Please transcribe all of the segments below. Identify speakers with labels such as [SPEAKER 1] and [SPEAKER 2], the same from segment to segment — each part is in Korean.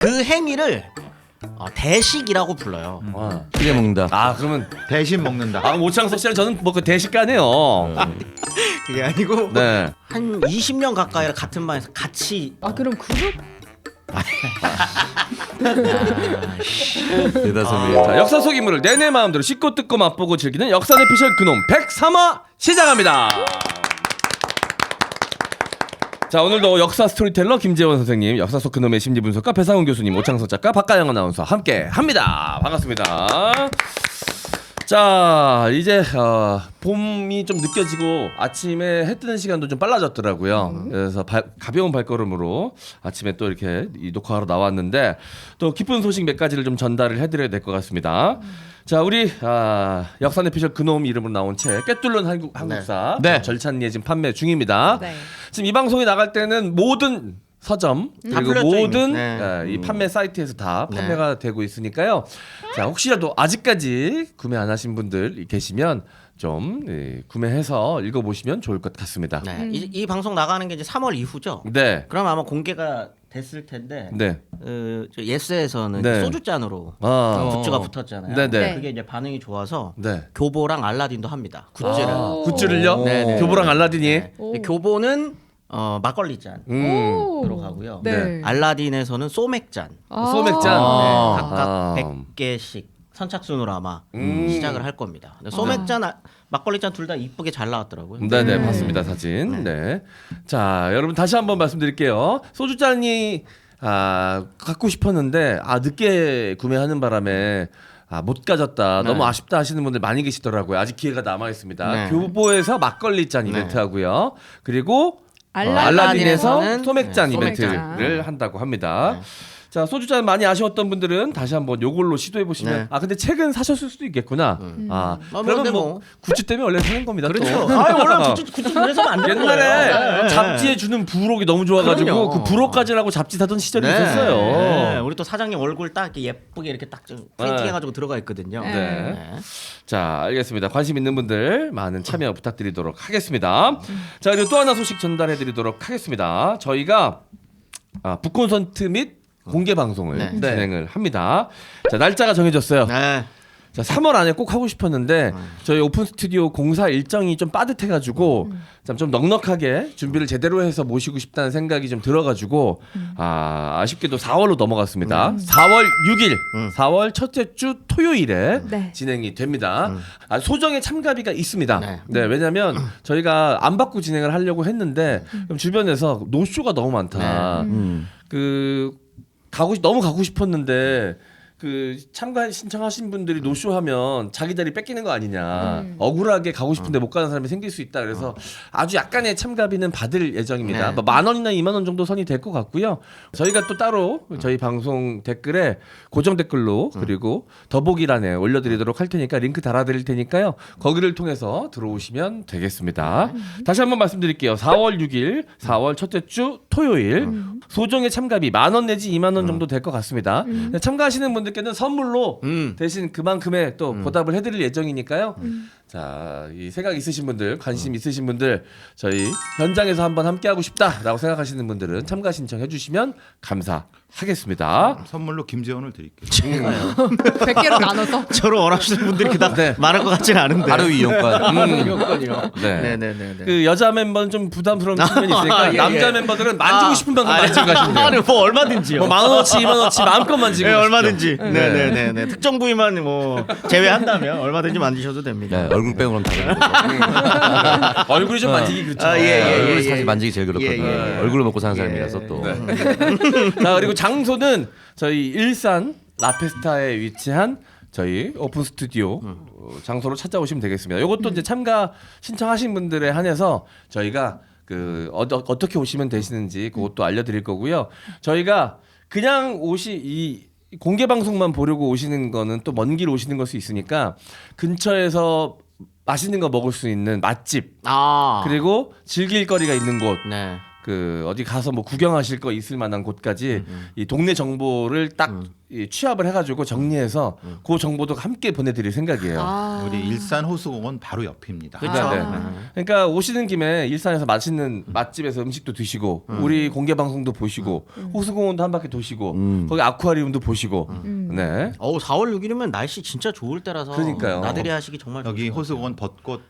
[SPEAKER 1] 그 행위를 대식이라고 불러요.
[SPEAKER 2] 끓여 먹는다.
[SPEAKER 3] 아 그러면
[SPEAKER 4] 대신 먹는다.
[SPEAKER 3] 아 오창석 씨랑 저는 뭐 그 대식가네요.
[SPEAKER 1] 그게 아니고
[SPEAKER 3] 네.
[SPEAKER 1] 한 20년 가까이 같은 반에서 같이
[SPEAKER 5] 그럼 그룹?
[SPEAKER 2] 대다솜이.
[SPEAKER 3] 자, 역사 속 인물을 내내 마음대로 씻고 뜯고 맛보고 즐기는 역사 내피셜 그놈 103화 시작합니다. 자 오늘도 역사 스토리텔러 김재원 선생님, 역사 속 그놈의 심리 분석가 배상훈 교수님, 오창석 작가, 박가영 아나운서 함께 합니다. 반갑습니다. 자 이제 봄이 좀 느껴지고 아침에 해 뜨는 시간도 좀 빨라졌더라고요. 그래서 가벼운 발걸음으로 아침에 또 이렇게 이 녹화하러 나왔는데 또 기쁜 소식 몇 가지를 좀 전달을 해드려야 될 것 같습니다. 자 우리 역사 내피셜 그놈 이름으로 나온 책 꿰뚫는 한국사
[SPEAKER 2] 네.
[SPEAKER 3] 절찬리에 지금 판매 중입니다.
[SPEAKER 5] 네.
[SPEAKER 3] 지금 이 방송이 나갈 때는 모든 서점
[SPEAKER 1] 다
[SPEAKER 3] 그리고
[SPEAKER 1] 풀렸죠,
[SPEAKER 3] 모든
[SPEAKER 1] 이미.
[SPEAKER 3] 이 판매 사이트에서 다
[SPEAKER 1] 네.
[SPEAKER 3] 판매가 되고 있으니까요. 자 혹시라도 아직까지 구매 안 하신 분들 계시면 좀 구매해서 읽어보시면 좋을 것 같습니다.
[SPEAKER 1] 네. 이 방송 나가는 게 이제 3월 이후죠.
[SPEAKER 3] 네.
[SPEAKER 1] 그럼 아마 공개가 됐을 텐데
[SPEAKER 3] 네.
[SPEAKER 1] 저 예스에서는
[SPEAKER 3] 네.
[SPEAKER 1] 소주잔으로
[SPEAKER 3] 아.
[SPEAKER 1] 굿즈가 붙었잖아요.
[SPEAKER 3] 네네.
[SPEAKER 5] 네.
[SPEAKER 1] 그게 이제 반응이 좋아서
[SPEAKER 3] 네.
[SPEAKER 1] 교보랑 알라딘도 합니다. 굿즈를.
[SPEAKER 3] 굿즈를요?
[SPEAKER 1] 네네.
[SPEAKER 3] 교보랑 알라딘이.
[SPEAKER 1] 네.
[SPEAKER 5] 오.
[SPEAKER 1] 교보는 막걸리 잔
[SPEAKER 5] 오.
[SPEAKER 1] 들어가고요.
[SPEAKER 5] 네.
[SPEAKER 1] 알라딘에서는 소맥잔
[SPEAKER 3] 소맥잔.
[SPEAKER 1] 네, 각각
[SPEAKER 3] 아.
[SPEAKER 1] 100개씩 선착순으로 아마
[SPEAKER 3] 음.
[SPEAKER 1] 시작을 할 겁니다. 근데 소맥잔, 막걸리잔 둘 다 이쁘게 잘 나왔더라고요.
[SPEAKER 3] 네네 봤습니다 사진. 네. 자 여러분 다시 한번 말씀드릴게요. 소주잔이 갖고 싶었는데 늦게 구매하는 바람에 못 가졌다.
[SPEAKER 1] 네.
[SPEAKER 3] 너무 아쉽다 하시는 분들 많이 계시더라고요. 아직 기회가 남아 있습니다.
[SPEAKER 1] 네.
[SPEAKER 3] 교보에서 막걸리 잔 이벤트 하고요. 그리고
[SPEAKER 1] 알라딘에서는
[SPEAKER 3] 알라딘에서 소맥잔
[SPEAKER 5] 네,
[SPEAKER 3] 이벤트를
[SPEAKER 5] 소맥잔.
[SPEAKER 3] 한다고 합니다.
[SPEAKER 1] 네.
[SPEAKER 3] 자 소주잔 많이 아쉬웠던 분들은 다시 한번 요걸로 시도해 보시면
[SPEAKER 1] 네.
[SPEAKER 3] 근데 책은 사셨을 수도 있겠구나. 그러면
[SPEAKER 1] 근데
[SPEAKER 3] 뭐 굿즈 때문에 원래 사는 겁니다.
[SPEAKER 1] 그렇죠.
[SPEAKER 3] 또.
[SPEAKER 1] 원래 굿즈 그래서는 안 되는 거예요.
[SPEAKER 3] 옛날에
[SPEAKER 1] 네.
[SPEAKER 3] 잡지에 주는 부록이 너무 좋아가지고
[SPEAKER 1] 그럼요.
[SPEAKER 3] 그 부록까지라고 잡지 사던 시절이
[SPEAKER 1] 네.
[SPEAKER 3] 있었어요.
[SPEAKER 1] 네. 우리 또 사장님 얼굴 딱 이렇게 예쁘게 이렇게 딱 좀 프린팅해가지고 들어가 있거든요.
[SPEAKER 5] 네.
[SPEAKER 3] 네. 자 알겠습니다. 관심 있는 분들 많은 참여 부탁드리도록 하겠습니다. 자 그리고 또 하나 소식 전달해드리도록 하겠습니다. 저희가 북 콘서트 및 공개 방송을
[SPEAKER 1] 네.
[SPEAKER 3] 진행을 합니다. 자 날짜가 정해졌어요.
[SPEAKER 1] 네.
[SPEAKER 3] 자 3월 안에 꼭 하고 싶었는데 저희 오픈 스튜디오 공사 일정이 좀 빠듯해가지고 좀 넉넉하게 준비를 제대로 해서 모시고 싶다는 생각이 좀 들어가지고 아쉽게도 4월로 넘어갔습니다. 4월 6일, 4월 첫째 주 토요일에
[SPEAKER 5] 네.
[SPEAKER 3] 진행이 됩니다. 소정의 참가비가 있습니다.
[SPEAKER 1] 네.
[SPEAKER 3] 네, 왜냐하면 저희가 안 받고 진행을 하려고 했는데 그럼 주변에서 노쇼가 너무 많다. 너무 가고 싶었는데 참가 신청하신 분들이 노쇼하면 자기 자리 뺏기는 거 아니냐. 억울하게 가고 싶은데 못 가는 사람이 생길 수 있다. 그래서 아주 약간의 참가비는 받을 예정입니다.
[SPEAKER 1] 네.
[SPEAKER 3] 뭐 10,000원이나 20,000원 정도 선이 될 것 같고요. 저희가 또 따로 저희 방송 댓글에 고정 댓글로 그리고 더보기란에 올려드리도록 할 테니까 링크 달아드릴 테니까요. 거기를 통해서 들어오시면 되겠습니다. 다시 한번 말씀드릴게요. 4월 6일, 4월 첫째 주 토요일 소정의 참가비 10,000원 내지 20,000원 정도 될 것 같습니다. 참가하시는 분들께는 선물로 대신 그만큼의 또 보답을 해드릴 예정이니까요. 자, 이 생각 있으신 분들, 관심 있으신 분들, 저희 현장에서 한번 함께하고 싶다라고 생각하시는 분들은 참가 신청해 주시면 감사하겠습니다.
[SPEAKER 4] 선물로 김재원을 드릴게요.
[SPEAKER 5] 100개로 나눠서.
[SPEAKER 1] 저를 원하시는 분들이 그다음
[SPEAKER 3] 네.
[SPEAKER 1] 많을 것 같지는 않은데.
[SPEAKER 2] 하루 이용권.
[SPEAKER 1] 이용권이요.
[SPEAKER 3] 네.
[SPEAKER 1] 네네네.
[SPEAKER 3] 그 여자 멤버는 좀 부담스러운 측면이 있으니까
[SPEAKER 1] 예,
[SPEAKER 3] 남자
[SPEAKER 1] 예.
[SPEAKER 3] 멤버들은 만지고 싶은 만큼 만지고 가시면 돼요.
[SPEAKER 1] 아니 뭐 얼마든지요.
[SPEAKER 3] 뭐 10,000원어치, 20,000원어치 마음껏 만지고
[SPEAKER 1] 네,
[SPEAKER 3] 가십시오.
[SPEAKER 1] 얼마든지. 네네네. 특정 부위만 뭐 제외한다면 얼마든지 만지셔도 됩니다.
[SPEAKER 2] 네, 얼굴 빼고는 다 그런 거죠.
[SPEAKER 3] 얼굴이 좀 만지기 그렇죠.
[SPEAKER 2] 얼굴 사실 만지기 제일 그렇거든요.
[SPEAKER 1] 예, 예.
[SPEAKER 2] 얼굴을 먹고 사는 사람이라서 또.
[SPEAKER 3] 자 그리고 장소는 저희 일산 라페스타에 위치한 저희 오픈 스튜디오 장소로 찾아오시면 되겠습니다. 이것도 이제 참가 신청하신 분들에 한해서 저희가 어떻게 오시면 되시는지 그것도 알려드릴 거고요. 저희가 그냥 이 공개 방송만 보려고 오시는 거는 또 먼 길 오시는 걸 수 있으니까 근처에서 맛있는 거 먹을 수 있는 맛집
[SPEAKER 1] 아.
[SPEAKER 3] 그리고 즐길 거리가 있는 곳
[SPEAKER 1] 네.
[SPEAKER 3] 그 어디 가서 뭐 구경하실 거 있을 만한 곳까지 이 동네 정보를 딱 이 취합을 해가지고 정리해서 그 정보도 함께 보내드릴 생각이에요.
[SPEAKER 5] 아.
[SPEAKER 4] 우리 일산 호수공원 바로 옆입니다.
[SPEAKER 1] 그렇죠.
[SPEAKER 3] 네. 그러니까 오시는 김에 일산에서 맛있는 맛집에서 음식도 드시고 우리 공개 방송도 보시고 호수공원도 한 바퀴 도시고 거기 아쿠아리움도 보시고 네.
[SPEAKER 1] 4월 6일이면 날씨 진짜 좋을 때라서
[SPEAKER 3] 그러니까요.
[SPEAKER 1] 나들이 하시기 정말
[SPEAKER 4] 여기
[SPEAKER 1] 좋을 것
[SPEAKER 4] 호수공원 벚꽃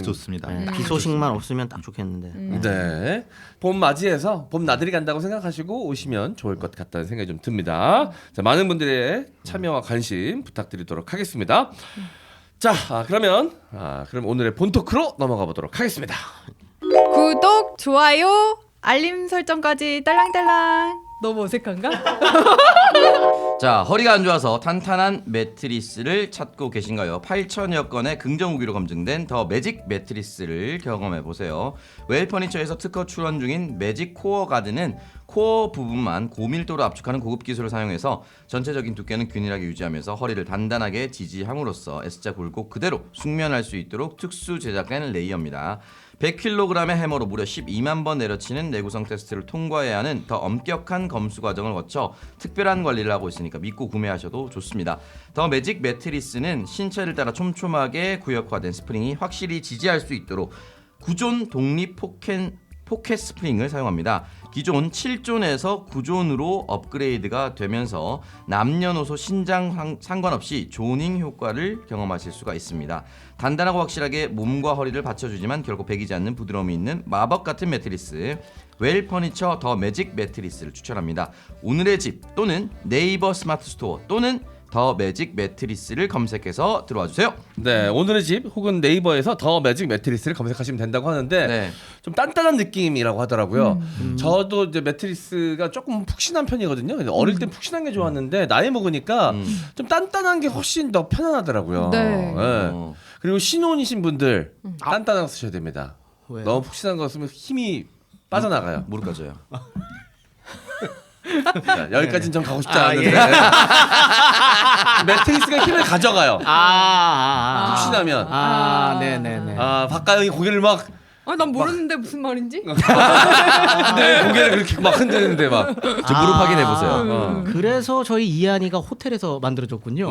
[SPEAKER 4] 좋습니다.
[SPEAKER 1] 같아요. 비 소식만 없으면 딱 좋겠는데.
[SPEAKER 3] 네. 봄 맞이해서 봄 나들이 간다고 생각하시고 오시면 좋을 것 같다는 생각이 좀 듭니다. 자, 많은 분들의 참여와 관심 부탁드리도록 하겠습니다. 자, 그러면 그럼 오늘의 본토크로 넘어가 보도록 하겠습니다.
[SPEAKER 5] 구독, 좋아요, 알림 설정까지 딸랑딸랑. 너무 어색한가?
[SPEAKER 2] 자, 허리가 안 좋아서 탄탄한 매트리스를 찾고 계신가요? 8천여 건의 긍정 후기로 검증된 더 매직 매트리스를 경험해 보세요. 웰퍼니처에서 특허 출원 중인 매직 코어 가드는 코어 부분만 고밀도로 압축하는 고급 기술을 사용해서 전체적인 두께는 균일하게 유지하면서 허리를 단단하게 지지함으로써 S자 굴곡 그대로 숙면할 수 있도록 특수 제작된 레이어입니다. 100kg의 해머로 무려 12만 번 내려치는 내구성 테스트를 통과해야 하는 더 엄격한 검수 과정을 거쳐 특별한 관리를 하고 있으니까 믿고 구매하셔도 좋습니다. 더 매직 매트리스는 신체를 따라 촘촘하게 구역화된 스프링이 확실히 지지할 수 있도록 구존 독립 포켓 스프링을 사용합니다. 기존 7존에서 9존으로 업그레이드가 되면서 남녀노소 신장 상관없이 조닝 효과를 경험하실 수가 있습니다. 단단하고 확실하게 몸과 허리를 받쳐주지만 결코 배기지 않는 부드러움이 있는 마법 같은 매트리스 웰퍼니처 더 매직 매트리스를 추천합니다. 오늘의 집 또는 네이버 스마트 스토어 또는 더 매직 매트리스를 검색해서 들어와 주세요.
[SPEAKER 3] 네, 오늘의 집 혹은 네이버에서 더 매직 매트리스를 검색하시면 된다고 하는데
[SPEAKER 2] 네.
[SPEAKER 3] 좀 단단한 느낌이라고 하더라고요. 저도 이제 매트리스가 조금 푹신한 편이거든요. 근데 어릴 땐 푹신한 게 좋았는데 나이 먹으니까 좀 단단한 게 훨씬 더 편안하더라고요.
[SPEAKER 5] 네.
[SPEAKER 3] 그리고 신혼이신 분들 단단한 거 쓰셔야 됩니다.
[SPEAKER 1] 왜요?
[SPEAKER 3] 너무 푹신한 거 쓰면 힘이 빠져나가요.
[SPEAKER 2] 무릎 까져요.
[SPEAKER 3] 자, 여기까지는 좀 가고 싶지 않은데 매트리스가 힘을 가져가요. 푹신하면.
[SPEAKER 1] 네네네.
[SPEAKER 3] 박가영이 고개를 막
[SPEAKER 5] 난 모르는데 무슨 말인지?
[SPEAKER 3] 고개를 그렇게 막 흔드는데 막
[SPEAKER 2] 저 무릎 확인해 보세요.
[SPEAKER 1] 그래서 저희 이한이가 호텔에서 만들어졌군요.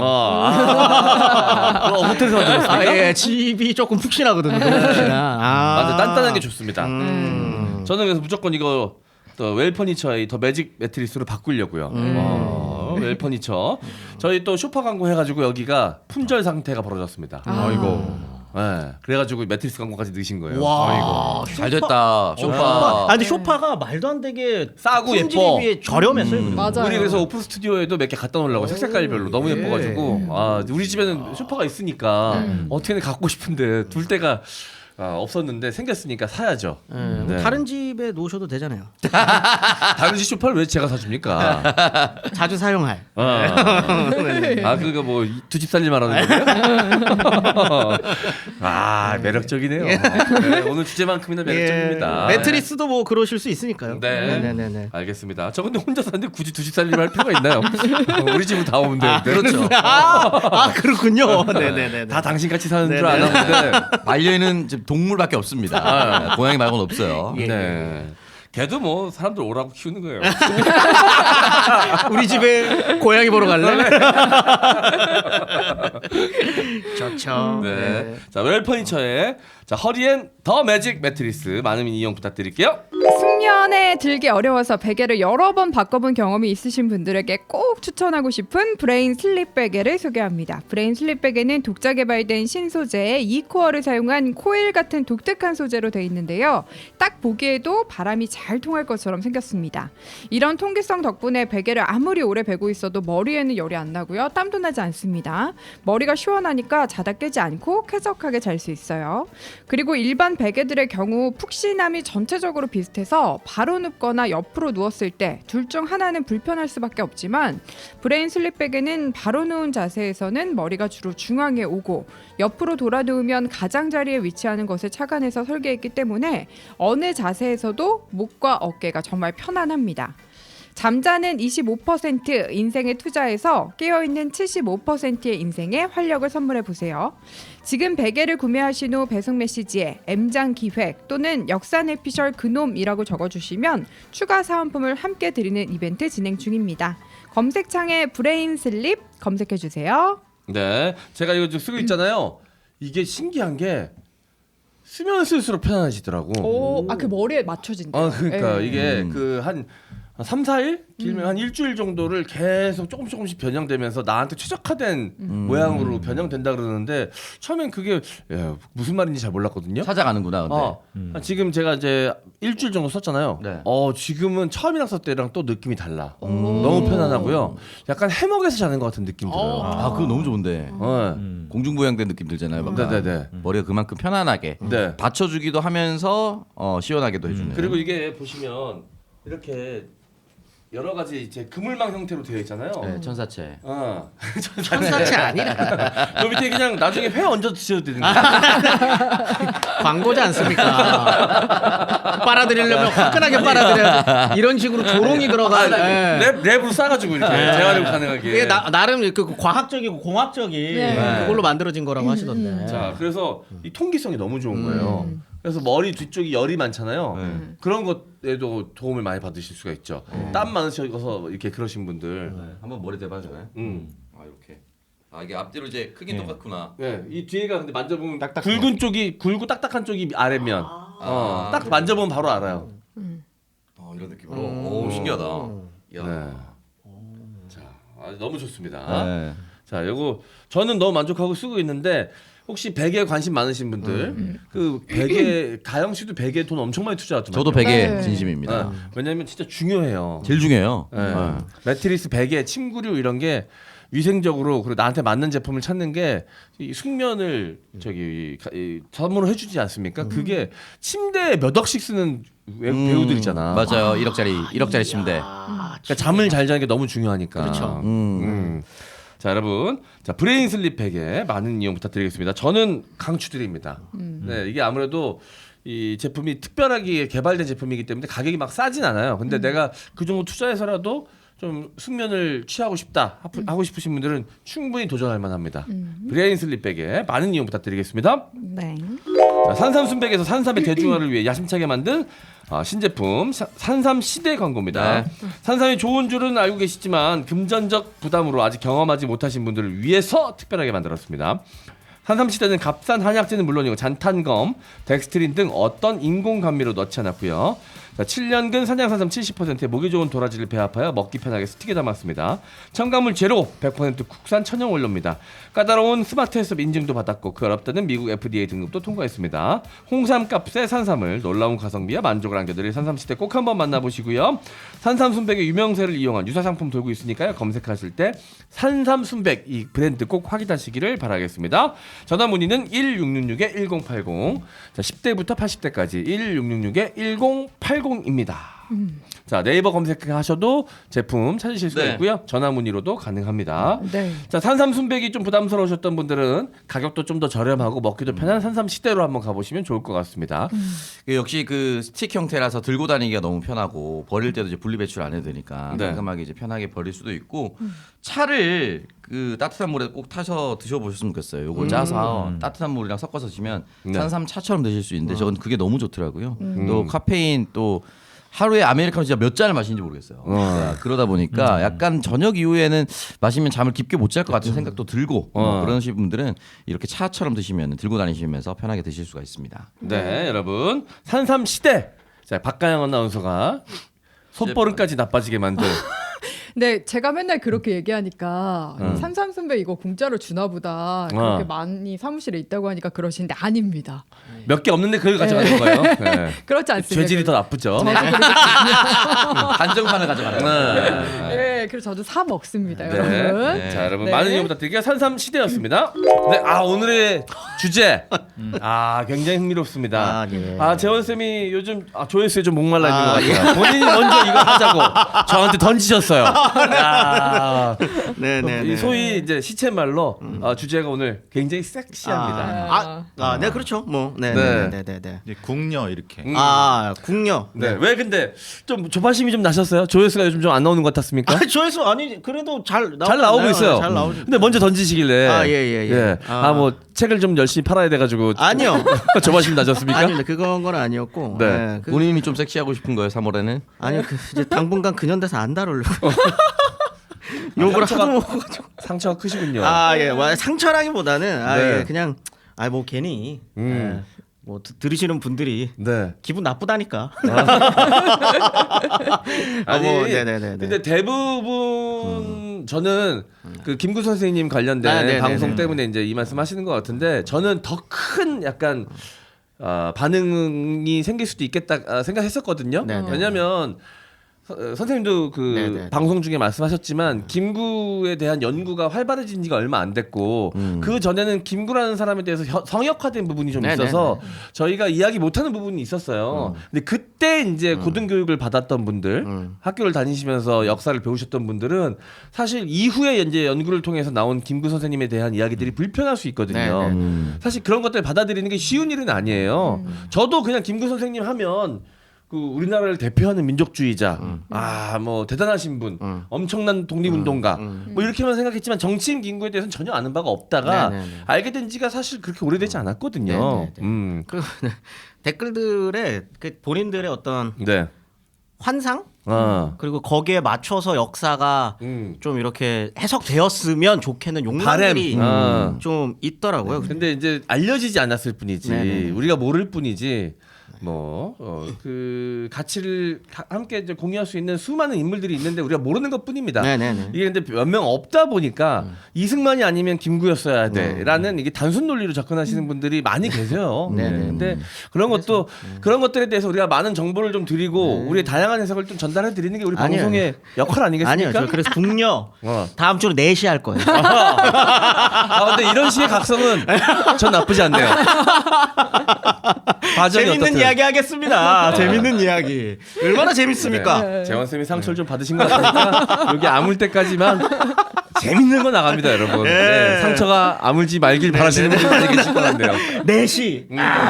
[SPEAKER 3] 호텔에서 만들었습니까?
[SPEAKER 1] 예, 집이 조금 푹신하거든요. 너무 푹신한.
[SPEAKER 3] 맞아, 단단한 게 좋습니다.
[SPEAKER 1] 음.
[SPEAKER 3] 저는 그래서 무조건 이거 또 웰퍼니처의 더 매직 매트리스로 바꾸려고요. 웰퍼니처. 저희 또 쇼파 광고 해가지고 여기가 품절 상태가 벌어졌습니다.
[SPEAKER 4] 아이고.
[SPEAKER 3] 네, 그래가지고 매트리스 광고까지 넣으신 거예요.
[SPEAKER 1] 와,
[SPEAKER 2] 잘 됐다. 쇼파.
[SPEAKER 1] 근데 쇼파가 말도 안 되게
[SPEAKER 3] 싸고
[SPEAKER 1] 품질에
[SPEAKER 3] 예뻐.
[SPEAKER 1] 비해 저렴했어요. 그리고.
[SPEAKER 5] 맞아요.
[SPEAKER 3] 우리 그래서 오픈 스튜디오에도 몇 개 갖다 놓으려고 색깔별로 너무 예뻐가지고 우리 집에는 쇼파가 있으니까 어떻게든 갖고 싶은데 둘 데가 없었는데 생겼으니까 사야죠. 네.
[SPEAKER 1] 다른 집에 놓으셔도 되잖아요.
[SPEAKER 3] 다른 집 쇼파를 왜 제가 사줍니까?
[SPEAKER 1] 자주 사용할.
[SPEAKER 3] 그거 뭐 두 집 살림 하라는 거예요? 매력적이네요. 네, 오늘 주제만큼이나 매력적입니다.
[SPEAKER 1] 매트리스도 뭐 그러실 수 있으니까요.
[SPEAKER 3] 네.
[SPEAKER 1] 네네네.
[SPEAKER 3] 알겠습니다. 저 근데 혼자 사는데 굳이 두 집 살림 할 필요가 있나요? 우리 집은 다 오면 되는데.
[SPEAKER 2] 그렇죠.
[SPEAKER 1] 그렇군요. 네네네.
[SPEAKER 3] 다 당신 같이 사는 줄
[SPEAKER 1] 네네.
[SPEAKER 3] 알았는데.
[SPEAKER 2] 반려인은 지금 동물밖에 없습니다. 고양이 말고는 없어요.
[SPEAKER 3] 네. 걔도 뭐 사람들 오라고 키우는 거예요.
[SPEAKER 1] 우리 집에 고양이 보러 갈래? 좋죠.
[SPEAKER 3] 네. 자, 웰퍼니처의 허리엔 더 매직 매트리스 많은 이용 부탁드릴게요.
[SPEAKER 5] 숙면에 들기 어려워서 베개를 여러 번 바꿔본 경험이 있으신 분들에게 꼭 추천하고 싶은 브레인 슬립 베개를 소개합니다. 브레인 슬립 베개는 독자 개발된 신소재의 이코어를 사용한 코일 같은 독특한 소재로 되어 있는데요. 딱 보기에도 바람이 잘 통할 것처럼 생겼습니다. 이런 통기성 덕분에 베개를 아무리 오래 베고 있어도 머리에는 열이 안 나고요. 땀도 나지 않습니다. 머리가 시원하니까 자다 깨지 않고 쾌적하게 잘 수 있어요. 그리고 일반 베개들의 경우 푹신함이 전체적으로 비슷해서 바로 눕거나 옆으로 누웠을 때 둘 중 하나는 불편할 수밖에 없지만 브레인 슬립 베개는 바로 누운 자세에서는 머리가 주로 중앙에 오고 옆으로 돌아 누우면 가장자리에 위치하는 것을 착안해서 설계했기 때문에 어느 자세에서도 목과 어깨가 정말 편안합니다. 잠자는 25% 인생에 투자해서 깨어있는 75%의 인생에 활력을 선물해 보세요. 지금 베개를 구매하신 후 배송 메시지에 M장 기획 또는 역산 에피셜 그놈이라고 적어주시면 추가 사은품을 함께 드리는 이벤트 진행 중입니다. 검색창에 브레인 슬립 검색해 주세요.
[SPEAKER 3] 네, 제가 이거 좀 쓰고 있잖아요. 이게 신기한 게 쓰면 쓸수록 편안해지더라고.
[SPEAKER 5] 오, 그 머리에 맞춰진다.
[SPEAKER 3] 그러니까
[SPEAKER 5] 예.
[SPEAKER 3] 이게 그 한 3, 4일? 길면 한 일주일 정도를 계속 조금씩 변형되면서 나한테 최적화된 모양으로 변형된다 그러는데 처음엔 그게 무슨 말인지 잘 몰랐거든요.
[SPEAKER 2] 찾아가는구나. 근데.
[SPEAKER 3] 지금 제가 이제 일주일 정도 썼잖아요.
[SPEAKER 2] 네.
[SPEAKER 3] 지금은 처음이랑 썼을 때랑 또 느낌이 달라. 너무 편안하고요. 약간 해먹에서 자는 것 같은 느낌 들어요.
[SPEAKER 2] 그거 너무 좋은데. 공중부양된 느낌 들잖아요. 막.
[SPEAKER 3] 네네네.
[SPEAKER 2] 머리가 그만큼 편안하게
[SPEAKER 3] 네.
[SPEAKER 2] 받쳐주기도 하면서 시원하게도 해주는.
[SPEAKER 3] 그리고 이게 보시면 이렇게 여러 가지 이제 그물망 형태로 되어 있잖아요.
[SPEAKER 2] 네, 천사채.
[SPEAKER 1] 천사채 아니라
[SPEAKER 3] 그 밑에 그냥 나중에 회 얹어 드셔도 되는 거예요.
[SPEAKER 1] 광고지 않습니까? 빨아들이려면 화끈하게 빨아들여야 이런 식으로 조롱이 들어간
[SPEAKER 3] 랩으로 싸가지고 이렇게 재활용 가능하게.
[SPEAKER 1] 이게 나름 그 과학적이고 공학적인
[SPEAKER 5] 네.
[SPEAKER 1] 그걸로 만들어진 거라고 하시던데.
[SPEAKER 3] 자, 그래서 이 통기성이 너무 좋은 거예요. 그래서 머리 뒤쪽이 열이 많잖아요. 그런 것에도 도움을 많이 받으실 수가 있죠. 땀 많으셔서 이렇게 그러신 분들.
[SPEAKER 2] 한번 머리 대봐줘요. 이렇게. 이게 앞뒤로 이제 크긴 똑같구나.
[SPEAKER 3] 네, 이 뒤에가 근데 만져보면 굵은 쪽이 굵고 딱딱한 쪽이 아래면. 딱 만져보면 바로 알아요.
[SPEAKER 2] 이런 느낌으로. 오, 신기하다. 야.
[SPEAKER 3] 네. 자, 너무 좋습니다.
[SPEAKER 2] 네.
[SPEAKER 3] 자, 요거 저는 너무 만족하고 쓰고 있는데 혹시 베개에 관심 많으신 분들 그 베개 가영 씨도 베개에 돈 엄청 많이 투자하더라고요.
[SPEAKER 2] 저도 베개
[SPEAKER 5] 네.
[SPEAKER 2] 진심입니다.
[SPEAKER 3] 왜냐면 진짜 중요해요.
[SPEAKER 2] 제일 중요해요.
[SPEAKER 3] 네. 매트리스, 베개, 침구류 이런 게 위생적으로 그리고 나한테 맞는 제품을 찾는 게 이 숙면을 선물을 해주지 않습니까? 그게 침대에 몇 억씩 쓰는 배우들 있잖아.
[SPEAKER 2] 맞아요. 1억짜리 침대.
[SPEAKER 3] 그러니까 잠을 잘 자는 게 너무 중요하니까.
[SPEAKER 1] 그렇죠.
[SPEAKER 3] 자, 여러분, 자 브레인 슬립 베개 많은 이용 부탁드리겠습니다. 저는 강추드립니다. 네, 이게 아무래도 이 제품이 특별하게 개발된 제품이기 때문에 가격이 막 싸진 않아요. 근데 내가 그 정도 투자해서라도 좀 숙면을 취하고 싶다 하고 싶으신 분들은 충분히 도전할 만합니다. 브레인 슬립 베개 많은 이용 부탁드리겠습니다.
[SPEAKER 5] 네.
[SPEAKER 3] 자, 산삼순백에서 산삼의 대중화를 위해 야심차게 만든 신제품 산삼 시대 광고입니다. 산삼이 좋은 줄은 알고 계시지만 금전적 부담으로 아직 경험하지 못하신 분들을 위해서 특별하게 만들었습니다. 산삼 시대는 값싼 한약재는 물론이고 잔탄검, 덱스트린 등 어떤 인공 감미로 넣지 않았고요. 자, 7년근 산양산삼 70%의 목이 좋은 도라지를 배합하여 먹기 편하게 스틱에 담았습니다. 첨가물 제로 100% 국산 천연 원료입니다. 까다로운 스마트해썹 인증도 받았고 그 어렵다는 미국 FDA 등급도 통과했습니다. 홍삼값의 산삼을 놀라운 가성비와 만족을 안겨드릴 산삼시대 꼭 한번 만나보시고요. 산삼순백의 유명세를 이용한 유사상품 돌고 있으니까요. 검색하실 때 산삼순백 이 브랜드 꼭 확인하시기를 바라겠습니다. 전화 문의는 1666-1080 자, 10대부터 80대까지 1666-1080입니다. 자, 네이버 검색하셔도 제품 찾으실 수가
[SPEAKER 2] 네.
[SPEAKER 3] 있고요. 전화 문의로도 가능합니다.
[SPEAKER 5] 네.
[SPEAKER 3] 자, 산삼 순백이 좀 부담스러우셨던 분들은 가격도 좀 더 저렴하고 먹기도 편한 산삼 시대로 한번 가보시면 좋을 것 같습니다.
[SPEAKER 2] 역시 그 스틱 형태라서 들고 다니기가 너무 편하고 버릴 때도 이제 분리 배출 안 해도 되니까
[SPEAKER 3] 네.
[SPEAKER 2] 깔끔하게 이제 편하게 버릴 수도 있고 차를 그 따뜻한 물에 꼭 타서 드셔보셨으면 좋겠어요. 요거 짜서 따뜻한 물이랑 섞어서 드시면
[SPEAKER 3] 네.
[SPEAKER 2] 산삼 차처럼 드실 수 있는데 저는 그게 너무 좋더라고요. 또 카페인 또 하루에 아메리카노 진짜 몇 잔을 마시는지 모르겠어요. 그러다 보니까 약간 저녁 이후에는 마시면 잠을 깊게 못 잘 것 같은 생각도 들고 그러신 분들은 이렇게 차처럼 드시면 들고 다니시면서 편하게 드실 수가 있습니다.
[SPEAKER 3] 네, 여러분 산삼 시대. 자, 박가영 아나운서가 손버릇까지 나빠지게 만들.
[SPEAKER 5] 네, 제가 맨날 그렇게 얘기하니까 산삼순백 이거 공짜로 주나 보다 그렇게 많이 사무실에 있다고 하니까 그러시는데 아닙니다.
[SPEAKER 3] 몇 개 없는데 그걸 가져가는 거예요. 네.
[SPEAKER 5] 그렇지 않습니다.
[SPEAKER 3] 죄질이 더 나쁘죠.
[SPEAKER 2] 한정판을 가져가는.
[SPEAKER 5] 네, 그래서 저도 사 먹습니다,
[SPEAKER 3] 네.
[SPEAKER 5] 여러분.
[SPEAKER 2] 네.
[SPEAKER 3] 자, 여러분
[SPEAKER 5] 네.
[SPEAKER 3] 많은 이용 부탁드릴게요. 산삼 시대였습니다. 네, 오늘의 주제 굉장히 흥미롭습니다.
[SPEAKER 1] 예.
[SPEAKER 3] 재원 쌤이 요즘 조회수에 좀 목말라 있는 것 같아요. 본인이 먼저 이거 하자고 저한테 던지셨어요. 야,
[SPEAKER 1] 네네.
[SPEAKER 3] 이 소위 이제 시쳇말로 주제가 오늘 굉장히 섹시합니다.
[SPEAKER 1] 네 그렇죠. 뭐,
[SPEAKER 3] 네.
[SPEAKER 1] 네네네네.
[SPEAKER 4] 이제 궁녀 이렇게.
[SPEAKER 1] 궁녀.
[SPEAKER 3] 네. 왜 근데 좀 조바심이 좀 나셨어요? 조회수가 요즘 좀 안 나오는 것 같았습니까?
[SPEAKER 1] 조회수 아니 그래도 잘
[SPEAKER 3] 나오고 있어요.
[SPEAKER 1] 잘 나오죠.
[SPEAKER 3] 근데 먼저 던지시길래.
[SPEAKER 1] 예.
[SPEAKER 3] 뭐 책을 좀 열심히 팔아야 돼가지고.
[SPEAKER 1] 아니요.
[SPEAKER 3] 조바심 나셨습니까?
[SPEAKER 1] 아닙니다. 그건 건 아니었고.
[SPEAKER 3] 네.
[SPEAKER 2] 본인이 좀 섹시하고 싶은 거예요 3월에는?
[SPEAKER 1] 아니요. 이제 당분간 근현 돼서 안 다루려고. 욕을 하도 먹어가지고.
[SPEAKER 3] 상처가 크시군요.
[SPEAKER 1] 예. 상처라기보다는
[SPEAKER 3] 네.
[SPEAKER 1] 예, 그냥 뭐 괜히 뭐 들으시는 분들이
[SPEAKER 3] 네.
[SPEAKER 1] 기분 나쁘다니까.
[SPEAKER 3] 아니,
[SPEAKER 1] 네네네.
[SPEAKER 3] 근데 대부분 저는 그 김구 선생님 관련된
[SPEAKER 1] 네네네네.
[SPEAKER 3] 방송 때문에 이제 이 말씀하시는 것 같은데 저는 더 큰 약간 반응이 생길 수도 있겠다 생각했었거든요.
[SPEAKER 1] 네네.
[SPEAKER 3] 왜냐하면 선생님도 그
[SPEAKER 1] 네네.
[SPEAKER 3] 방송 중에 말씀하셨지만 김구에 대한 연구가 활발해진 지가 얼마 안 됐고 그 전에는 김구라는 사람에 대해서 성역화된 부분이 좀
[SPEAKER 1] 네네네.
[SPEAKER 3] 있어서 저희가 이야기 못하는 부분이 있었어요. 근데 그때 이제 고등교육을 받았던 분들, 학교를 다니시면서 역사를 배우셨던 분들은 사실 이후에 이제 연구를 통해서 나온 김구 선생님에 대한 이야기들이 불편할 수 있거든요.
[SPEAKER 1] 네네.
[SPEAKER 3] 사실 그런 것들 받아들이는 게 쉬운 일은 아니에요. 저도 그냥 김구 선생님 하면 그 우리나라를 대표하는 민족주의자, 뭐 대단하신 분, 엄청난 독립운동가, 뭐 이렇게만 생각했지만 정치인 김구에 대해서는 전혀 아는 바가 없다가
[SPEAKER 1] 네네네.
[SPEAKER 3] 알게 된 지가 사실 그렇게 오래되지 않았거든요.
[SPEAKER 1] 네네네. 그 댓글들에 그 본인들의 어떤
[SPEAKER 3] 네.
[SPEAKER 1] 환상
[SPEAKER 3] 아.
[SPEAKER 1] 그리고 거기에 맞춰서 역사가
[SPEAKER 3] 음.
[SPEAKER 1] 좀 이렇게 해석되었으면 좋겠는 욕망들이
[SPEAKER 3] 바램.
[SPEAKER 1] 좀 있더라고요.
[SPEAKER 3] 근데 이제 알려지지 않았을 뿐이지
[SPEAKER 1] 네네네.
[SPEAKER 3] 우리가 모를 뿐이지 그 가치를 함께 이제 공유할 수 있는 수많은 인물들이 있는데 우리가 모르는 것뿐입니다.
[SPEAKER 1] 네네네.
[SPEAKER 3] 이게 근데 몇 명 없다 보니까 이승만이 아니면 김구였어야 돼라는 이게 단순 논리로 접근하시는 분들이 많이 계세요.
[SPEAKER 1] 네네.
[SPEAKER 3] 근데 그런 것들에 대해서 우리가 많은 정보를 좀 드리고 우리의 다양한 해석을 좀 전달해 드리는 게 우리
[SPEAKER 1] 아니에요.
[SPEAKER 3] 방송의 역할 아니겠습니까?
[SPEAKER 1] 아니요, 저 그래서 궁녀
[SPEAKER 3] 어.
[SPEAKER 1] 다음 주로 4시 할 거예요.
[SPEAKER 3] 근데 이런 식의 각성은 전 나쁘지 않네요. 과정이
[SPEAKER 1] 재밌는
[SPEAKER 3] 어떻든.
[SPEAKER 1] 이야기 하겠습니다. 재밌는 이야기. 얼마나 재밌습니까?
[SPEAKER 3] 재원 쌤이 상처를 좀 받으신 것 같으니까 여기 아물 때까지만 재밌는 거 나갑니다, 여러분. 네, 상처가 아물지 말길 바라시는 분들 많이 계실 것 같네요.
[SPEAKER 1] 4시.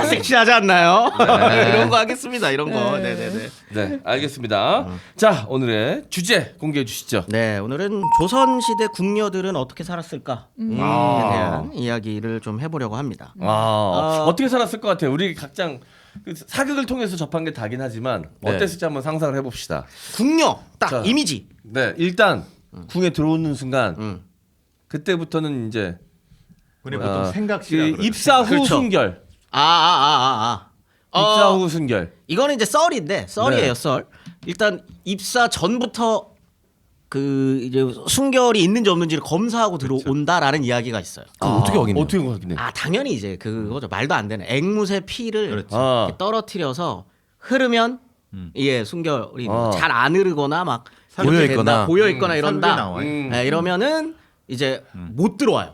[SPEAKER 1] 섹시하지 않나요? 이런 거 하겠습니다. 이런 거. 네네네.
[SPEAKER 3] 네, 알겠습니다. 자, 오늘의 주제 공개해 주시죠.
[SPEAKER 1] 네, 오늘은 조선시대 궁녀들은 어떻게 살았을까에 대한 이야기를 좀 해보려고 합니다.
[SPEAKER 3] 어떻게 살았을 것 같아요? 우리 각장 그 사극을 통해서 접한 게 다긴 하지만
[SPEAKER 2] 네.
[SPEAKER 3] 어땠을지 한번 상상을 해봅시다.
[SPEAKER 1] 궁녀 딱
[SPEAKER 3] 자.
[SPEAKER 1] 이미지.
[SPEAKER 3] 네, 일단 궁에 들어오는 순간 그때부터는 이제
[SPEAKER 4] 우리 보통 생각시라
[SPEAKER 3] 그
[SPEAKER 4] 그러죠.
[SPEAKER 3] 입사 후
[SPEAKER 1] 그렇죠.
[SPEAKER 3] 순결. 입사 후 순결.
[SPEAKER 1] 이거는 이제 썰인데 썰이에요,
[SPEAKER 3] 네.
[SPEAKER 1] 썰. 일단 입사 전부터 그 이제 순결이 있는지 없는지를 검사하고 들어온다라는 이야기가 있어요.
[SPEAKER 2] 어떻게 확인해요?
[SPEAKER 3] 어떻게 확인해?
[SPEAKER 1] 당연히 이제 그거죠. 말도 안 되는 앵무새 피를
[SPEAKER 4] 그렇지.
[SPEAKER 1] 이렇게 떨어뜨려서 흐르면 이게 순결이 잘 안 흐르거나 막
[SPEAKER 2] 고여
[SPEAKER 1] 이렇게
[SPEAKER 2] 있거나.
[SPEAKER 1] 된다, 고여 있거나
[SPEAKER 4] 사극에
[SPEAKER 1] 이런다.
[SPEAKER 4] 나와요.
[SPEAKER 1] 네, 이러면은 이제 못 들어와요.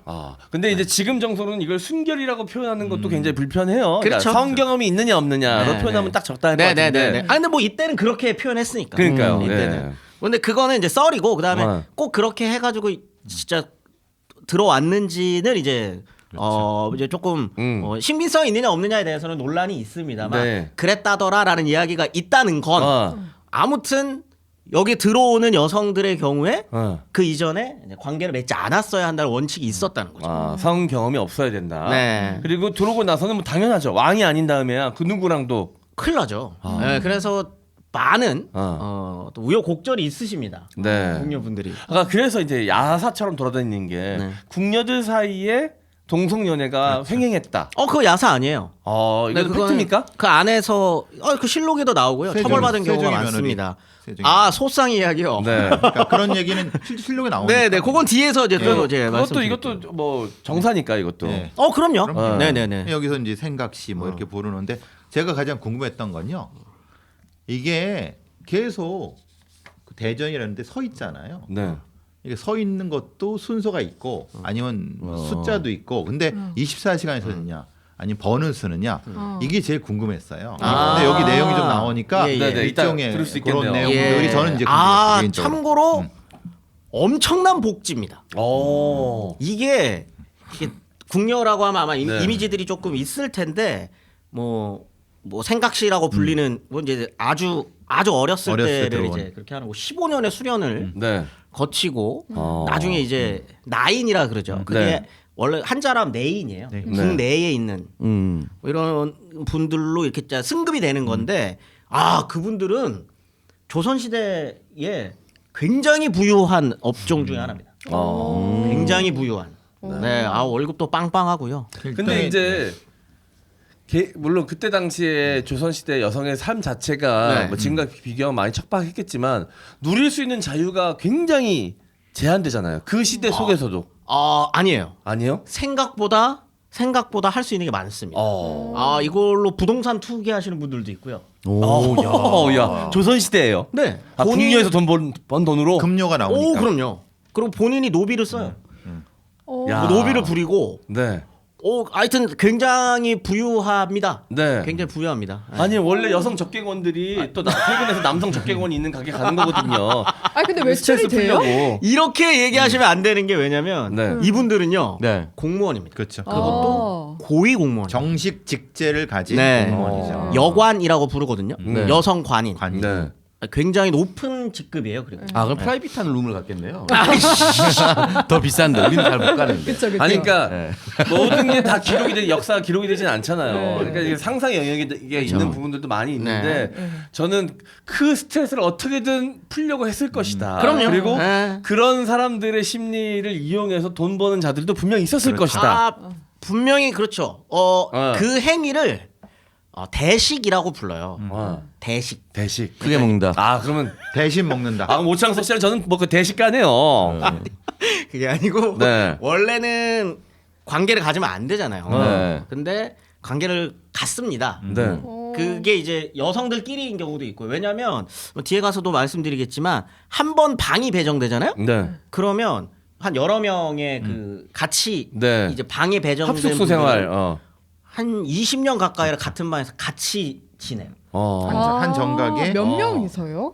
[SPEAKER 3] 근데 이제 지금 정서로는 이걸 순결이라고 표현하는 것도 굉장히 불편해요. 그러니까
[SPEAKER 1] 그렇죠.
[SPEAKER 3] 성 경험이 있느냐 없느냐로
[SPEAKER 1] 네,
[SPEAKER 3] 표현하면
[SPEAKER 1] 네.
[SPEAKER 3] 딱 적당할 것 같은데.
[SPEAKER 1] 네네네. 근데 뭐 이때는 그렇게 표현했으니까.
[SPEAKER 3] 그러니까요.
[SPEAKER 1] 이때는.
[SPEAKER 3] 네.
[SPEAKER 1] 근데 그거는 이제 썰이고 그다음에
[SPEAKER 3] 어.
[SPEAKER 1] 꼭 그렇게 해가지고 진짜 들어왔는지는 이제 이제 조금 신빙성이 있느냐 없느냐에 대해서는 논란이 있습니다만
[SPEAKER 3] 네.
[SPEAKER 1] 그랬다더라라는 이야기가 있다는 건 아무튼 여기 들어오는 여성들의 경우에 그 이전에 이제 관계를 맺지 않았어야 한다는 원칙이 있었다는 거죠.
[SPEAKER 3] 성 경험이 없어야 된다.
[SPEAKER 1] 네.
[SPEAKER 3] 그리고 들어오고 나서는 뭐 당연하죠. 왕이 아닌 다음에야 그 누구랑도
[SPEAKER 1] 큰일 나죠. 네, 그래서 많은
[SPEAKER 3] 어.
[SPEAKER 1] 또 우여곡절이 있으십니다.
[SPEAKER 3] 네.
[SPEAKER 1] 궁녀분들이.
[SPEAKER 3] 그래서 이제 야사처럼 돌아다니는 게
[SPEAKER 1] 네.
[SPEAKER 3] 궁녀들 사이에 동성연애가 횡행했다.
[SPEAKER 1] 그거 야사 아니에요.
[SPEAKER 3] 이거
[SPEAKER 1] 네, 그거는
[SPEAKER 3] 팩트입니까?
[SPEAKER 1] 그 안에서 그 실록에도 나오고요.
[SPEAKER 4] 세종,
[SPEAKER 1] 처벌받은 경우가
[SPEAKER 4] 세종의
[SPEAKER 1] 많습니다.
[SPEAKER 4] 세종의
[SPEAKER 1] 소상 이야기요.
[SPEAKER 3] 네.
[SPEAKER 4] 그러니까 그런 얘기는 실록에 나오니까.
[SPEAKER 1] 네, 그건 뒤에서 이제 또 이제
[SPEAKER 3] 그것도
[SPEAKER 1] 말씀드릴게요.
[SPEAKER 3] 이것도 뭐 정사니까 이것도.
[SPEAKER 4] 네.
[SPEAKER 1] 그럼요.
[SPEAKER 4] 그럼요.
[SPEAKER 1] 네네네.
[SPEAKER 4] 여기서 이제 생각시 뭐 이렇게 부르는데 제가 가장 궁금했던 건요. 이게 계속 그 대전이라는데 서 있잖아요.
[SPEAKER 3] 네.
[SPEAKER 4] 이게 서 있는 것도 순서가 있고 아니면 숫자도 있고 근데 24시간에 서느냐 아니면 번을 쓰느냐 이게 제일 궁금했어요. 근데 여기 내용이 좀 나오니까
[SPEAKER 1] 예, 예.
[SPEAKER 3] 네네, 이따
[SPEAKER 4] 일종의
[SPEAKER 3] 들을 수
[SPEAKER 4] 그런
[SPEAKER 3] 있겠네요.
[SPEAKER 4] 내용들이 저는 이제 궁금했어요. 개인적으로.
[SPEAKER 1] 참고로 엄청난 복지입니다. 이게 궁녀라고 하면 아마
[SPEAKER 3] 네.
[SPEAKER 1] 이미지들이 조금 있을 텐데 뭐 생각시라고 불리는 뭐 이제 아주 어렸을 때를
[SPEAKER 4] 들어온.
[SPEAKER 1] 이제 그렇게 하는 거 15년의 수련을
[SPEAKER 3] 네.
[SPEAKER 1] 거치고 나중에 이제 나인이라 그러죠. 그게
[SPEAKER 3] 네.
[SPEAKER 1] 원래 한자람 내인이에요.
[SPEAKER 4] 네.
[SPEAKER 1] 국내에 있는 뭐 이런 분들로 이렇게 승급이 되는 건데 그분들은 조선 시대에 굉장히 부유한 업종 중에 하나입니다. 굉장히 부유한. 네, 월급도 빵빵하고요.
[SPEAKER 3] 근데 이제 물론 그때 당시에 조선시대 여성의 삶 자체가
[SPEAKER 1] 네.
[SPEAKER 3] 뭐 지금과 비교하면 많이 척박했겠지만 누릴 수 있는 자유가 굉장히 제한되잖아요. 그 시대 속에서도.
[SPEAKER 1] 아니에요.
[SPEAKER 3] 아니요?
[SPEAKER 1] 생각보다 할 수 있는 게 많습니다. 이걸로 부동산 투기 하시는 분들도 있고요.
[SPEAKER 3] 야, 조선시대예요.
[SPEAKER 1] 네.
[SPEAKER 3] 국녀에서 번 돈으로.
[SPEAKER 4] 금료가 나오니까.
[SPEAKER 1] 그럼요. 그리고 본인이 노비를 써요.
[SPEAKER 3] 야.
[SPEAKER 1] 노비를 부리고
[SPEAKER 3] 네.
[SPEAKER 1] 하여튼 굉장히 부유합니다.
[SPEAKER 3] 네.
[SPEAKER 1] 굉장히 부유합니다.
[SPEAKER 3] 아니 원래 여성 적개건들이 또 퇴근해서 남성 적개건이 있는 가게 가는 거거든요.
[SPEAKER 5] 근데 외출이 돼요?
[SPEAKER 3] 풀려고.
[SPEAKER 1] 이렇게 얘기하시면 안 되는 게 왜냐면
[SPEAKER 3] 네.
[SPEAKER 1] 이분들은요
[SPEAKER 2] 네.
[SPEAKER 1] 공무원입니다.
[SPEAKER 4] 그렇죠.
[SPEAKER 1] 그것도 고위 공무원.
[SPEAKER 4] 정식 직제를 가진
[SPEAKER 1] 네.
[SPEAKER 4] 공무원이죠.
[SPEAKER 1] 여관이라고 부르거든요.
[SPEAKER 3] 네.
[SPEAKER 1] 여성 관인.
[SPEAKER 4] 관이.
[SPEAKER 3] 네.
[SPEAKER 1] 굉장히 높은 직급이에요. 그리고
[SPEAKER 2] 그럼 프라이빗한 룸을 갖겠네요. 더 비싼데 우리는 잘 못 가는데.
[SPEAKER 5] 그쵸.
[SPEAKER 3] 아니 그러니까
[SPEAKER 2] 네.
[SPEAKER 3] 모든 게 다 기록이 되 역사가 기록이 되진 않잖아요.
[SPEAKER 5] 네.
[SPEAKER 3] 그러니까 이게 상상의 영역이 이게 있는 부분들도 많이 있는데 저는 그 스트레스를 어떻게든 풀려고 했을 것이다.
[SPEAKER 1] 그럼요.
[SPEAKER 3] 그리고
[SPEAKER 1] 네.
[SPEAKER 3] 그런 사람들의 심리를 이용해서 돈 버는 자들도 분명 있었을 것이다.
[SPEAKER 1] 분명히 그렇죠. 그 행위를 대식이라고 불러요. 대식.
[SPEAKER 3] 대식.
[SPEAKER 2] 크게 먹는다.
[SPEAKER 3] 그러면
[SPEAKER 4] 대신 먹는다.
[SPEAKER 3] 오창석 씨는 저는 뭐 그 대식가네요.
[SPEAKER 1] 그게 아니고
[SPEAKER 3] 네.
[SPEAKER 1] 원래는 관계를 가지면 안 되잖아요.
[SPEAKER 3] 네.
[SPEAKER 1] 근데 관계를 갖습니다.
[SPEAKER 3] 네.
[SPEAKER 1] 그게 이제 여성들끼리인 경우도 있고 왜냐하면 뒤에 가서도 말씀드리겠지만 한 번 방이 배정되잖아요.
[SPEAKER 3] 네.
[SPEAKER 1] 그러면 한 여러 명의 그 같이
[SPEAKER 3] 네.
[SPEAKER 1] 이제 방에 배정된
[SPEAKER 3] 합숙소 생활.
[SPEAKER 1] 분들은 한 20년 가까이를 같은 방에서 같이 지내요.
[SPEAKER 4] 한 정각에
[SPEAKER 5] 몇 명이서요?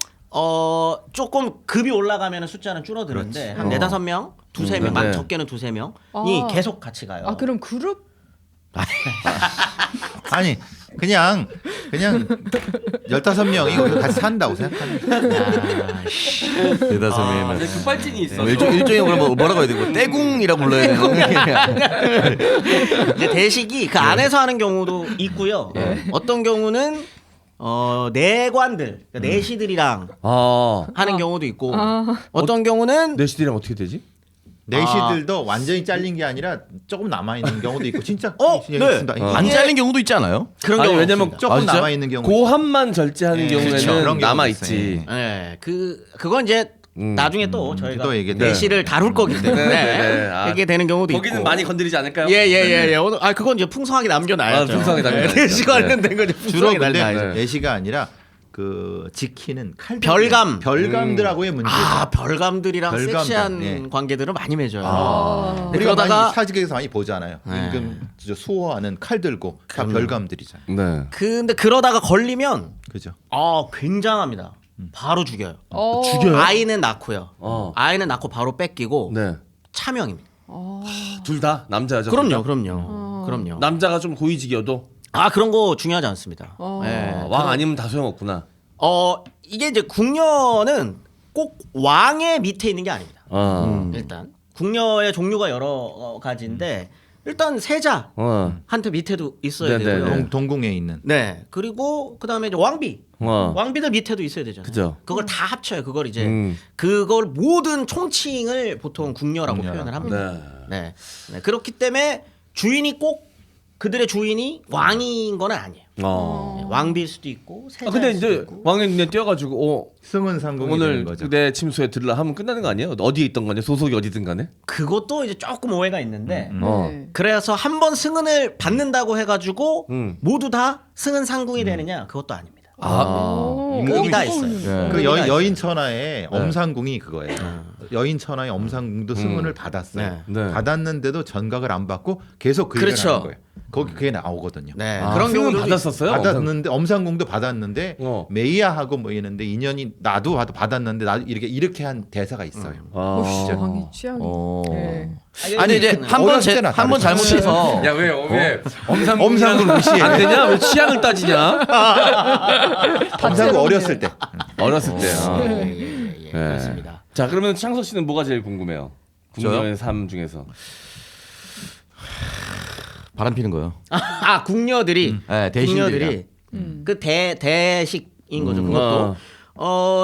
[SPEAKER 1] 조금 급이 올라가면 숫자는 줄어드는데 한 4-5명, 2-3명,
[SPEAKER 3] 네.
[SPEAKER 1] 적게는 2-3명이 계속 같이 가요.
[SPEAKER 5] 그럼 그룹
[SPEAKER 4] 아니 그냥 15명이 거기서 같이 산다고 생각하는 거예요.
[SPEAKER 2] 대다섯 명이면.
[SPEAKER 3] 급발진이 있어.
[SPEAKER 2] 일종의 뭐라고 해야 되고 떼궁이라고 불러야 되는.
[SPEAKER 1] 이제 대식이 그 안에서 하는 경우도 있고요. 어떤 경우는 내관들, 그러니까 내시들이랑 하는 경우도 있고 어떤 경우는
[SPEAKER 3] 내시들이랑 어떻게 되지?
[SPEAKER 4] 내시들도 완전히 잘린 게 아니라 조금 남아 있는 경우도 있고 진짜
[SPEAKER 1] 네.
[SPEAKER 4] 있습니다.
[SPEAKER 2] 안 잘린 경우도 있지 않아요?
[SPEAKER 1] 그런
[SPEAKER 3] 아니,
[SPEAKER 1] 경우
[SPEAKER 3] 왜냐면
[SPEAKER 4] 조금
[SPEAKER 2] 진짜?
[SPEAKER 4] 남아 있는 경우.
[SPEAKER 3] 고함만 절제하는
[SPEAKER 4] 그렇죠. 그런
[SPEAKER 3] 경우에는
[SPEAKER 4] 경우도
[SPEAKER 3] 남아
[SPEAKER 4] 있어요.
[SPEAKER 3] 있지.
[SPEAKER 1] 네, 그건 이제 나중에 또 저희가
[SPEAKER 4] 또 얘기해.
[SPEAKER 1] 내시를 다룰 거기 때문에
[SPEAKER 3] 네.
[SPEAKER 1] 이렇게 되는 경우도
[SPEAKER 3] 거기는
[SPEAKER 1] 있고.
[SPEAKER 3] 많이 건드리지 않을까요?
[SPEAKER 1] 예. 오늘 그건 이제 풍성하게 남겨놔야죠.
[SPEAKER 3] 풍성하게 남겨놔야죠.
[SPEAKER 1] 내시 관련된 거 이제
[SPEAKER 4] 주로
[SPEAKER 1] 풍성하게
[SPEAKER 4] 근데
[SPEAKER 1] 남겨놔야죠.
[SPEAKER 4] 내시가 아니라 그 지키는 칼 별감들하고의 문제.
[SPEAKER 1] 별감들이랑
[SPEAKER 4] 별감들,
[SPEAKER 1] 섹시한
[SPEAKER 4] 네.
[SPEAKER 1] 관계들을 많이 맺어요.
[SPEAKER 4] 우리가
[SPEAKER 1] 그러다가
[SPEAKER 4] 많이 사직에서 많이 보잖아요. 임금 수호하는 칼 들고 다 별감들이잖아요.
[SPEAKER 3] 네.
[SPEAKER 1] 근데 그러다가 걸리면
[SPEAKER 4] 그죠?
[SPEAKER 1] 굉장합니다. 바로 죽여요.
[SPEAKER 3] 죽여요?
[SPEAKER 1] 아이는 낳고요. 아이는 낳고 바로 뺏기고
[SPEAKER 3] 네.
[SPEAKER 1] 차명입니다.
[SPEAKER 3] 둘 다 남자 여자.
[SPEAKER 1] 그럼요.
[SPEAKER 3] 남자가 좀 고위직이어도
[SPEAKER 1] 그런 거 중요하지 않습니다.
[SPEAKER 3] 왕 아니면 다 소용없구나.
[SPEAKER 1] 이게 이제 궁녀는 꼭 왕의 밑에 있는 게 아닙니다. 일단 궁녀의 종류가 여러 가지인데 일단 세자한테 밑에도 있어야
[SPEAKER 3] 네,
[SPEAKER 1] 되고요.
[SPEAKER 3] 네, 네.
[SPEAKER 4] 동궁에 있는.
[SPEAKER 1] 네. 그리고 그다음에 이제 왕비들 밑에도 있어야 되잖아요.
[SPEAKER 3] 그죠.
[SPEAKER 1] 그걸 다 합쳐요. 그걸 이제 그걸 모든 총칭을 보통 궁녀라고 표현을 합니다. 네. 그렇기 때문에 주인이 꼭 그들의 주인이 왕인 건 아니에요. 왕비일 수도 있고 세자일
[SPEAKER 3] 근데
[SPEAKER 1] 수도
[SPEAKER 3] 이제
[SPEAKER 1] 있고.
[SPEAKER 3] 왕이 그냥 뛰어가지고
[SPEAKER 4] 승은상궁이 되는
[SPEAKER 3] 오늘
[SPEAKER 4] 거죠.
[SPEAKER 3] 내 침소에 들라 하면 끝나는 거 아니에요? 어디에 있던 간에 소속이 어디든 간에.
[SPEAKER 1] 그것도 이제 조금 오해가 있는데
[SPEAKER 5] 네.
[SPEAKER 1] 그래서 한 번 승은을 받는다고 해가지고 모두 다 승은 상궁이 되느냐 그것도 아닙니다. 임금이 다 있어요.
[SPEAKER 4] 그 여인 천하의 엄상궁이 그거예요. 여인 천하의 엄상궁도 승은을 받았어요.
[SPEAKER 3] 네.
[SPEAKER 4] 받았는데도 전각을 안 받고 계속 그 일을
[SPEAKER 1] 그렇죠.
[SPEAKER 4] 하는 거예요. 거기 그게 나오거든요.
[SPEAKER 1] 네.
[SPEAKER 3] 아,
[SPEAKER 1] 그런
[SPEAKER 3] 승은
[SPEAKER 1] 경우도
[SPEAKER 3] 받았었어요?
[SPEAKER 4] 받았는데 엄상궁도 받았는데
[SPEAKER 3] 어.
[SPEAKER 4] 메이야하고 뭐 이랬는데 인연이 나도 받았는데 나도 이렇게 한 대사가 있어요.
[SPEAKER 5] 왕이 취향이.
[SPEAKER 2] 어.
[SPEAKER 5] 네.
[SPEAKER 2] 아니 이제
[SPEAKER 4] 어렸을 때나
[SPEAKER 2] 한 번
[SPEAKER 4] 다르죠.
[SPEAKER 2] 잘못해서
[SPEAKER 3] 야왜
[SPEAKER 4] 엄상궁 무시해.
[SPEAKER 3] 안 되냐? 왜 취향을 따지냐?
[SPEAKER 4] 엄상궁 어렸을 때.
[SPEAKER 3] 어렸을 때. 아.
[SPEAKER 1] 예, 그렇습니다.
[SPEAKER 3] 자 그러면 창서 씨는 뭐가 제일 궁금해요?
[SPEAKER 2] 저요?
[SPEAKER 3] 궁녀의 삶 중에서.
[SPEAKER 2] 바람 피는 거요.
[SPEAKER 1] 아 궁녀들이
[SPEAKER 2] 네, 대신들이랑.
[SPEAKER 1] 궁녀들이 그 대식인 거죠. 그것도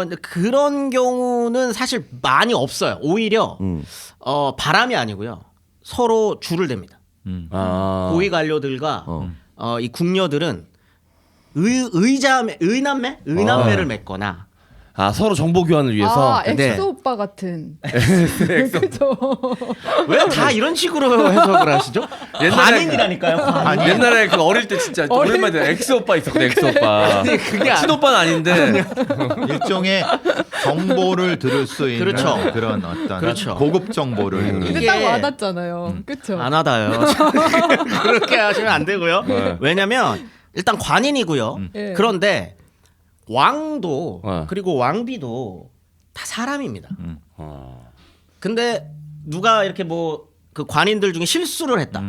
[SPEAKER 1] 근데 그런 경우는 사실 많이 없어요. 오히려 바람이 아니고요. 서로 줄을 댑니다.
[SPEAKER 3] 아.
[SPEAKER 1] 고위 관료들과 이 궁녀들은 의남매를 맺거나
[SPEAKER 3] 아 서로 정보 교환을 위해서.
[SPEAKER 5] 아
[SPEAKER 1] 네.
[SPEAKER 5] 엑소 오빠 같은. 그죠.
[SPEAKER 1] 왜 다 이런 식으로 해석을 하시죠?
[SPEAKER 3] 옛날에
[SPEAKER 1] 관인이라니까요. 관인.
[SPEAKER 3] 옛날에 그 어릴 때 진짜 오랜만에 엑스 오빠 있었거든. 엑스 오빠.
[SPEAKER 1] 아니, 그게
[SPEAKER 3] 친 오빠는 아닌데.
[SPEAKER 4] 일종의 정보를 들을 수 있는
[SPEAKER 1] 그렇죠.
[SPEAKER 4] 그런 어떤
[SPEAKER 1] 그렇죠.
[SPEAKER 4] 고급 정보를
[SPEAKER 5] 근데
[SPEAKER 1] 이게-
[SPEAKER 5] 딱 와닿잖아요. 그쵸.
[SPEAKER 1] 안 하다요. 그렇게 하시면 안 되고요.
[SPEAKER 3] 네.
[SPEAKER 1] 왜냐면 일단 관인이고요.
[SPEAKER 5] 예.
[SPEAKER 1] 그런데 왕도
[SPEAKER 3] 네.
[SPEAKER 1] 그리고 왕비도 다 사람입니다.
[SPEAKER 3] 어.
[SPEAKER 1] 근데 누가 이렇게 뭐 그 관인들 중에 실수를 했다.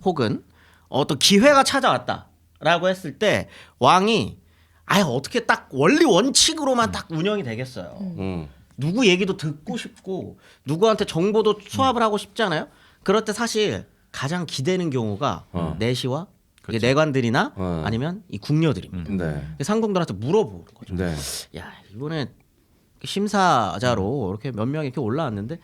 [SPEAKER 1] 혹은 어떤 기회가 찾아왔다라고 했을 때 왕이 아예 어떻게 딱 원리 원칙으로만 딱 운영이 되겠어요. 누구 얘기도 듣고 싶고 누구한테 정보도 수합을 하고 싶잖아요. 그럴 때 사실 가장 기대는 경우가 내시와 이게 내관들이나 아니면 이 궁녀들입니다.
[SPEAKER 3] 네.
[SPEAKER 1] 상궁들한테 물어보는 거죠.
[SPEAKER 3] 네.
[SPEAKER 1] 야 이번에 심사자로 이렇게 몇 명이 이렇게 올라왔는데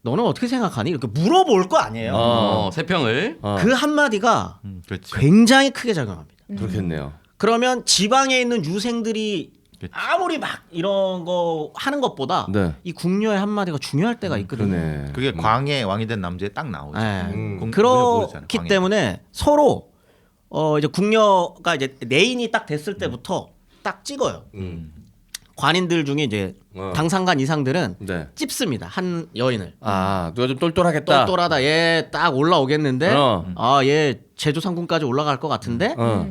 [SPEAKER 1] 너는 어떻게 생각하니? 이렇게 물어볼 거 아니에요.
[SPEAKER 2] 세평을.
[SPEAKER 1] 그 한마디가
[SPEAKER 4] 그렇지.
[SPEAKER 1] 굉장히 크게 작용합니다.
[SPEAKER 3] 그렇겠네요.
[SPEAKER 1] 그러면 지방에 있는 유생들이
[SPEAKER 4] 그치.
[SPEAKER 1] 아무리 막 이런 거 하는 것보다
[SPEAKER 3] 네.
[SPEAKER 1] 이 궁녀의 한마디가 중요할 때가 있거든요.
[SPEAKER 3] 그러네.
[SPEAKER 4] 그게 광의 왕이 된 남자에 딱 나오죠.
[SPEAKER 1] 네.
[SPEAKER 4] 모르잖아요,
[SPEAKER 1] 그렇기
[SPEAKER 4] 광해.
[SPEAKER 1] 때문에 서로 이제 궁녀가 이제 내인이 딱 됐을 때부터 딱 찍어요. 관인들 중에 이제 당상간 이상들은
[SPEAKER 3] 네.
[SPEAKER 1] 찝습니다. 한 여인을.
[SPEAKER 3] 아 누가 좀 똘똘하겠다.
[SPEAKER 1] 똘똘하다. 얘 딱 올라오겠는데
[SPEAKER 3] 어.
[SPEAKER 1] 얘 제조 상궁까지 올라갈 것 같은데
[SPEAKER 3] 어.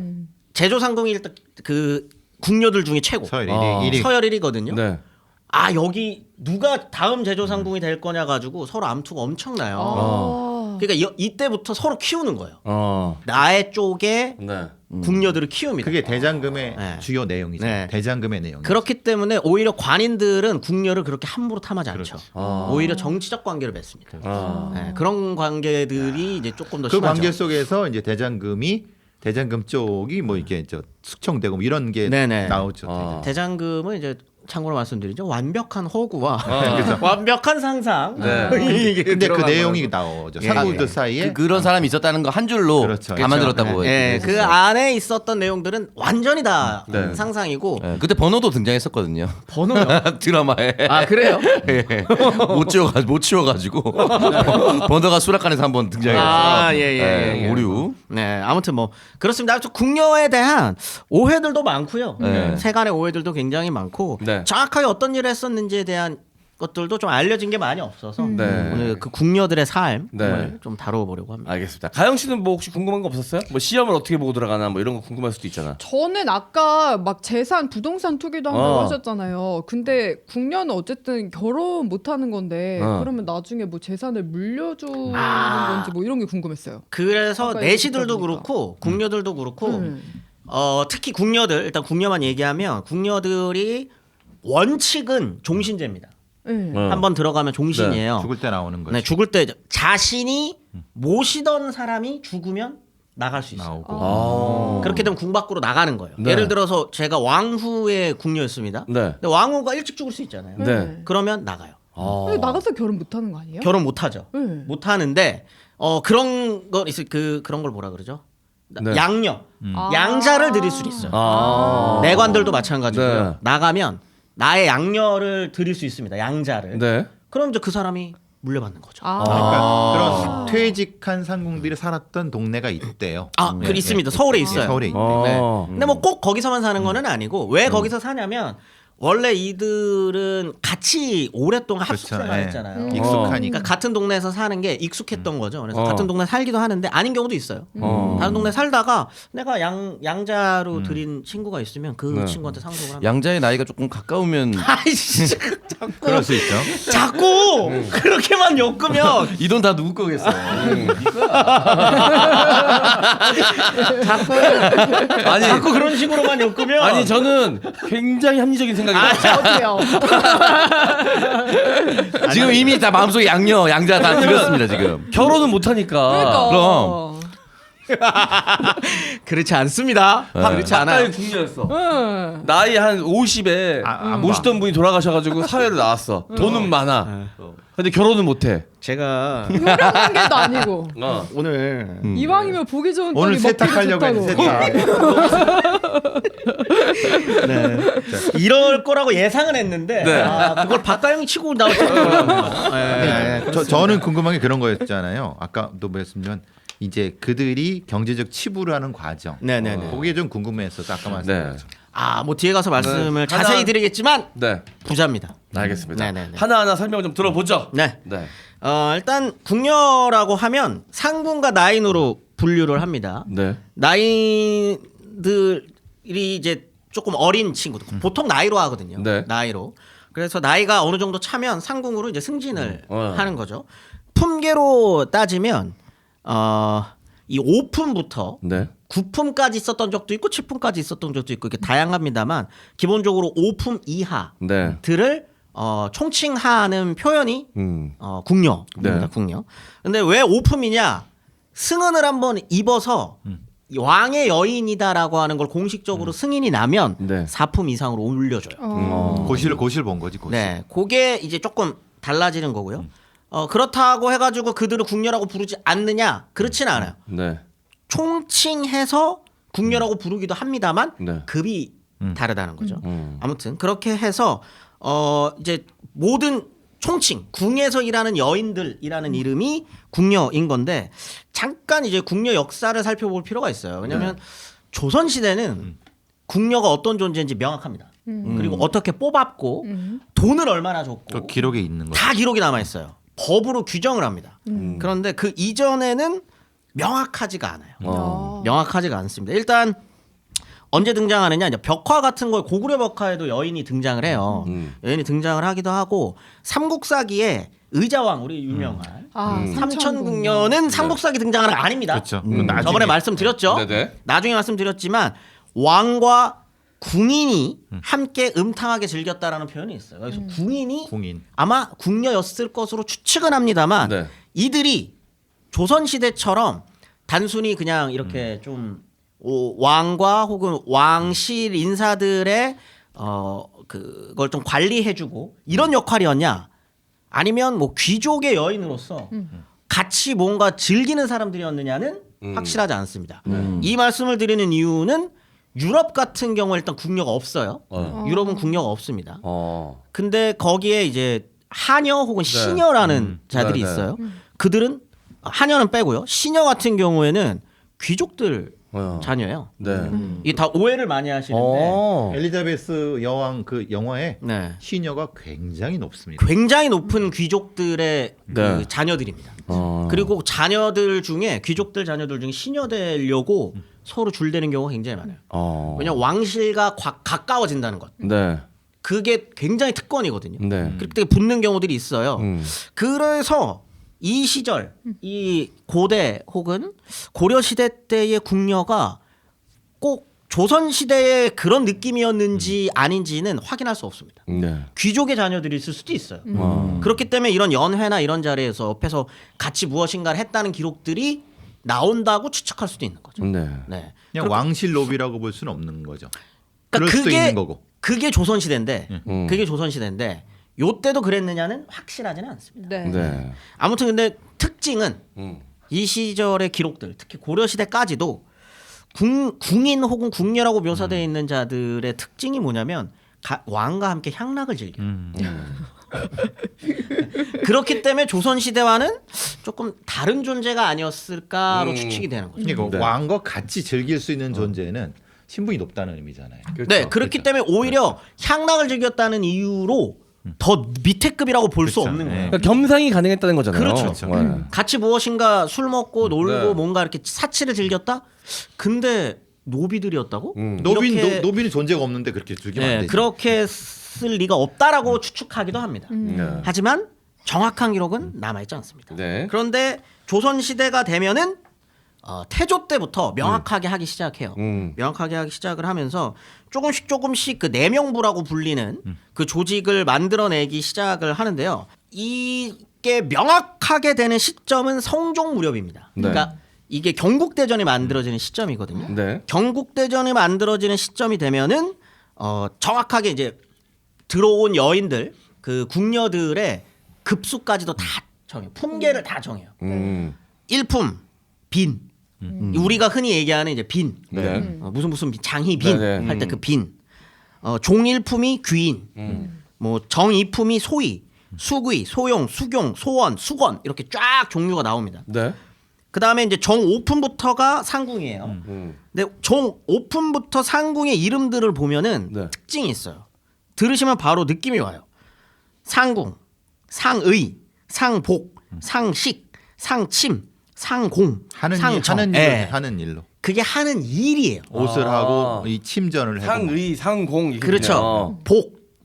[SPEAKER 1] 제조 상궁이 일단 그 궁녀들 중에 최고.
[SPEAKER 4] 서열
[SPEAKER 3] 아.
[SPEAKER 4] 1위.
[SPEAKER 1] 서열 1위거든요.
[SPEAKER 3] 네.
[SPEAKER 1] 아 여기 누가 다음 제조 상궁이 될 거냐 가지고 서로 암투가 엄청나요.
[SPEAKER 5] 아.
[SPEAKER 1] 그러니까 이때부터 서로 키우는 거예요.
[SPEAKER 3] 어.
[SPEAKER 1] 나의 쪽에
[SPEAKER 3] 네.
[SPEAKER 1] 궁녀들을 키웁니다.
[SPEAKER 4] 그게 대장금의
[SPEAKER 1] 네.
[SPEAKER 4] 주요 내용이죠.
[SPEAKER 1] 네.
[SPEAKER 4] 대장금의 내용.
[SPEAKER 1] 그렇기 때문에 오히려 관인들은 궁녀를 그렇게 함부로 탐하지 않죠.
[SPEAKER 3] 아.
[SPEAKER 1] 오히려 정치적 관계를 맺습니다.
[SPEAKER 3] 아.
[SPEAKER 1] 네, 그런 관계들이 이제 조금 더
[SPEAKER 4] 그
[SPEAKER 1] 심하죠.
[SPEAKER 4] 관계 속에서 이제 대장금 쪽이 뭐 이렇게 저 숙청되고 뭐 이런 게
[SPEAKER 1] 네네.
[SPEAKER 4] 나오죠.
[SPEAKER 3] 아.
[SPEAKER 1] 대장금은 이제 참고로 말씀드리죠. 완벽한 허구와 완벽한 상상.
[SPEAKER 3] 네.
[SPEAKER 1] 이게
[SPEAKER 4] 근데 그
[SPEAKER 1] 들어간
[SPEAKER 4] 내용이
[SPEAKER 1] 거라서.
[SPEAKER 4] 나오죠.
[SPEAKER 1] 예,
[SPEAKER 4] 상구들
[SPEAKER 1] 예.
[SPEAKER 4] 사이에
[SPEAKER 2] 그런 사람이 있었다는 거 한 줄로
[SPEAKER 4] 그렇죠.
[SPEAKER 2] 다 만들었다고.
[SPEAKER 1] 예,
[SPEAKER 2] 얘기했었어요.
[SPEAKER 1] 그 안에 있었던 내용들은 완전히 다
[SPEAKER 3] 네.
[SPEAKER 1] 상상이고
[SPEAKER 2] 예, 그때 번호도 등장했었거든요.
[SPEAKER 1] 번호요.
[SPEAKER 2] 드라마에.
[SPEAKER 1] 아 그래요?
[SPEAKER 2] 예. 못 치워가지고 번호가 수락관에서 한번 등장했어요.
[SPEAKER 1] 아, 예.
[SPEAKER 2] 오류.
[SPEAKER 1] 네, 아무튼 뭐 그렇습니다. 아무튼 궁녀에 대한 오해들도 많고요.
[SPEAKER 2] 네.
[SPEAKER 1] 세간의 오해들도 굉장히 많고
[SPEAKER 3] 네.
[SPEAKER 1] 정확하게 어떤 일을 했었는지에 대한 것들도 좀 알려진 게 많이 없어서
[SPEAKER 3] 네.
[SPEAKER 1] 오늘 그 궁녀들의 삶을
[SPEAKER 3] 네.
[SPEAKER 1] 좀 다뤄보려고 합니다.
[SPEAKER 3] 알겠습니다. 가영 씨는 뭐 혹시 궁금한 거 없었어요? 뭐 시험을 어떻게 보고 들어가나 뭐 이런 거 궁금할 수도 있잖아.
[SPEAKER 5] 저는 아까 막 재산 부동산 투기도 한다고
[SPEAKER 3] 어.
[SPEAKER 5] 하셨잖아요. 근데 궁녀는 어쨌든 결혼 못 하는 건데
[SPEAKER 3] 어.
[SPEAKER 5] 그러면 나중에 뭐 재산을 물려주는 건지 뭐 이런 게 궁금했어요.
[SPEAKER 1] 그래서
[SPEAKER 5] 아까
[SPEAKER 1] 내시들도
[SPEAKER 5] 얘기 듣다
[SPEAKER 1] 그렇고 궁녀들도 그렇고
[SPEAKER 5] 음.
[SPEAKER 1] 특히 궁녀들 일단 궁녀만 얘기하면 궁녀들이 원칙은 종신제입니다.
[SPEAKER 5] 네.
[SPEAKER 1] 한번 들어가면 종신이에요.
[SPEAKER 4] 죽을 때 나오는 거죠.
[SPEAKER 1] 네, 죽을 때 자신이 모시던 사람이 죽으면 나갈 수 있어요.
[SPEAKER 4] 나오고.
[SPEAKER 3] 아.
[SPEAKER 1] 그렇게 되면 궁 밖으로 나가는 거예요.
[SPEAKER 3] 네.
[SPEAKER 1] 예를 들어서 제가 왕후의 궁녀였습니다.
[SPEAKER 3] 네.
[SPEAKER 1] 근데 왕후가 일찍 죽을 수 있잖아요.
[SPEAKER 3] 네.
[SPEAKER 1] 그러면 나가요.
[SPEAKER 3] 아.
[SPEAKER 5] 근데 나가서 결혼 못 하는 거 아니에요?
[SPEAKER 1] 결혼 못 하죠.
[SPEAKER 5] 네.
[SPEAKER 1] 못 하는데 그런 거 있을 그런 걸 뭐라 그러죠?
[SPEAKER 3] 네.
[SPEAKER 1] 양녀.
[SPEAKER 5] 아.
[SPEAKER 1] 양자를 드릴 수 있어요.
[SPEAKER 3] 아.
[SPEAKER 1] 내관들도 마찬가지고요.
[SPEAKER 3] 네.
[SPEAKER 1] 나가면 나의 양녀를 드릴 수 있습니다. 양자를.
[SPEAKER 3] 네.
[SPEAKER 1] 그럼 이제 그 사람이 물려받는 거죠.
[SPEAKER 5] 아.
[SPEAKER 4] 그러니까 그런 퇴직한 상궁들이 살았던 동네가 있대요.
[SPEAKER 1] 그 있습니다. 서울에 있어요.
[SPEAKER 4] 서울에 있대.
[SPEAKER 3] 어.
[SPEAKER 1] 네. 근데 뭐 꼭 거기서만 사는 거는 아니고 왜 거기서 사냐면 원래 이들은 같이 오랫동안
[SPEAKER 4] 그렇죠.
[SPEAKER 1] 합숙생활했잖아요.
[SPEAKER 4] 익숙하니까.
[SPEAKER 1] 그러니까 같은 동네에서 사는 게 익숙했던 거죠. 그래서
[SPEAKER 3] 어.
[SPEAKER 1] 같은 동네 살기도 하는데 아닌 경우도 있어요. 다른 동네 살다가 내가 양자로 들인 친구가 있으면 그
[SPEAKER 3] 네.
[SPEAKER 1] 친구한테 상속을 합니다.
[SPEAKER 2] 양자의 나이가 조금 가까우면
[SPEAKER 1] 아이씨,
[SPEAKER 4] 그럴 수 있죠.
[SPEAKER 1] 자꾸 그렇게만 엮으면
[SPEAKER 2] 이 돈 다 누구 거겠어?
[SPEAKER 3] 아니
[SPEAKER 1] 자꾸 그런 식으로만 엮으면
[SPEAKER 3] 아니 저는 굉장히 합리적인 생각이
[SPEAKER 5] 저도요.
[SPEAKER 2] 지금 이미 다 마음속에 양자 다 들었습니다 지금.
[SPEAKER 3] 결혼은 못 하니까.
[SPEAKER 5] 그러니까.
[SPEAKER 2] 그럼.
[SPEAKER 1] 그렇지 않습니다. 그렇지 않아요.
[SPEAKER 3] 아까의 궁리였어.
[SPEAKER 5] 응.
[SPEAKER 3] 나이 한 50에
[SPEAKER 4] 안
[SPEAKER 3] 모시던 분이 돌아가셔가지고 사회로 나왔어. 돈은 많아. 근데 결혼은 못해.
[SPEAKER 1] 제가
[SPEAKER 5] 혈연 관계도 아니고
[SPEAKER 1] 오늘
[SPEAKER 5] 이왕이면 보기 좋은
[SPEAKER 4] 오늘
[SPEAKER 5] 떡이 먹기도
[SPEAKER 4] 세탁하려고
[SPEAKER 5] 좋다고.
[SPEAKER 4] 했는데 세탁.
[SPEAKER 1] 네. 이럴 거라고 예상은 했는데
[SPEAKER 3] 네.
[SPEAKER 1] 그걸 박가영이 치고 나올 줄 몰랐네요. 네,
[SPEAKER 4] 저는 궁금한 게 그런 거였잖아요. 아까도 말씀드린 이제 그들이 경제적 치부를 하는 과정.
[SPEAKER 1] 네네네.
[SPEAKER 4] 그게 좀 궁금했어서 아까 말씀드렸죠.
[SPEAKER 1] 뭐 뒤에 가서 말씀을
[SPEAKER 3] 네.
[SPEAKER 1] 자세히
[SPEAKER 3] 하나-
[SPEAKER 1] 드리겠지만
[SPEAKER 3] 네.
[SPEAKER 1] 부자입니다.
[SPEAKER 3] 알겠습니다.
[SPEAKER 1] 네네네.
[SPEAKER 3] 하나하나 설명 좀 들어보죠.
[SPEAKER 1] 네.
[SPEAKER 3] 네.
[SPEAKER 1] 일단 궁녀라고 하면 상군과 나인으로 분류를 합니다.
[SPEAKER 3] 네.
[SPEAKER 1] 나인들이 이제 조금 어린 친구들, 보통 나이로 하거든요.
[SPEAKER 3] 네.
[SPEAKER 1] 나이로. 그래서 나이가 어느 정도 차면 상궁으로 이제 승진을 하는 거죠. 품계로 따지면 이 5품부터
[SPEAKER 3] 네.
[SPEAKER 1] 9품까지 있었던 적도 있고 7품까지 있었던 적도 있고 이게 다양합니다만 기본적으로 5품 이하들을
[SPEAKER 3] 네.
[SPEAKER 1] 총칭하는 표현이 궁녀입니다.
[SPEAKER 3] 네.
[SPEAKER 1] 궁녀. 근데 왜 5품이냐? 승은을 한번 입어서 왕의 여인이다라고 하는 걸 공식적으로 승인이 나면
[SPEAKER 3] 네.
[SPEAKER 1] 4품 이상으로 올려줘요.
[SPEAKER 4] 고시를 본 거지. 고시.
[SPEAKER 1] 네, 그게 이제 조금 달라지는 거고요. 그렇다고 해가지고 그들을 궁녀라고 부르지 않느냐? 그렇지는 않아요.
[SPEAKER 3] 네.
[SPEAKER 1] 총칭해서 궁녀라고 부르기도 합니다만
[SPEAKER 3] 네.
[SPEAKER 1] 급이 다르다는 거죠. 아무튼 그렇게 해서 이제 모든 총칭 궁에서 일하는 여인들이라는 이름이 궁녀인 건데 잠깐 이제 궁녀 역사를 살펴볼 필요가 있어요. 왜냐하면 조선 시대는 궁녀가 어떤 존재인지 명확합니다. 그리고 어떻게 뽑았고 돈을 얼마나 줬고
[SPEAKER 4] 그 기록에 있는 거죠.
[SPEAKER 1] 다 기록이 남아 있어요. 법으로 규정을 합니다. 그런데 그 이전에는 명확하지가 않아요. 명확하지가 않습니다. 일단 언제 등장하느냐 이제 벽화 같은 걸 고구려 벽화에도 여인이 등장을 해요. 여인이 등장을 하기도 하고 삼국사기에 의자왕 우리 유명한 삼천궁녀는 삼국사기 등장은 아닙니다.
[SPEAKER 4] 그렇죠. 나중에.
[SPEAKER 1] 저번에 말씀드렸죠.
[SPEAKER 3] 네네.
[SPEAKER 1] 나중에 말씀드렸지만 왕과 궁인이 함께 음탕하게 즐겼다라는 표현이 있어요. 그래서 궁인이
[SPEAKER 4] 궁인.
[SPEAKER 1] 아마 궁녀였을 것으로 추측은 합니다만
[SPEAKER 3] 네. 이들이
[SPEAKER 1] 조선 시대처럼 단순히 그냥 이렇게 좀 왕과 혹은 왕실 인사들의 그걸 좀 관리해주고 이런 역할이었냐? 아니면 뭐 귀족의 여인으로서 같이 뭔가 즐기는 사람들이었느냐는 확실하지 않습니다. 이 말씀을 드리는 이유는 유럽 같은 경우에 일단 궁녀가 없어요. 유럽은 궁녀가 없습니다. 근데 거기에 이제 하녀 혹은 시녀라는 자들이
[SPEAKER 3] 네, 네.
[SPEAKER 1] 있어요. 그들은 하녀는 빼고요. 시녀 같은 경우에는 귀족들 자녀예요.
[SPEAKER 3] 네.
[SPEAKER 1] 이게 다 오해를 많이 하시는데
[SPEAKER 4] 엘리자베스 여왕 그 영화에
[SPEAKER 1] 네.
[SPEAKER 4] 시녀가 굉장히 높습니다.
[SPEAKER 1] 굉장히 높은 귀족들의 그
[SPEAKER 3] 네.
[SPEAKER 1] 자녀들입니다. 그리고 자녀들 중에 귀족들 자녀들 중에 시녀 되려고 서로 줄대는 경우가 굉장히 많아요. 왜냐면 왕실과 가까워진다는 것.
[SPEAKER 3] 네.
[SPEAKER 1] 그게 굉장히 특권이거든요.
[SPEAKER 3] 네.
[SPEAKER 1] 그렇게 붙는 경우들이 있어요. 그래서 이 시절 이 고대 혹은 고려 시대 때의 궁녀가 꼭 조선 시대의 그런 느낌이었는지 아닌지는 확인할 수 없습니다.
[SPEAKER 3] 네.
[SPEAKER 1] 귀족의 자녀들이 있을 수도 있어요. 그렇기 때문에 이런 연회나 이런 자리에서 옆에서 같이 무엇인가를 했다는 기록들이 나온다고 추측할 수도 있는 거죠.
[SPEAKER 3] 네.
[SPEAKER 1] 네.
[SPEAKER 4] 그냥 왕실 로비라고 볼 수는 없는 거죠.
[SPEAKER 1] 그러니까
[SPEAKER 4] 그럴 수도 있는 거고.
[SPEAKER 1] 그게 조선 시대인데 그게 조선 시대인데 요때도 그랬느냐는 확실하지는 않습니다.
[SPEAKER 5] 네.
[SPEAKER 3] 네.
[SPEAKER 1] 아무튼 근데 특징은 이 시절의 기록들 특히 고려 시대까지도 궁인 혹은 궁녀라고 묘사되어 있는 자들의 특징이 뭐냐면 왕과 함께 향락을 즐겨요. 그렇기 때문에 조선 시대와는 조금 다른 존재가 아니었을까로 추측이 되는 거죠.
[SPEAKER 4] 그러니까
[SPEAKER 3] 네.
[SPEAKER 4] 왕과 같이 즐길 수 있는 존재는 신분이 높다는 의미잖아요.
[SPEAKER 3] 그렇죠.
[SPEAKER 1] 네, 그렇기 때문에 오히려 향락을 즐겼다는 이유로 더 밑에 급이라고 볼 수
[SPEAKER 4] 그렇죠.
[SPEAKER 1] 없는 거예요.
[SPEAKER 3] 그러니까 겸상이 가능했다는 거잖아요.
[SPEAKER 1] 그렇죠.
[SPEAKER 3] 네.
[SPEAKER 1] 같이 무엇인가 술 먹고 놀고
[SPEAKER 3] 네.
[SPEAKER 1] 뭔가 이렇게 사치를 즐겼다. 근데 노비들이었다고?
[SPEAKER 4] 노비는 존재가 없는데 그렇게 즐기면 안
[SPEAKER 1] 네,
[SPEAKER 4] 되죠.
[SPEAKER 1] 그렇게 쓸 리가 없다라고 추측하기도 합니다.
[SPEAKER 3] 네.
[SPEAKER 1] 하지만 정확한 기록은 남아있지 않습니다.
[SPEAKER 3] 네.
[SPEAKER 1] 그런데 조선 시대가 되면은 태조 때부터 명확하게 하기 시작해요. 명확하게 하기 시작을 하면서 조금씩 그 내명부라고 불리는 그 조직을 만들어내기 시작을 하는데요. 이게 명확하게 되는 시점은 성종 무렵입니다.
[SPEAKER 3] 네.
[SPEAKER 1] 그러니까 이게 경국대전이 만들어지는 시점이거든요.
[SPEAKER 3] 네.
[SPEAKER 1] 경국대전이 만들어지는 시점이 되면은 정확하게 이제 들어온 여인들 그 궁녀들의 급수까지도 다 정해요. 품계를 다 정해요. 일품 빈. 우리가 흔히 얘기하는 이제 빈.
[SPEAKER 3] 네.
[SPEAKER 1] 무슨 빈, 장희 빈
[SPEAKER 3] 네네.
[SPEAKER 1] 할 때 그 빈. 종일품이 귀인. 뭐 정이품이 소위, 수귀, 소용, 수경, 소원, 수건 이렇게 쫙 종류가 나옵니다.
[SPEAKER 3] 네.
[SPEAKER 1] 그 다음에 이제 정오품부터가 상궁이에요. 근데 정오품부터 상궁의 이름들을 보면은
[SPEAKER 3] 네.
[SPEAKER 1] 특징이 있어요. 들으시면 바로 느낌이 와요. 상궁, 상의, 상복, 상식, 상침, 상공, 상정.
[SPEAKER 4] 하는 일로
[SPEAKER 1] 그게 하는 일이에요.
[SPEAKER 4] 옷을 하고 이 침전을 해도
[SPEAKER 3] 상의, 상공 이게
[SPEAKER 1] 그렇죠.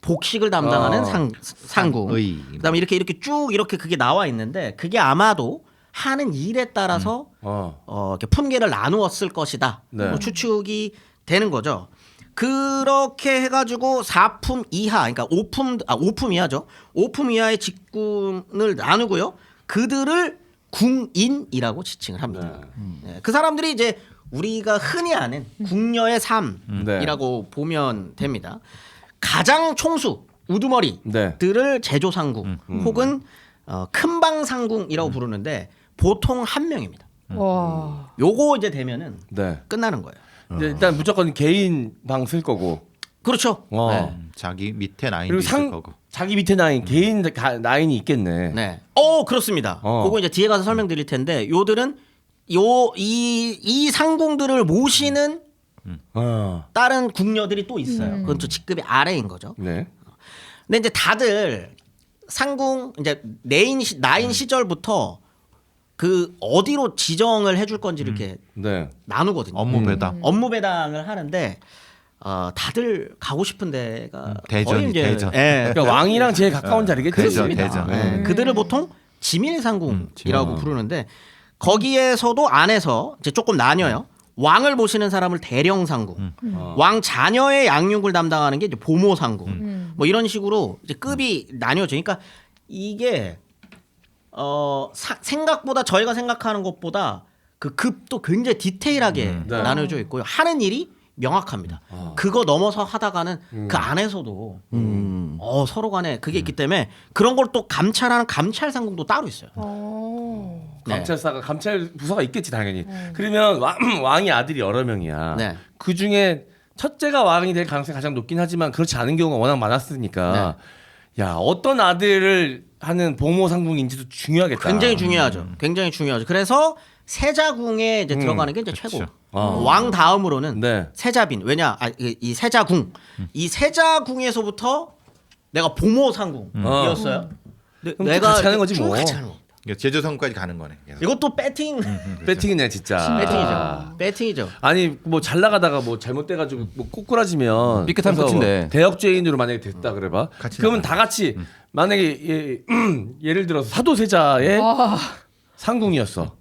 [SPEAKER 1] 복식을 담당하는 상궁.
[SPEAKER 4] 상의.
[SPEAKER 1] 그다음에 이렇게 쭉 이렇게 그게 나와 있는데 그게 아마도 하는 일에 따라서 이렇게 품계를 나누었을 것이다.
[SPEAKER 3] 네.
[SPEAKER 1] 뭐 추측이 되는 거죠. 그렇게 해가지고 4품 이하, 그러니까 5품 이하죠. 5품 이하의 직군을 나누고요. 그들을 궁인이라고 지칭을 합니다. 네, 그 사람들이 이제 우리가 흔히 아는 궁녀의 삶이라고 보면 됩니다. 가장 총수 우두머리들을 제조상궁 혹은 큰방상궁이라고 부르는데 보통 한 명입니다.
[SPEAKER 5] 와.
[SPEAKER 1] 요거 이제 되면은
[SPEAKER 3] 네.
[SPEAKER 1] 끝나는 거예요.
[SPEAKER 3] 이제 일단 무조건 개인 방 쓸 거고.
[SPEAKER 1] 그렇죠. 네.
[SPEAKER 4] 자기 밑에 라인도
[SPEAKER 3] 그리고
[SPEAKER 4] 있을 거고.
[SPEAKER 3] 자기 밑에 나인 개인 라인이 있겠네.
[SPEAKER 1] 네. 그렇습니다.
[SPEAKER 3] 어.
[SPEAKER 1] 그거 이제 뒤에 가서 설명드릴 텐데 요들은 이 상궁들을 모시는 다른 궁녀들이 또 있어요. 그건 또 직급이 아래인 거죠.
[SPEAKER 3] 네.
[SPEAKER 1] 근데 이제 다들 상궁 이제 나인 시절부터 그 어디로 지정을 해줄 건지 이렇게
[SPEAKER 3] 네.
[SPEAKER 1] 나누거든요.
[SPEAKER 4] 업무 배당.
[SPEAKER 1] 업무 배당을 하는데 다들 가고 싶은 데가
[SPEAKER 4] 대전이
[SPEAKER 1] 거의 이제
[SPEAKER 4] 대전.
[SPEAKER 1] 예.
[SPEAKER 3] 그러니까 왕이랑 제일 가까운 자리겠죠.
[SPEAKER 4] 대전,
[SPEAKER 1] 그렇습니다.
[SPEAKER 4] 대전.
[SPEAKER 1] 예. 그들을 보통 지밀상궁이라고
[SPEAKER 3] 지밀.
[SPEAKER 1] 부르는데 거기에서도 안에서 이제 조금 나뉘어요. 왕을 모시는 사람을 대령상궁, 왕 자녀의 양육을 담당하는 게 이제 보모상궁, 뭐 이런 식으로 이제 급이 나뉘어져. 그러니까 이게 생각보다 저희가 생각하는 것보다 그 급도 굉장히 디테일하게
[SPEAKER 3] 네.
[SPEAKER 1] 나눠져 있고요. 하는 일이 명확합니다. 그거 넘어서 하다가는 그 안에서도 서로 간에 그게 있기 때문에 그런 걸 또 감찰하는 감찰상궁도 따로 있어요. 네.
[SPEAKER 3] 감찰사가 감찰 부서가 있겠지 당연히. 그러면 왕이 아들이 여러 명이야.
[SPEAKER 1] 네.
[SPEAKER 3] 그 중에 첫째가 왕이 될 가능성이 가장 높긴 하지만 그렇지 않은 경우가 워낙 많았으니까. 야 어떤 아들을 하는 보모 상궁인지도 중요하겠다.
[SPEAKER 1] 굉장히 중요하죠. 굉장히 중요하죠. 그래서 세자궁에 이제 들어가는 게 이제 최고. 왕 다음으로는
[SPEAKER 3] 네.
[SPEAKER 1] 세자빈. 왜냐? 이 세자궁. 이 세자궁에서부터 내가 보모 상궁이었어요.
[SPEAKER 3] 그럼 같이 가는 거지 뭐.
[SPEAKER 1] 같이 가는 거.
[SPEAKER 4] 제조상까지 가는 거네. 계속.
[SPEAKER 1] 이것도 배팅.
[SPEAKER 3] 배팅이네 진짜.
[SPEAKER 1] 배팅이죠. 배팅이죠.
[SPEAKER 3] 아니 뭐 잘 나가다가 뭐 잘못돼가지고 뭐 꼬꾸라지면
[SPEAKER 2] 삐끗하면
[SPEAKER 3] 그래서
[SPEAKER 2] 끝인데.
[SPEAKER 3] 대역죄인으로 만약에 됐다 그래봐.
[SPEAKER 4] 같이
[SPEAKER 3] 그러면
[SPEAKER 4] 나가요.
[SPEAKER 3] 다 같이 만약에 예를 들어서 사도세자의 상궁이었어.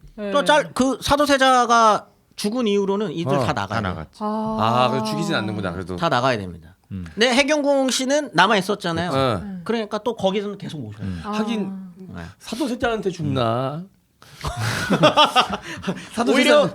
[SPEAKER 1] 그 사도세자가 죽은 이후로는 이들 다
[SPEAKER 4] 다
[SPEAKER 1] 나가요.
[SPEAKER 4] 나갔지.
[SPEAKER 3] 그래서 죽이진 않는구나 그래도.
[SPEAKER 1] 다 나가야 됩니다. 근데 해경궁 씨는 남아 있었잖아요.
[SPEAKER 3] 네.
[SPEAKER 1] 그러니까 또 거기서는 계속 모셔요.
[SPEAKER 3] 하긴
[SPEAKER 1] 네.
[SPEAKER 3] 사도세자한테 죽나.
[SPEAKER 1] 오히려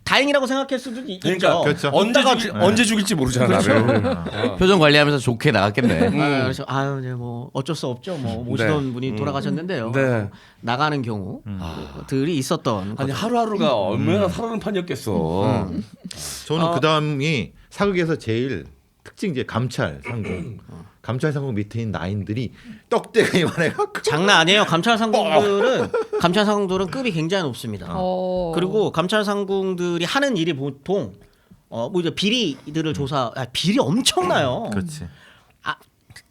[SPEAKER 1] 다행이라고 생각할 수도 있죠.
[SPEAKER 4] 그렇죠.
[SPEAKER 3] 언제 죽일지 모르잖아. 나를.
[SPEAKER 2] 표정 관리하면서 좋게 나갔겠네.
[SPEAKER 1] 그래서 이제 뭐 어쩔 수 없죠. 뭐 모시던 분이 돌아가셨는데요.
[SPEAKER 3] 네.
[SPEAKER 1] 나가는 경우들이 있었던.
[SPEAKER 3] 아니
[SPEAKER 1] 거죠.
[SPEAKER 3] 하루하루가 얼마나 살아는 판이었겠어.
[SPEAKER 4] 저는 그 다음이 사극에서 제일 특징 이제 감찰 상궁. 감찰 상궁 밑에 있는 나인들이 떡대가 이만해갖고
[SPEAKER 1] 장난 아니에요. 감찰상궁들은 급이 굉장히 높습니다. 그리고 감찰상궁들이 하는 일이 보통 뭐 이제 비리들을 비리 엄청나요.
[SPEAKER 4] 그렇지.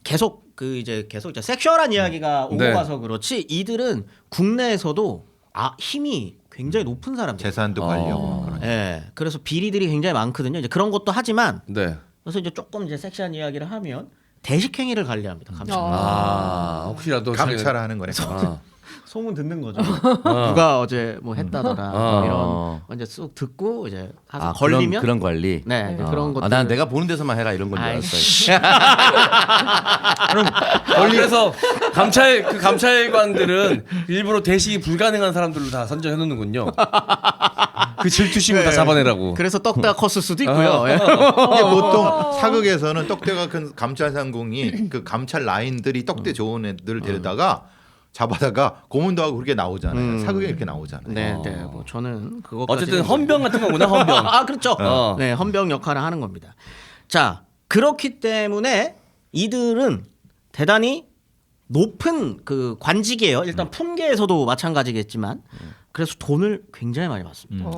[SPEAKER 1] 계속 이제 섹슈얼한 이야기가 오고
[SPEAKER 3] 네.
[SPEAKER 1] 가서 그렇지 이들은 국내에서도 힘이 굉장히 높은 사람들.
[SPEAKER 4] 재산도 관리하고 그런.
[SPEAKER 1] 예. 그래서 비리들이 굉장히 많거든요. 이제 그런 것도 하지만
[SPEAKER 3] 네.
[SPEAKER 1] 그래서 이제 조금 이제 섹시한 이야기를 하면 대식행위를 관리합니다. 감찰.
[SPEAKER 3] 혹시라도
[SPEAKER 4] 감찰하는 거네.
[SPEAKER 1] 소문 듣는 거죠. 누가 어제 뭐 했다더라 뭐 이런 이제 쑥 듣고 이제 가서 걸리면
[SPEAKER 2] 그런 관리.
[SPEAKER 1] 네, 그런 것들.
[SPEAKER 2] 난 내가 보는 데서만 해라 이런 건 줄
[SPEAKER 1] 아이씨.
[SPEAKER 2] 알았어요.
[SPEAKER 3] 그래서 감찰관들은 일부러 대시 불가능한 사람들로 다 선정해 놓는군요. 그 질투심을 다 잡아내라고.
[SPEAKER 1] 그래서 떡대가 컸을 수도 있고요. 예.
[SPEAKER 4] 이게 보통 사극에서는 떡대가 큰 감찰 상궁이 그 감찰 라인들이 떡대 좋은 애들 데려다가 잡아다가 고문도 하고 그렇게 나오잖아요. 사극에 이렇게 나오잖아요.
[SPEAKER 1] 네, 뭐 저는 그거
[SPEAKER 3] 어쨌든 헌병 같은 거구나, 헌병.
[SPEAKER 1] 그렇죠. 네, 헌병 역할을 하는 겁니다. 자, 그렇기 때문에 이들은 대단히 높은 그 관직이에요. 일단 품계에서도 마찬가지겠지만 그래서 돈을 굉장히 많이 받습니다.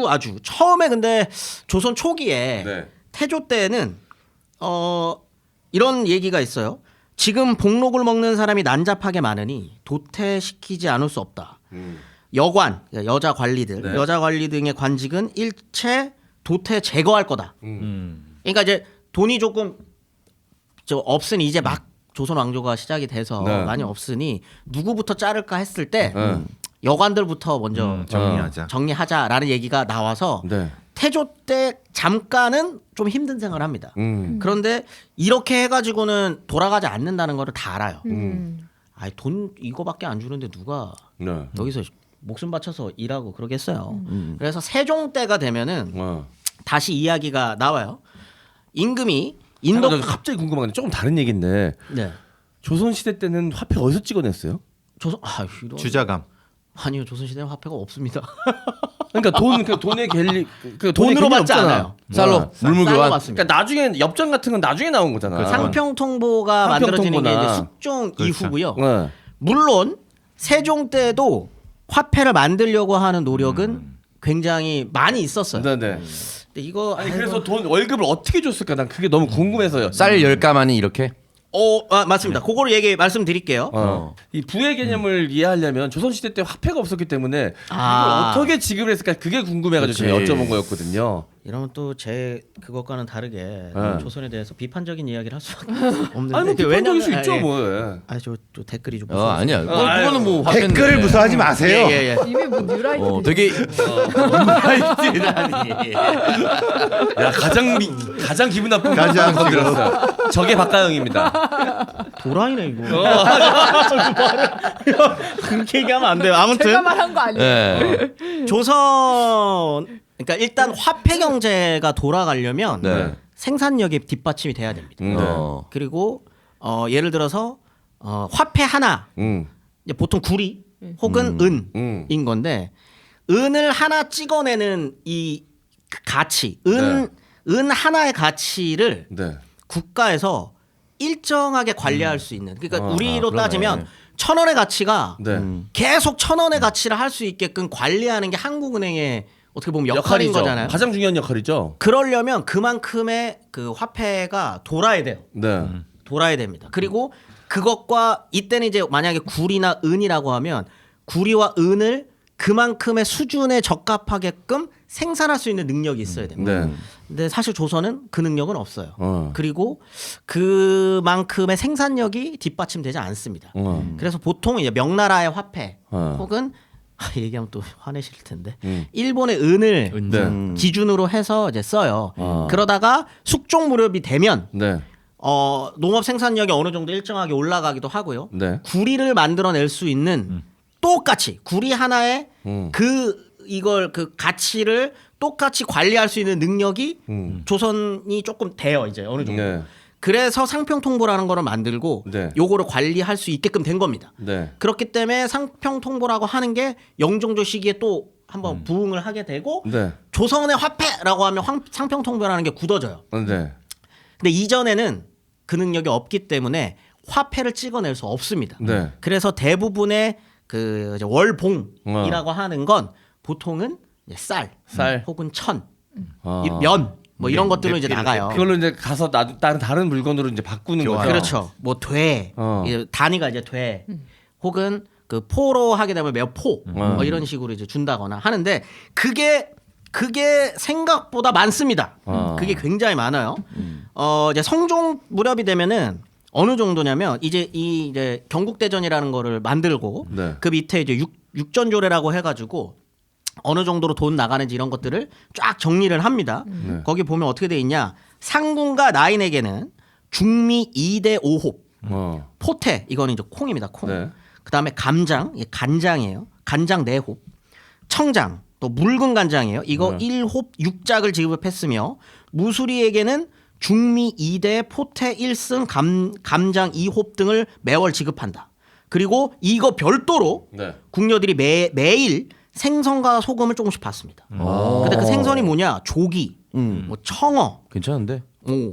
[SPEAKER 1] 아주 처음에 근데 조선 초기에
[SPEAKER 3] 네.
[SPEAKER 1] 태조 때는 이런 얘기가 있어요. 지금 복록을 먹는 사람이 난잡하게 많으니 도태시키지 않을 수 없다. 여관, 여자 관리들,
[SPEAKER 3] 네.
[SPEAKER 1] 여자 관리 등의 관직은 일체 도태 제거할 거다. 그러니까 이제 돈이 조금 없으니 이제 막 조선 왕조가 시작이 돼서
[SPEAKER 3] 네.
[SPEAKER 1] 많이 없으니 누구부터 자를까 했을 때 여관들부터 먼저 정리하자라는 얘기가 나와서
[SPEAKER 3] 네.
[SPEAKER 1] 태조 때 잠깐은 좀 힘든 생활을 합니다. 그런데 이렇게 해가지고는 돌아가지 않는다는 거를 다 알아요. 돈 이거밖에 안 주는데 누가
[SPEAKER 3] 네.
[SPEAKER 1] 여기서 목숨 바쳐서 일하고 그러겠어요. 그래서 세종 때가 되면은 다시 이야기가 나와요. 임금이 인도
[SPEAKER 3] 갑자기 궁금한 게 조금 다른 얘기인데
[SPEAKER 1] 네.
[SPEAKER 3] 조선 시대 때는 화폐 어디서 찍어냈어요?
[SPEAKER 1] 조선 이런
[SPEAKER 4] 주자감.
[SPEAKER 1] 아니요 조선 시대는 화폐가 없습니다.
[SPEAKER 3] 그러니까 돈의 갤리
[SPEAKER 1] 돈으로 받지 않아요.
[SPEAKER 2] 쌀로 물물
[SPEAKER 1] 쌀로
[SPEAKER 2] 교환.
[SPEAKER 1] 받습니다.
[SPEAKER 3] 그러니까 나중에 엽전 같은 건 나중에 나온 거잖아.
[SPEAKER 1] 상평통보가 만들어지는 게 이제 숙종
[SPEAKER 4] 그렇죠.
[SPEAKER 1] 이후고요.
[SPEAKER 3] 네.
[SPEAKER 1] 물론 세종 때도 화폐를 만들려고 하는 노력은 굉장히 많이 있었어요.
[SPEAKER 3] 네네.
[SPEAKER 1] 근데 이거
[SPEAKER 3] 그래서 돈 월급을 어떻게 줬을까? 난 그게 너무 궁금해서요.
[SPEAKER 2] 쌀 10가마니 이렇게.
[SPEAKER 1] 맞습니다. 그거를 말씀드릴게요.
[SPEAKER 3] 이 부의 개념을 이해하려면 조선 시대 때 화폐가 없었기 때문에 이걸 어떻게 지급을 했을까? 그게 궁금해가지고 제가 여쭤본 거였거든요.
[SPEAKER 1] 이러면 또 제 그것과는 다르게 조선에 대해서 비판적인 이야기를 할 수밖에 없는데.
[SPEAKER 3] 아니 뭐 비판적일 수 있죠
[SPEAKER 1] 예.
[SPEAKER 3] 뭐.
[SPEAKER 1] 저 댓글이 좀
[SPEAKER 2] 아니야. 그거는 뭐 화폐인데.
[SPEAKER 4] 댓글을 무서워하지 마세요.
[SPEAKER 1] 예.
[SPEAKER 5] 이미 뭐 뉴라이트
[SPEAKER 2] 되게
[SPEAKER 3] 야 가장 기분 나쁜
[SPEAKER 4] 가장
[SPEAKER 3] 거 들었어요. 저게 박가영입니다.
[SPEAKER 1] 도라이네 이거. 그렇게 얘기하면 안 돼요. 아무튼
[SPEAKER 5] 제가 말한 거 아니에요.
[SPEAKER 2] 네.
[SPEAKER 1] 조선 그러니까 일단 화폐 경제가 돌아가려면
[SPEAKER 2] 네.
[SPEAKER 1] 생산력이 뒷받침이 돼야 됩니다. 그리고 예를 들어서 화폐 하나 이제 보통 구리 혹은 은인 건데 은을 하나 찍어내는 이 가치 은 하나의 가치를
[SPEAKER 3] 네.
[SPEAKER 1] 국가에서 일정하게 관리할 수 있는 그러니까 우리로
[SPEAKER 2] 그러네.
[SPEAKER 1] 따지면 1,000원의 가치가
[SPEAKER 3] 네.
[SPEAKER 1] 계속 1,000원의 가치를 할 수 있게끔 관리하는 게 한국은행의 어떻게 보면 역할인 거잖아요.
[SPEAKER 3] 가장 중요한 역할이죠.
[SPEAKER 1] 그러려면 그만큼의 그 화폐가 돌아야 돼요.
[SPEAKER 3] 네.
[SPEAKER 1] 돌아야 됩니다. 그리고 그것과 이때는 이제 만약에 구리나 은이라고 하면 구리와 은을 그만큼의 수준에 적합하게끔 생산할 수 있는 능력이 있어야 됩니다.
[SPEAKER 3] 네.
[SPEAKER 1] 근데 사실 조선은 그 능력은 없어요. 그리고 그만큼의 생산력이 뒷받침되지 않습니다. 그래서 보통 이제 명나라의 화폐 혹은 얘기하면 또 화내실 텐데 일본의 은을
[SPEAKER 3] 네.
[SPEAKER 1] 기준으로 해서 이제 써요. 그러다가 숙종 무렵이 되면
[SPEAKER 3] 네.
[SPEAKER 1] 농업 생산력이 어느 정도 일정하게 올라가기도 하고요.
[SPEAKER 3] 네.
[SPEAKER 1] 구리를 만들어낼 수 있는 똑같이 구리 하나에 그 가치를 똑같이 관리할 수 있는 능력이 조선이 조금 돼요 이제 어느 정도.
[SPEAKER 3] 네.
[SPEAKER 1] 그래서 상평통보라는 거를 만들고
[SPEAKER 3] 네.
[SPEAKER 1] 요거를 관리할 수 있게끔 된 겁니다.
[SPEAKER 3] 네.
[SPEAKER 1] 그렇기 때문에 상평통보라고 하는 게 영종조 시기에 또 한번 부흥을 하게 되고
[SPEAKER 3] 네.
[SPEAKER 1] 조선의 화폐라고 하면 상평통보라는 게 굳어져요.
[SPEAKER 3] 네.
[SPEAKER 1] 근데 이전에는 그 능력이 없기 때문에 화폐를 찍어낼 수 없습니다.
[SPEAKER 3] 네.
[SPEAKER 1] 그래서 대부분의 그 이제 월봉이라고 하는 건 보통은 이제 쌀
[SPEAKER 3] 쌀.
[SPEAKER 1] 혹은 천 면 뭐 이런 것들로 이제 나가요.
[SPEAKER 3] 그걸로 이제 가서 다른 물건으로 이제 바꾸는 거죠.
[SPEAKER 1] 그렇죠. 뭐 돼 이제 단위가 이제 돼 혹은 그 포로 하게 되면 몇 포 뭐 이런 식으로 이제 준다거나 하는데 그게 생각보다 많습니다. 그게 굉장히 많아요. 이제 성종 무렵이 되면은 어느 정도냐면 이제 경국대전이라는 거를 만들고
[SPEAKER 3] 네.
[SPEAKER 1] 그 밑에 이제 육전조례라고 해가지고 어느 정도로 돈 나가는지 이런 것들을 쫙 정리를 합니다. 거기 보면 어떻게 돼 있냐? 상군과 나인에게는 중미 2대 5홉, 포태 이거는 이제 콩입니다. 콩.
[SPEAKER 3] 네.
[SPEAKER 1] 그다음에 감장, 이게 간장이에요. 간장 4홉, 청장 또 묽은 간장이에요. 이거 1홉 6짝을 지급했으며 무수리에게는 중미 2대 포태 1승 감장 2홉 등을 매월 지급한다. 그리고 이거 별도로
[SPEAKER 3] 네.
[SPEAKER 1] 궁녀들이 매일 생선과 소금을 조금씩 받습니다. 근데 그 생선이 뭐냐? 조기, 뭐 청어,
[SPEAKER 2] 괜찮은데.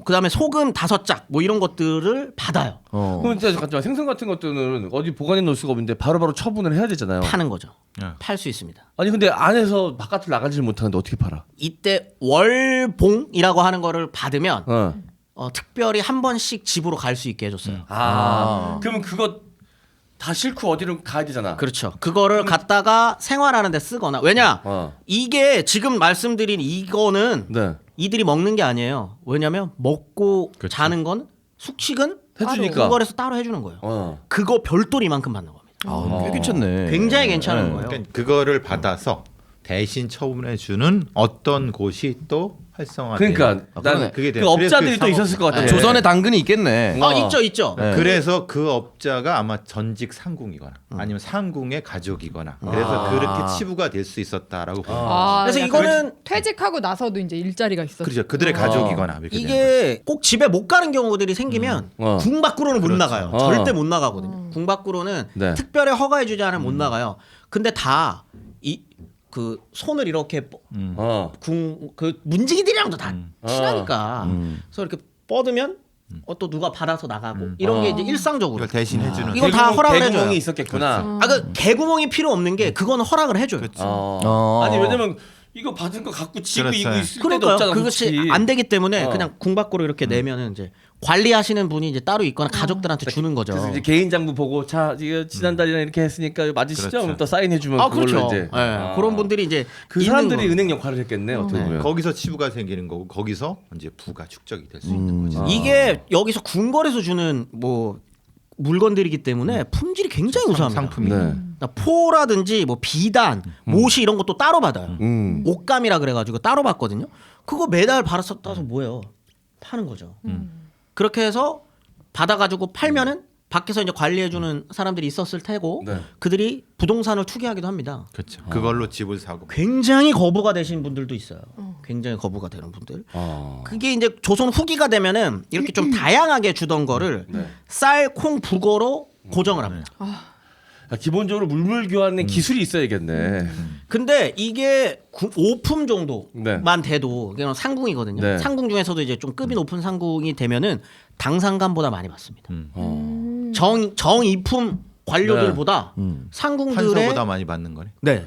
[SPEAKER 1] 그다음에 소금 5짝 뭐 이런 것들을 받아요.
[SPEAKER 3] 그럼 진짜 잠깐만 생선 같은 것들은 어디 보관해 놓을 수가 없는데 바로바로 처분을 해야 되잖아요.
[SPEAKER 1] 파는 거죠.
[SPEAKER 4] 네.
[SPEAKER 1] 팔 수 있습니다.
[SPEAKER 3] 아니 근데 안에서 바깥을 나가지를 못하는데 어떻게 팔아?
[SPEAKER 1] 이때 월봉이라고 하는 거를 받으면
[SPEAKER 3] 어.
[SPEAKER 1] 특별히 한 번씩 집으로 갈 수 있게 해줬어요.
[SPEAKER 3] 그러면 그거 다 싣고 어디로 가야 되잖아.
[SPEAKER 1] 그렇죠. 그거를 갖다가 생활하는 데 쓰거나 왜냐 이게 지금 말씀드린 이거는
[SPEAKER 3] 네.
[SPEAKER 1] 이들이 먹는 게 아니에요. 왜냐면 먹고 자는 건 숙식은
[SPEAKER 3] 해주니까.
[SPEAKER 1] 궁궐에서 따로 해주는 거예요. 그거 별도로 이만큼 받는 겁니다.
[SPEAKER 2] 꽤 괜찮네.
[SPEAKER 1] 굉장히 괜찮은 거예요.
[SPEAKER 4] 그러니까 그거를 받아서 대신 처분해 주는 어떤 곳이 또 활성화돼요.
[SPEAKER 3] 그러니까
[SPEAKER 2] 그러네.
[SPEAKER 3] 난
[SPEAKER 4] 그게
[SPEAKER 3] 그
[SPEAKER 4] 돼요.
[SPEAKER 3] 업자들이
[SPEAKER 4] 그래서
[SPEAKER 3] 또
[SPEAKER 4] 그
[SPEAKER 3] 있었을 것 같아.
[SPEAKER 2] 조선에 당근이 있겠네.
[SPEAKER 1] 있죠.
[SPEAKER 2] 네.
[SPEAKER 4] 그래서 그 업자가 아마 전직 상궁이거나 아니면 상궁의 가족이거나 그래서 그렇게 치부가 될 수 있었다라고 봅니다.
[SPEAKER 1] 그래서
[SPEAKER 5] 약간
[SPEAKER 1] 이거는
[SPEAKER 5] 퇴직하고 나서도 이제 일자리가 있었어.
[SPEAKER 4] 그렇죠. 그들의 가족이거나 이렇게 되는 거죠.
[SPEAKER 1] 이게 꼭 집에 못 가는 경우들이 생기면 궁 밖으로는 못
[SPEAKER 4] 그렇죠.
[SPEAKER 1] 나가요. 절대 못 나가거든요. 궁 밖으로는
[SPEAKER 3] 네.
[SPEAKER 1] 특별히 허가해주지 않으면 못 나가요. 근데 다 그 손을 이렇게 그 문지기들이랑도 다 친하니까 그래서 이렇게 뻗으면 또 누가 받아서 나가고 이런 게 이제 일상적으로.
[SPEAKER 4] 이걸 대신 해주는
[SPEAKER 1] 이건 다 허락을
[SPEAKER 3] 개구멍이
[SPEAKER 1] 해줘요.
[SPEAKER 3] 있었겠구나.
[SPEAKER 1] 그 개구멍이 필요 없는 게 그거는 허락을 해줘요.
[SPEAKER 3] 아니 왜냐면 이거 받은 거 갖고 지고
[SPEAKER 4] 그렇죠.
[SPEAKER 3] 이거 있을 때도
[SPEAKER 1] 그러니까요.
[SPEAKER 3] 없잖아.
[SPEAKER 1] 그것이
[SPEAKER 3] 솔직히.
[SPEAKER 1] 안 되기 때문에 그냥 궁 밖으로 이렇게 내면은 이제 관리하시는 분이 이제 따로 있거나 가족들한테 주는 거죠.
[SPEAKER 3] 그래서 이제 개인 장부 보고 자 이거 지난달이랑 이렇게 했으니까 맞으시죠?
[SPEAKER 4] 그렇죠.
[SPEAKER 3] 그럼 또 사인해 주면 그걸로
[SPEAKER 1] 그렇죠.
[SPEAKER 3] 이제
[SPEAKER 1] 그런 분들이 이제
[SPEAKER 3] 그
[SPEAKER 1] 있는
[SPEAKER 3] 사람들이
[SPEAKER 1] 거.
[SPEAKER 3] 은행 역할을 했겠네 어떻게 보면.
[SPEAKER 4] 거기서 치부가 생기는 거고 거기서 이제 부가 축적이 될 수 있는 거죠.
[SPEAKER 1] 이게 여기서 궁궐에서 주는 뭐 물건들이기 때문에 품질이 굉장히 우수합니다.
[SPEAKER 4] 상품이.
[SPEAKER 3] 네.
[SPEAKER 1] 그러니까 포라든지 뭐 비단, 못이 이런 것도 따로 받아요. 옷감이라 그래가지고 따로 받거든요. 그거 매달 받아서 따서 뭐예요? 파는 거죠. 그렇게 해서 받아가지고 팔면은 밖에서 이제 관리해주는 사람들이 있었을 테고
[SPEAKER 3] 네.
[SPEAKER 1] 그들이 부동산을 투기하기도 합니다.
[SPEAKER 4] 그렇죠. 그걸로 집을 사고.
[SPEAKER 1] 굉장히 거부가 되신 분들도 있어요. 굉장히 거부가 되는 분들. 그게 이제 조선 후기가 되면은 이렇게 좀 다양하게 주던 거를 쌀, 콩, 북어로 고정을 합니다.
[SPEAKER 3] 기본적으로 물물 교환의 기술이 있어야겠네.
[SPEAKER 1] 근데 이게 5품
[SPEAKER 3] 네.
[SPEAKER 1] 정도만 돼도 그냥 상궁이거든요.
[SPEAKER 3] 네.
[SPEAKER 1] 상궁 중에서도 이제 좀 급이 높은 상궁이 되면은 당상관보다 많이 받습니다. 정이품 관료들보다 상궁들의
[SPEAKER 4] 판서보다 많이 받는 거네.
[SPEAKER 1] 네.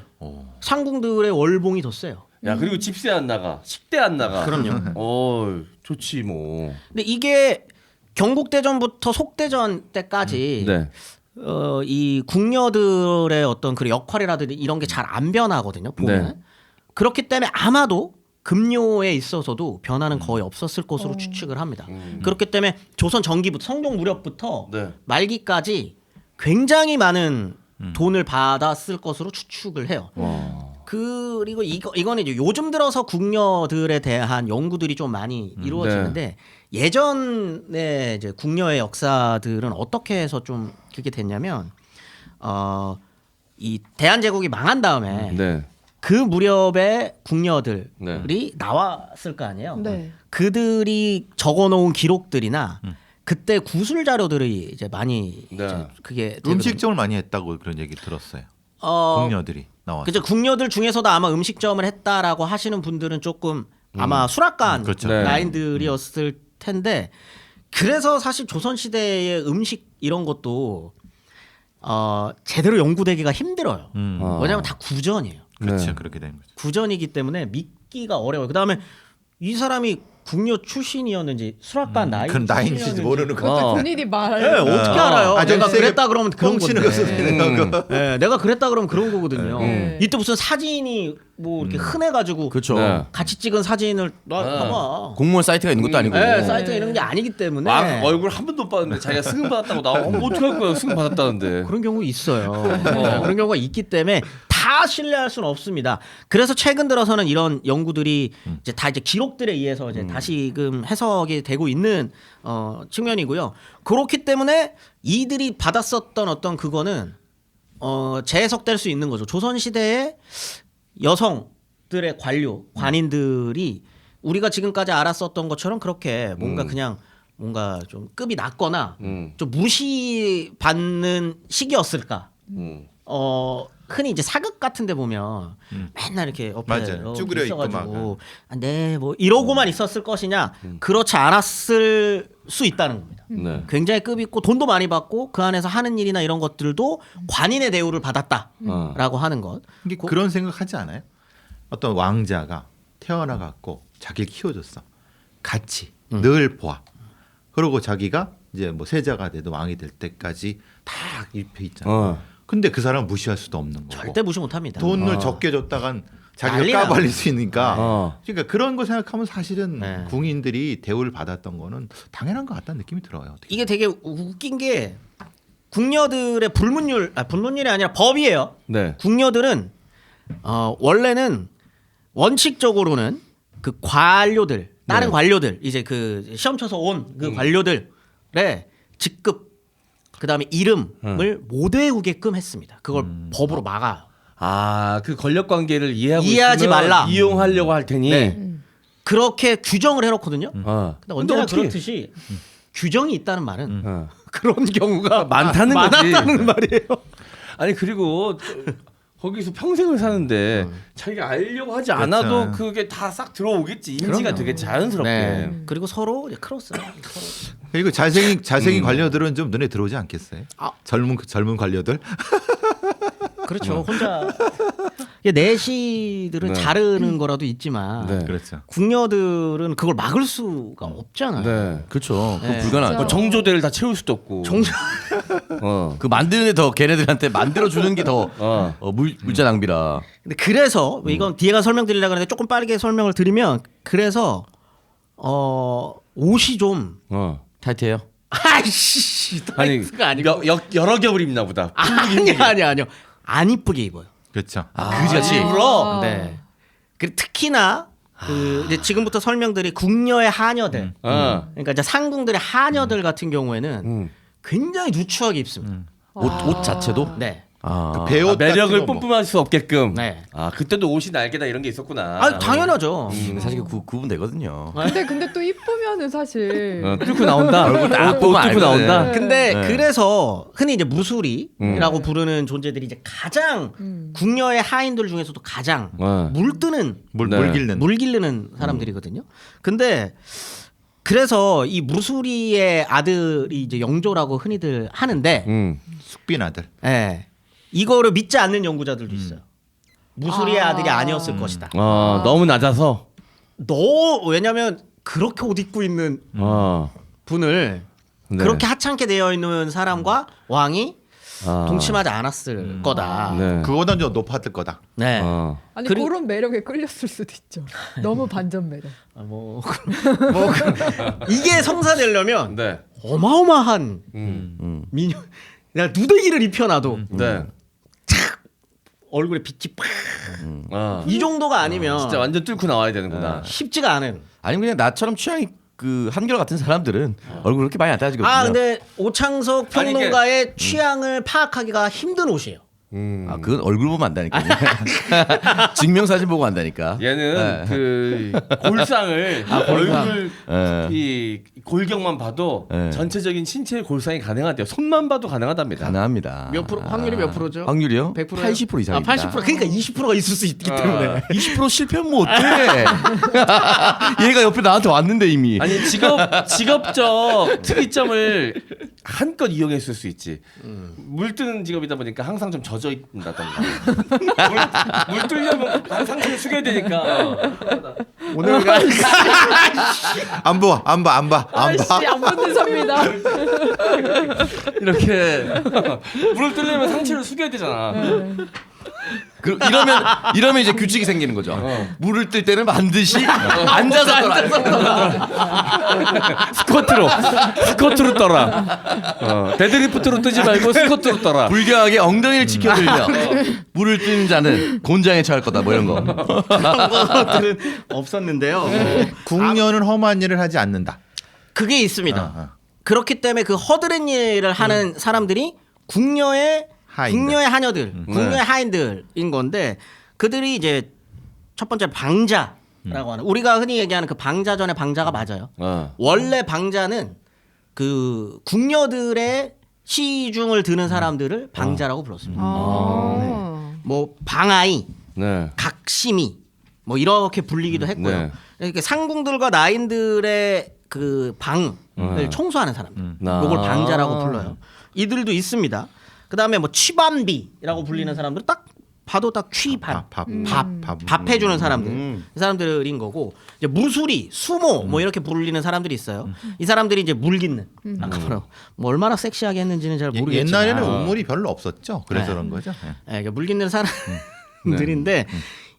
[SPEAKER 1] 상궁들의 월봉이 더 세요.
[SPEAKER 3] 야 그리고 집세 안 나가, 식대 안 나가.
[SPEAKER 1] 그럼요.
[SPEAKER 3] 좋지 뭐.
[SPEAKER 1] 근데 이게 경국대전부터 속대전 때까지
[SPEAKER 3] 네.
[SPEAKER 1] 이 궁녀들의 어떤 그 역할이라든지 이런 게 잘 안 변하거든요. 보면
[SPEAKER 3] 네.
[SPEAKER 1] 그렇기 때문에 아마도 금료에 있어서도 변화는 거의 없었을 것으로 추측을 합니다. 그렇기 때문에 조선 전기부터 성종 무렵부터
[SPEAKER 3] 네.
[SPEAKER 1] 말기까지 굉장히 많은 돈을 받았을 것으로 추측을 해요. 그리고 이거는 이제 요즘 들어서 궁녀들에 대한 연구들이 좀 많이 이루어지는데 예전에 이제 궁녀의 역사들은 어떻게 해서 좀 그게 됐냐면 이 대한제국이 망한 다음에
[SPEAKER 3] 네.
[SPEAKER 1] 그 무렵에 궁녀들이
[SPEAKER 3] 네.
[SPEAKER 1] 나왔을 거 아니에요.
[SPEAKER 5] 네.
[SPEAKER 1] 그들이 적어놓은 기록들이나 그때 구술 자료들이 이제 많이
[SPEAKER 3] 네.
[SPEAKER 1] 이제 그게 되거든요.
[SPEAKER 4] 음식점을 많이 했다고 그런 얘기 들었어요. 궁녀들이 나와서.
[SPEAKER 1] 그죠. 궁녀들 중에서도 아마 음식점을 했다라고 하시는 분들은 조금 아마 수락관
[SPEAKER 4] 그렇죠.
[SPEAKER 3] 네.
[SPEAKER 1] 라인들이었을 텐데 그래서 사실 조선 시대의 음식 이런 것도 제대로 연구되기가 힘들어요. 왜냐하면 다 구전이에요.
[SPEAKER 4] 그렇죠.
[SPEAKER 3] 네.
[SPEAKER 4] 그렇게 되는 거죠.
[SPEAKER 1] 구전이기 때문에 찾기가 어려워요. 그다음에 이 사람이 국녀 출신이었는지 수락관 나이
[SPEAKER 4] 그건 나인지 모르는 거.
[SPEAKER 5] 본인이 말.
[SPEAKER 1] 네, 어떻게 알아요?
[SPEAKER 4] 아,
[SPEAKER 1] 내가
[SPEAKER 4] 세게
[SPEAKER 1] 그랬다 그러면 그런
[SPEAKER 4] 뻥치는
[SPEAKER 1] 건데. 네, 내가 그랬다 그러면 그런 거거든요.
[SPEAKER 5] 네.
[SPEAKER 1] 이때 무슨 사진이 뭐 이렇게 흔해가지고
[SPEAKER 2] 그렇죠.
[SPEAKER 3] 네.
[SPEAKER 1] 같이 찍은 사진을 봐봐.
[SPEAKER 2] 공무원 사이트가 있는 것도 아니고.
[SPEAKER 1] 네, 사이트가 이런 게 아니기 때문에
[SPEAKER 3] 얼굴 한 번도 못 봤는데 자기가 승인 받았다고 나오면 어떡할 거야. 승인 받았다는데.
[SPEAKER 1] 그런 경우 있어요. 네, 그런 경우가 있기 때문에 다 신뢰할 수는 없습니다. 그래서 최근 들어서는 이런 연구들이 이제 다 이제 기록들에 의해서 이제 다시금 해석이 되고 있는 측면이고요. 그렇기 때문에 이들이 받았었던 어떤 그거는 재해석될 수 있는 거죠. 조선 시대에 여성들의 관료, 관인들이 우리가 지금까지 알았었던 것처럼 그렇게 뭔가 그냥 뭔가 좀 급이 낮거나 좀 무시받는 시기였을까? 흔히 이제 사극 같은 데 보면 맨날 이렇게 옆에
[SPEAKER 4] 맞아요. 쭈그려 있고
[SPEAKER 1] 있어가지고 네, 뭐 이러고만 있었을 것이냐? 그렇지 않았을 수 있다는 겁니다.
[SPEAKER 3] 네.
[SPEAKER 1] 굉장히 급 있고 돈도 많이 받고 그 안에서 하는 일이나 이런 것들도 관인의 대우를 받았다라고 하는 것.
[SPEAKER 4] 근데 그런 생각하지 않아요? 어떤 왕자가 태어나 갖고 자기를 키워줬어. 같이 늘 보아. 그리고 자기가 이제 뭐 세자가 되든 왕이 될 때까지 다 입혀 있잖아. 근데 그 사람 무시할 수도 없는 거고.
[SPEAKER 1] 절대 무시 못합니다.
[SPEAKER 4] 돈을 적게 줬다간 자기가
[SPEAKER 1] 난리나.
[SPEAKER 4] 까발릴 수 있으니까.
[SPEAKER 3] 어.
[SPEAKER 4] 그러니까 그런 거 생각하면 사실은
[SPEAKER 1] 네.
[SPEAKER 4] 궁인들이 대우를 받았던 거는 당연한 것 같다는 느낌이 들어요. 어떻게.
[SPEAKER 1] 이게 되게 웃긴 게 궁녀들의 불문율이 아니라 법이에요.
[SPEAKER 3] 네.
[SPEAKER 1] 궁녀들은 원래는 원칙적으로는 그 관료들 다른
[SPEAKER 3] 네.
[SPEAKER 1] 관료들 이제 그 시험 쳐서 온 그 관료들의 직급 그다음에 이름을 못 외우게끔 했습니다. 그걸 법으로 막아요.
[SPEAKER 3] 아, 그 권력 관계를
[SPEAKER 1] 이해하지
[SPEAKER 3] 있으면
[SPEAKER 1] 말라.
[SPEAKER 3] 이용하려고 할 테니.
[SPEAKER 1] 네. 그렇게 규정을 해놓거든요. 근데 언제나
[SPEAKER 3] 어떻게-
[SPEAKER 1] 그렇듯이 규정이 있다는 말은
[SPEAKER 3] 어.
[SPEAKER 1] 그런 경우가
[SPEAKER 3] 많다는 거지.
[SPEAKER 1] 많았다는 말이에요.
[SPEAKER 3] 아니 그리고 거기서 평생을 사는데 자기가 알려고 하지 않아도
[SPEAKER 4] 그렇죠.
[SPEAKER 3] 그게 다 싹 들어오겠지. 인지가
[SPEAKER 1] 그럼요.
[SPEAKER 3] 되게 자연스럽게.
[SPEAKER 1] 네. 그리고 서로 이제 크로스.
[SPEAKER 4] 그리고 잘생긴 관료들은 좀 눈에 들어오지 않겠어요?
[SPEAKER 1] 아.
[SPEAKER 4] 젊은 관료들.
[SPEAKER 1] 그렇죠. 혼자 이게 내시들은
[SPEAKER 3] 네.
[SPEAKER 1] 자르는 거라도 있지만
[SPEAKER 3] 네.
[SPEAKER 4] 그렇죠.
[SPEAKER 1] 궁녀들은 그걸 막을 수가 없잖아요.
[SPEAKER 3] 네.
[SPEAKER 2] 그렇죠. 그거
[SPEAKER 1] 네.
[SPEAKER 2] 불가능하죠.
[SPEAKER 3] 뭐 정조대를 다 채울 수도 없고.
[SPEAKER 2] 그 만드는 데 더 걔네들한테 만들어 주는 게 더
[SPEAKER 3] 어.
[SPEAKER 2] 물자 낭비라.
[SPEAKER 1] 근데 그래서 이건 뒤에가 설명드리려고 하는데 조금 빠르게 설명을 드리면 그래서 옷이 좀
[SPEAKER 2] 타이트해요.
[SPEAKER 1] 아이씨
[SPEAKER 3] 아니
[SPEAKER 1] 타이트가 아니고
[SPEAKER 3] 여러 겹을 입나 보다.
[SPEAKER 1] 아니요 안 이쁘게 입어요.
[SPEAKER 4] 그렇죠.
[SPEAKER 2] 그지같이.
[SPEAKER 1] 일부러 네. 그리고 특히나 그 이제 지금부터 설명드릴 궁녀의 하녀들 그러니까 이제 상궁들의 하녀들 같은 경우에는 굉장히 누추하게 입습니다.
[SPEAKER 2] 옷 자체도.
[SPEAKER 1] 네.
[SPEAKER 4] 배옷
[SPEAKER 3] 매력을
[SPEAKER 4] 같은 거 뭐.
[SPEAKER 3] 뿜뿜할 수 없게끔.
[SPEAKER 1] 네.
[SPEAKER 3] 아 그때도 옷이 날개다 이런 게 있었구나.
[SPEAKER 1] 아 당연하죠.
[SPEAKER 2] 사실 구분 되거든요.
[SPEAKER 5] 근데 또 이쁘면은 사실
[SPEAKER 3] 뚫고 나온다. 얼굴 딱 뚫고
[SPEAKER 2] 알거든.
[SPEAKER 3] 나온다.
[SPEAKER 1] 근데
[SPEAKER 2] 네.
[SPEAKER 1] 그래서 흔히 이제 무술이라고 부르는 존재들이 이제 가장 궁녀의 하인들 중에서도 가장 물뜨는
[SPEAKER 3] 네.
[SPEAKER 4] 물
[SPEAKER 1] 기르는 사람들이거든요. 근데 그래서 이 무술이의 아들이 이제 영조라고 흔히들 하는데,
[SPEAKER 4] 숙빈 아들.
[SPEAKER 1] 예, 이거를 믿지 않는 연구자들도 있어요. 무술이의 아들이 아니었을 것이다.
[SPEAKER 3] 너무 낮아서.
[SPEAKER 1] 왜냐면 그렇게 옷 입고 있는 분을
[SPEAKER 3] 네.
[SPEAKER 1] 그렇게 하찮게 되어 있는 사람과 왕이
[SPEAKER 3] 아.
[SPEAKER 1] 동침하지 않았을 거다.
[SPEAKER 3] 네.
[SPEAKER 4] 그거보다 좀 높았을 거다.
[SPEAKER 1] 네.
[SPEAKER 5] 아니
[SPEAKER 1] 그리-
[SPEAKER 5] 그런 매력에 끌렸을 수도 있죠. 너무 반전 매력.
[SPEAKER 1] 이게 성사되려면
[SPEAKER 3] 네.
[SPEAKER 1] 어마어마한 미녀. 내가 누더기를 입혀놔도
[SPEAKER 3] 네.
[SPEAKER 1] 얼굴에 빛이 팍.
[SPEAKER 3] 아.
[SPEAKER 1] 이 정도가 아니면
[SPEAKER 3] 진짜 완전 뚫고 나와야 되는구나.
[SPEAKER 1] 쉽지가 않은.
[SPEAKER 2] 아니면 그냥 나처럼 취향이 그 한결 같은 사람들은 얼굴 그렇게 많이 안 따지거든요.
[SPEAKER 1] 아 근데 오창석
[SPEAKER 3] 아니, 이게-
[SPEAKER 1] 평론가의 취향을 파악하기가 힘든 옷이에요.
[SPEAKER 2] 그건 얼굴 보면 안다니까. 증명사진 보고 안다니까.
[SPEAKER 3] 얘는 그 골상을 얼굴
[SPEAKER 2] 네.
[SPEAKER 3] 이 골격만 봐도
[SPEAKER 2] 네.
[SPEAKER 3] 전체적인 신체의 골상이 가능하대요. 손만 봐도 가능하답니다.
[SPEAKER 2] 가능합니다.
[SPEAKER 1] 몇 프로? 확률이 몇 프로죠?
[SPEAKER 2] 확률이요?
[SPEAKER 1] 100%요?
[SPEAKER 2] 80% 이상입니다.
[SPEAKER 1] 80%. 그러니까 20%가 있을 수 있기 때문에.
[SPEAKER 2] 20% 실패하면 뭐 어때? 얘가 옆에 나한테 왔는데 이미.
[SPEAKER 3] 아니 직업적 특이점을 한껏 이용했을 수 있지. 물 뜨는 직업이다 보니까 항상 좀 젖어 있다던가. 물 뜨려면 상체를 숙여야 되니까.
[SPEAKER 1] 오늘
[SPEAKER 4] 안 봐.
[SPEAKER 5] 아씨 안 붙는 섭니다.
[SPEAKER 3] 이렇게 물을 뜨려면 상체를 숙여야 되잖아.
[SPEAKER 2] 이러면 이제 규칙이 생기는 거죠. 물을 뜰 때는 반드시 앉아서 떠라.
[SPEAKER 3] 스쿼트로 떠라. 데드리프트로 뜨지 말고 스쿼트로 떠라.
[SPEAKER 2] 불경하게 엉덩이를 지켜들며 물을 뜨는 자는 곤장에 처할 거다. 뭐 이런 거.
[SPEAKER 1] 그런 것들은 없었는데요.
[SPEAKER 4] 궁녀는 험한 일을 하지 않는다.
[SPEAKER 1] 그게 있습니다. 그렇기 때문에 그 허드렛 일을 하는 사람들이 궁녀의 하녀들, 궁녀의 하인들인 건데 그들이 이제 첫 번째 방자라고 하는 우리가 흔히 얘기하는 그 방자 전에 방자가 맞아요. 원래 방자는 그 궁녀들의 시중을 드는 사람들을 방자라고 불렀습니다. 뭐 방아이,
[SPEAKER 3] 네.
[SPEAKER 1] 각심이 뭐 이렇게 불리기도 했고요.
[SPEAKER 3] 네.
[SPEAKER 1] 이렇게 상궁들과 나인들의 그 방을 청소하는 사람들, 요걸 방자라고 불러요. 이들도 있습니다. 그 다음에 뭐 취반비라고 불리는 사람들 딱 봐도 딱 취반 밥 해주는 사람들 이 사람들인 거고 이제 무수리 수모 뭐 이렇게 불리는 사람들이 있어요. 이 사람들이 이제 물깃는 아까 뭐 얼마나 섹시하게 했는지는 잘 모르겠지만
[SPEAKER 4] 옛날에는 우물이 별로 없었죠. 그래서
[SPEAKER 1] 네.
[SPEAKER 4] 그런 거죠.
[SPEAKER 1] 네, 물깃는 사람들인데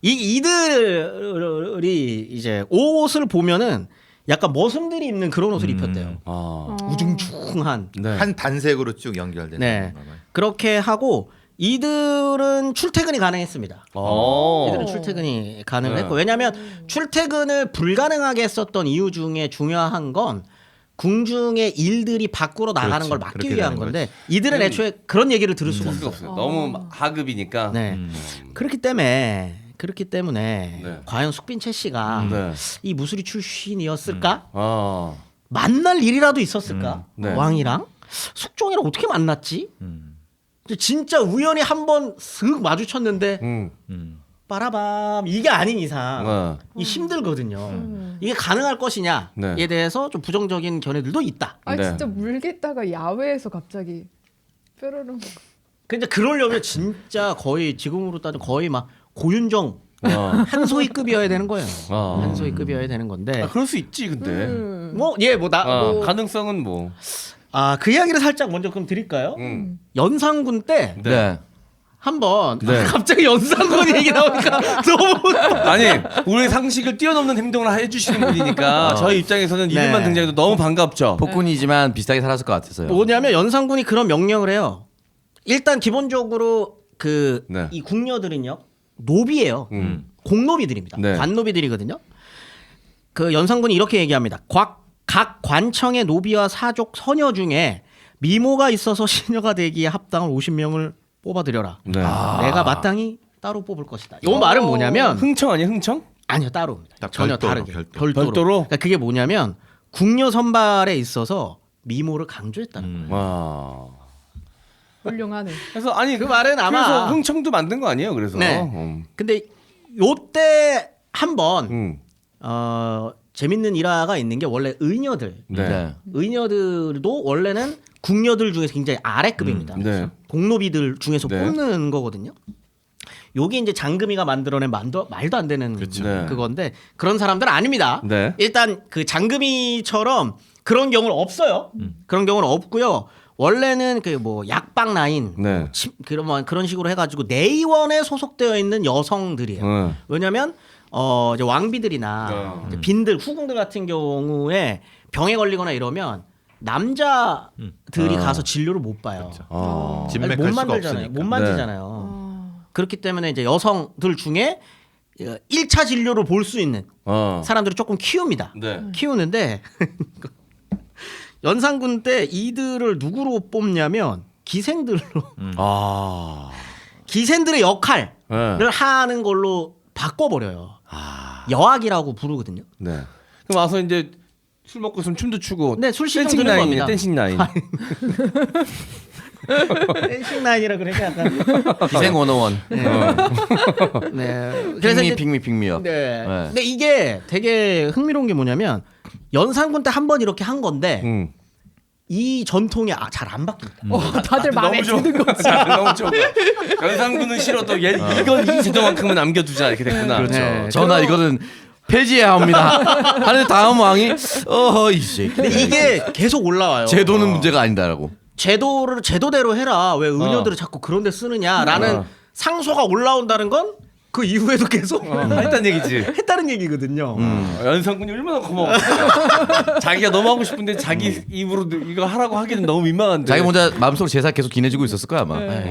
[SPEAKER 1] 이들이 이제 옷을 보면은 약간 머슴들이 입는 그런 옷을 입혔대요. 우중충한.
[SPEAKER 3] 네.
[SPEAKER 4] 한 단색으로 쭉 연결되는
[SPEAKER 1] 네.
[SPEAKER 4] 건가 봐요.
[SPEAKER 1] 그렇게 하고 이들은 출퇴근이 가능했습니다. 이들은 출퇴근이 가능했고 왜냐하면 출퇴근을 불가능하게 했었던 이유 중에 중요한 건 궁중의 일들이 밖으로 나가는
[SPEAKER 4] 그렇죠.
[SPEAKER 1] 걸 막기
[SPEAKER 4] 그렇게
[SPEAKER 1] 위한
[SPEAKER 4] 되는
[SPEAKER 1] 건데 이들은 애초에 그런 얘기를 들을 수가
[SPEAKER 3] 수가
[SPEAKER 1] 없어요.
[SPEAKER 3] 없어요. 너무 하급이니까.
[SPEAKER 1] 네. 그렇기 때문에
[SPEAKER 3] 네.
[SPEAKER 1] 과연 숙빈채 씨가
[SPEAKER 3] 네.
[SPEAKER 1] 이 무수리 출신이었을까?
[SPEAKER 3] 만날
[SPEAKER 1] 만날 일이라도 있었을까?
[SPEAKER 3] 네.
[SPEAKER 1] 왕이랑 숙종이랑 어떻게 만났지? 진짜 우연히 한번 슥 마주쳤는데 빠라밤 이게 아닌 이상 이 힘들거든요. 이게 가능할 것이냐에
[SPEAKER 3] 네.
[SPEAKER 1] 대해서 좀 부정적인 견해들도 있다.
[SPEAKER 5] 아
[SPEAKER 3] 네.
[SPEAKER 5] 진짜 물겠다가 야외에서 갑자기 뾰로롱.
[SPEAKER 1] 근데 그러려면 진짜 거의 지금으로 따지면 거의 막 고윤정 한소희급이어야 되는 거예요. 한소희급이어야 되는 건데
[SPEAKER 3] 그럴 수 있지 근데.
[SPEAKER 1] 가능성은
[SPEAKER 3] 뭐.
[SPEAKER 1] 그 이야기를 살짝 먼저 그럼 드릴까요? 연산군 때
[SPEAKER 2] 네.
[SPEAKER 1] 한번
[SPEAKER 3] 네.
[SPEAKER 1] 갑자기 연산군 얘기 나오니까 너무
[SPEAKER 3] 아니 우리 상식을 뛰어넘는 행동을 해주시는 분이니까 저희 입장에서는 이름만
[SPEAKER 1] 네.
[SPEAKER 3] 등장해도 너무 반갑죠.
[SPEAKER 2] 폭군이지만 비슷하게 살았을 것 같아서요.
[SPEAKER 1] 뭐냐면 연산군이 그런 명령을 해요. 일단 기본적으로 그
[SPEAKER 3] 네.
[SPEAKER 1] 이 궁녀들은요 노비예요. 공노비들입니다.
[SPEAKER 3] 네.
[SPEAKER 1] 관노비들이거든요. 그 연산군이 이렇게 얘기합니다. 각 관청의 노비와 사족 서녀 중에 미모가 있어서 시녀가 되기에 합당한 50명을 뽑아들여라.
[SPEAKER 3] 네.
[SPEAKER 1] 내가 마땅히 따로 뽑을 것이다. 이 말은 뭐냐면
[SPEAKER 3] 흥청 아니에요 흥청?
[SPEAKER 1] 아니요 따로입니다.
[SPEAKER 4] 딱
[SPEAKER 1] 전혀
[SPEAKER 4] 별도로,
[SPEAKER 1] 다르게
[SPEAKER 4] 별도로.
[SPEAKER 1] 그러니까 그게 뭐냐면 궁녀 선발에 있어서 미모를 강조했다는 거예요.
[SPEAKER 3] 와.
[SPEAKER 5] 훌륭하네.
[SPEAKER 3] 그래서 아니
[SPEAKER 1] 그 말은 아마
[SPEAKER 3] 그래서 흥청도 만든 거 아니에요? 그래서.
[SPEAKER 1] 네. 근데 요때 한번 재밌는 일화가 있는 게 원래 의녀들.
[SPEAKER 3] 네.
[SPEAKER 1] 의녀들도 원래는 궁녀들 중에서 굉장히 아래급입니다.
[SPEAKER 3] 네.
[SPEAKER 1] 공노비들 중에서
[SPEAKER 3] 네.
[SPEAKER 1] 뽑는 거거든요. 요게 이제 장금이가 만들어낸 말도 안 되는
[SPEAKER 3] 네.
[SPEAKER 1] 그건데 그런 사람들은 아닙니다.
[SPEAKER 3] 네.
[SPEAKER 1] 일단 그 장금이처럼 그런 경우는 없어요. 그런 경우는 없고요. 원래는 그 뭐 약방 라인
[SPEAKER 3] 네.
[SPEAKER 1] 그런 식으로 해가지고 내의원에 소속되어 있는 여성들이에요. 왜냐하면 이제 왕비들이나 이제 빈들 후궁들 같은 경우에 병에 걸리거나 이러면 남자들이 가서 진료를 못 봐요. 아니,
[SPEAKER 4] 진맥할
[SPEAKER 1] 못
[SPEAKER 4] 수가
[SPEAKER 1] 만들잖아요.
[SPEAKER 4] 없으니까.
[SPEAKER 1] 못 만지잖아요. 그렇기 때문에 이제 여성들 중에 1차 진료를 볼 수 있는 사람들을 조금 키웁니다.
[SPEAKER 3] 네.
[SPEAKER 1] 키우는데 연산군 때 이들을 누구로 뽑냐면 기생들로 기생들의 역할을 하는 걸로 바꿔버려요. 여학이라고 부르거든요.
[SPEAKER 3] 네. 그럼 와서 이제 술 먹고 있으면 춤도 추고.
[SPEAKER 1] 네, 술 시중
[SPEAKER 3] 댄싱
[SPEAKER 1] 드는
[SPEAKER 3] 라인이에요.
[SPEAKER 1] 겁니다.
[SPEAKER 3] 댄싱 라인.
[SPEAKER 1] 댄싱 라인이라 그러니까 약간
[SPEAKER 2] 기생 101.
[SPEAKER 1] 네. 그래서 이제
[SPEAKER 2] 핑미업.
[SPEAKER 1] 네. 근데 이게 되게 흥미로운 게 뭐냐면 연산군 때 한 번 이렇게 한 건데 이 전통이 잘 안 바뀝니다.
[SPEAKER 5] 다들 마음에 드는 거.
[SPEAKER 3] 너무 좋아. 연상군은 싫어도 이건 이 제도만큼은 남겨두자 이렇게 됐구나.
[SPEAKER 2] 그렇죠.
[SPEAKER 1] 네,
[SPEAKER 2] 전하 이거는 폐지해야 합니다. 하는데 다음 왕이 이 새끼.
[SPEAKER 1] 근데 이게 계속 올라와요.
[SPEAKER 2] 제도는 문제가 아니다라고.
[SPEAKER 1] 제도를 제도대로 해라. 왜 의료들을 자꾸 그런 데 쓰느냐라는 상소가 올라온다는 건 그 이후에도 계속
[SPEAKER 3] 했단 얘기지.
[SPEAKER 1] 했다는 얘기거든요.
[SPEAKER 3] 연상군이 얼마나 고마워. 자기가 너무 하고 싶은데 자기 입으로 이거 하라고 하기는 너무 민망한데.
[SPEAKER 2] 자기 혼자 마음속으로 제사 계속 기내지고 있었을 거야 아마.
[SPEAKER 1] 네.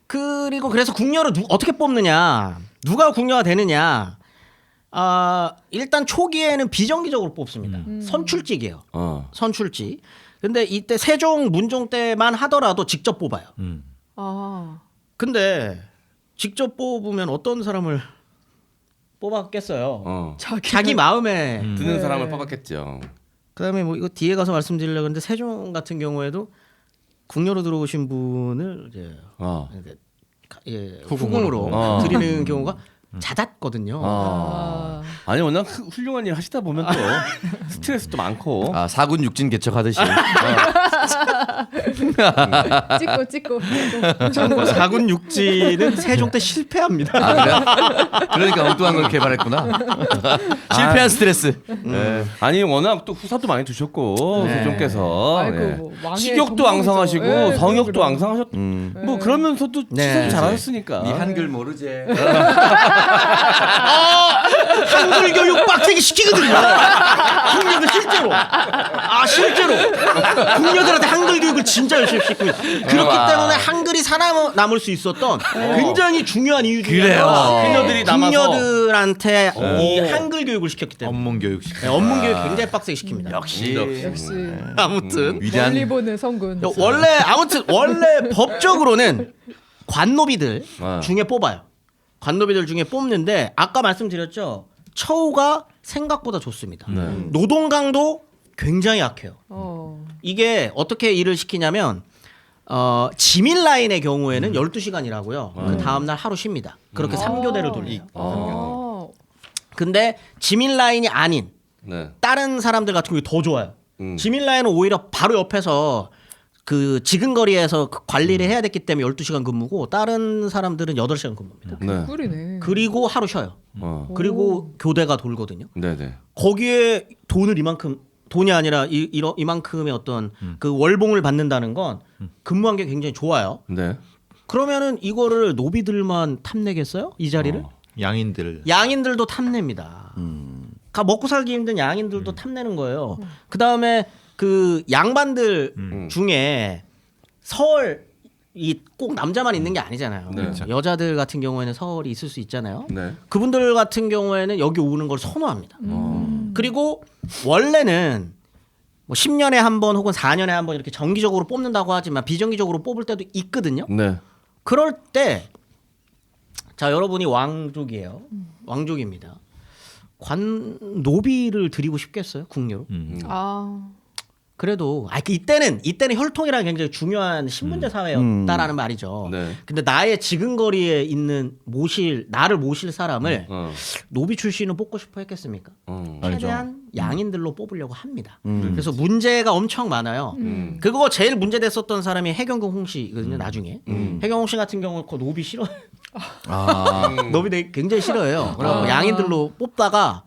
[SPEAKER 1] 그리고 그래서 궁녀를 어떻게 뽑느냐, 누가 궁녀가 되느냐. 일단 초기에는 비정기적으로 뽑습니다. 선출직이에요. 선출직. 근데 이때 세종, 문종 때만 하더라도 직접 뽑아요.
[SPEAKER 5] 아.
[SPEAKER 1] 근데 직접 뽑으면 어떤 사람을 뽑았겠어요? 자기 마음에
[SPEAKER 3] 드는
[SPEAKER 5] 네.
[SPEAKER 3] 사람을 뽑았겠죠.
[SPEAKER 1] 그다음에 뭐 이거 뒤에 가서 말씀드리려고 했는데 세종 같은 경우에도 궁녀로 들어오신 분을 이제 후궁으로 드리는 경우가 잦았거든요.
[SPEAKER 3] 아니 워낙 훌륭한 일 하시다 보면 또 스트레스도 많고.
[SPEAKER 2] 사군 육진 개척하듯이.
[SPEAKER 5] 찍고.
[SPEAKER 1] 참고 사군 육지는 세종 때 실패합니다.
[SPEAKER 2] 그래요? 그러니까 엉뚱한 걸 개발했구나. 실패한 스트레스.
[SPEAKER 3] 아니 워낙 또 후사도 많이 두셨고
[SPEAKER 1] 네.
[SPEAKER 3] 세종께서
[SPEAKER 5] 아이고, 뭐 왕의
[SPEAKER 3] 식욕도
[SPEAKER 5] 전문이죠.
[SPEAKER 3] 왕성하시고
[SPEAKER 5] 네,
[SPEAKER 3] 성욕도
[SPEAKER 5] 그럼.
[SPEAKER 3] 왕성하셨. 뭐 그러면서도
[SPEAKER 1] 네.
[SPEAKER 3] 치사도 잘하셨으니까.
[SPEAKER 2] 네 한글 모르지.
[SPEAKER 1] 한글 교육 빡세게 시키거든요. 궁녀들 실제로. 실제로. 궁녀들한테 한글 교육을 진짜 열심히 시키고 있어요. 그렇기 때문에 한글이 살아남을 수 있었던 굉장히 중요한 이유 중에
[SPEAKER 2] 그래요.
[SPEAKER 1] 하나가
[SPEAKER 3] 궁녀들이 남아서.
[SPEAKER 1] 궁녀들한테 이 한글 교육을 시켰기 때문에.
[SPEAKER 4] 업문 교육 시켜.
[SPEAKER 1] 네, 업문 교육 굉장히 빡세게 시킵니다.
[SPEAKER 2] 역시
[SPEAKER 5] 역시
[SPEAKER 1] 아무튼
[SPEAKER 2] 위대한.
[SPEAKER 5] 멀리 보는 성군.
[SPEAKER 1] 원래 법적으로는 관노비들
[SPEAKER 3] 아.
[SPEAKER 1] 중에 뽑아요. 관노비들 중에 뽑는데 아까 말씀드렸죠. 처우가 생각보다 좋습니다. 노동강도 굉장히 약해요. 이게 어떻게 일을 시키냐면 지민 라인의 경우에는 12시간이라고요. 그 다음 날 하루 쉽니다. 그렇게 3교대를 돌려요. 근데 지민 라인이 아닌
[SPEAKER 3] 네.
[SPEAKER 1] 다른 사람들 같은 경우에 더 좋아요. 지민 라인은 오히려 바로 옆에서 그 지근거리에서 그 관리를 해야 됐기 때문에 12시간 근무고 다른 사람들은 8시간 근무입니다.
[SPEAKER 3] 네.
[SPEAKER 5] 꿀이네.
[SPEAKER 1] 그리고 하루 쉬어요. 그리고 교대가 돌거든요.
[SPEAKER 3] 네네.
[SPEAKER 1] 거기에 돈을 돈이 아니라 이만큼의 어떤 그 월봉을 받는다는 건 근무한 게 굉장히 좋아요.
[SPEAKER 3] 네.
[SPEAKER 1] 그러면은 이거를 노비들만 탐내겠어요? 이 자리를?
[SPEAKER 4] 양인들.
[SPEAKER 1] 양인들도 탐냅니다. 먹고 살기 힘든 양인들도 탐내는 거예요. 그 다음에 그 양반들 중에 서얼이 꼭 남자만 있는 게 아니잖아요.
[SPEAKER 3] 네.
[SPEAKER 1] 여자들 같은 경우에는 서얼이 있을 수 있잖아요.
[SPEAKER 3] 네.
[SPEAKER 1] 그분들 같은 경우에는 여기 오는 걸 선호합니다. 그리고 원래는 뭐 10년에 한 번 혹은 4년에 한 번 이렇게 정기적으로 뽑는다고 하지만 비정기적으로 뽑을 때도 있거든요.
[SPEAKER 3] 네.
[SPEAKER 1] 그럴 때 자, 여러분이 왕족이에요. 왕족입니다. 노비를 드리고 싶겠어요? 궁녀로? 그래도 이때는 혈통이라는 굉장히 중요한 신분제 사회였다라는 말이죠.
[SPEAKER 3] 네.
[SPEAKER 1] 근데 나의 지근거리에 있는 나를 모실 사람을 노비 출신은 뽑고 싶어 했겠습니까? 최대한 양인들로 뽑으려고 합니다. 그래서 문제가 엄청 많아요. 그거 제일 문제됐었던 사람이 해경궁 홍씨거든요. 나중에 해경 홍씨 같은 경우는 그 노비 싫어. 노비 되게 굉장히 싫어해요. 그래서 양인들로 뽑다가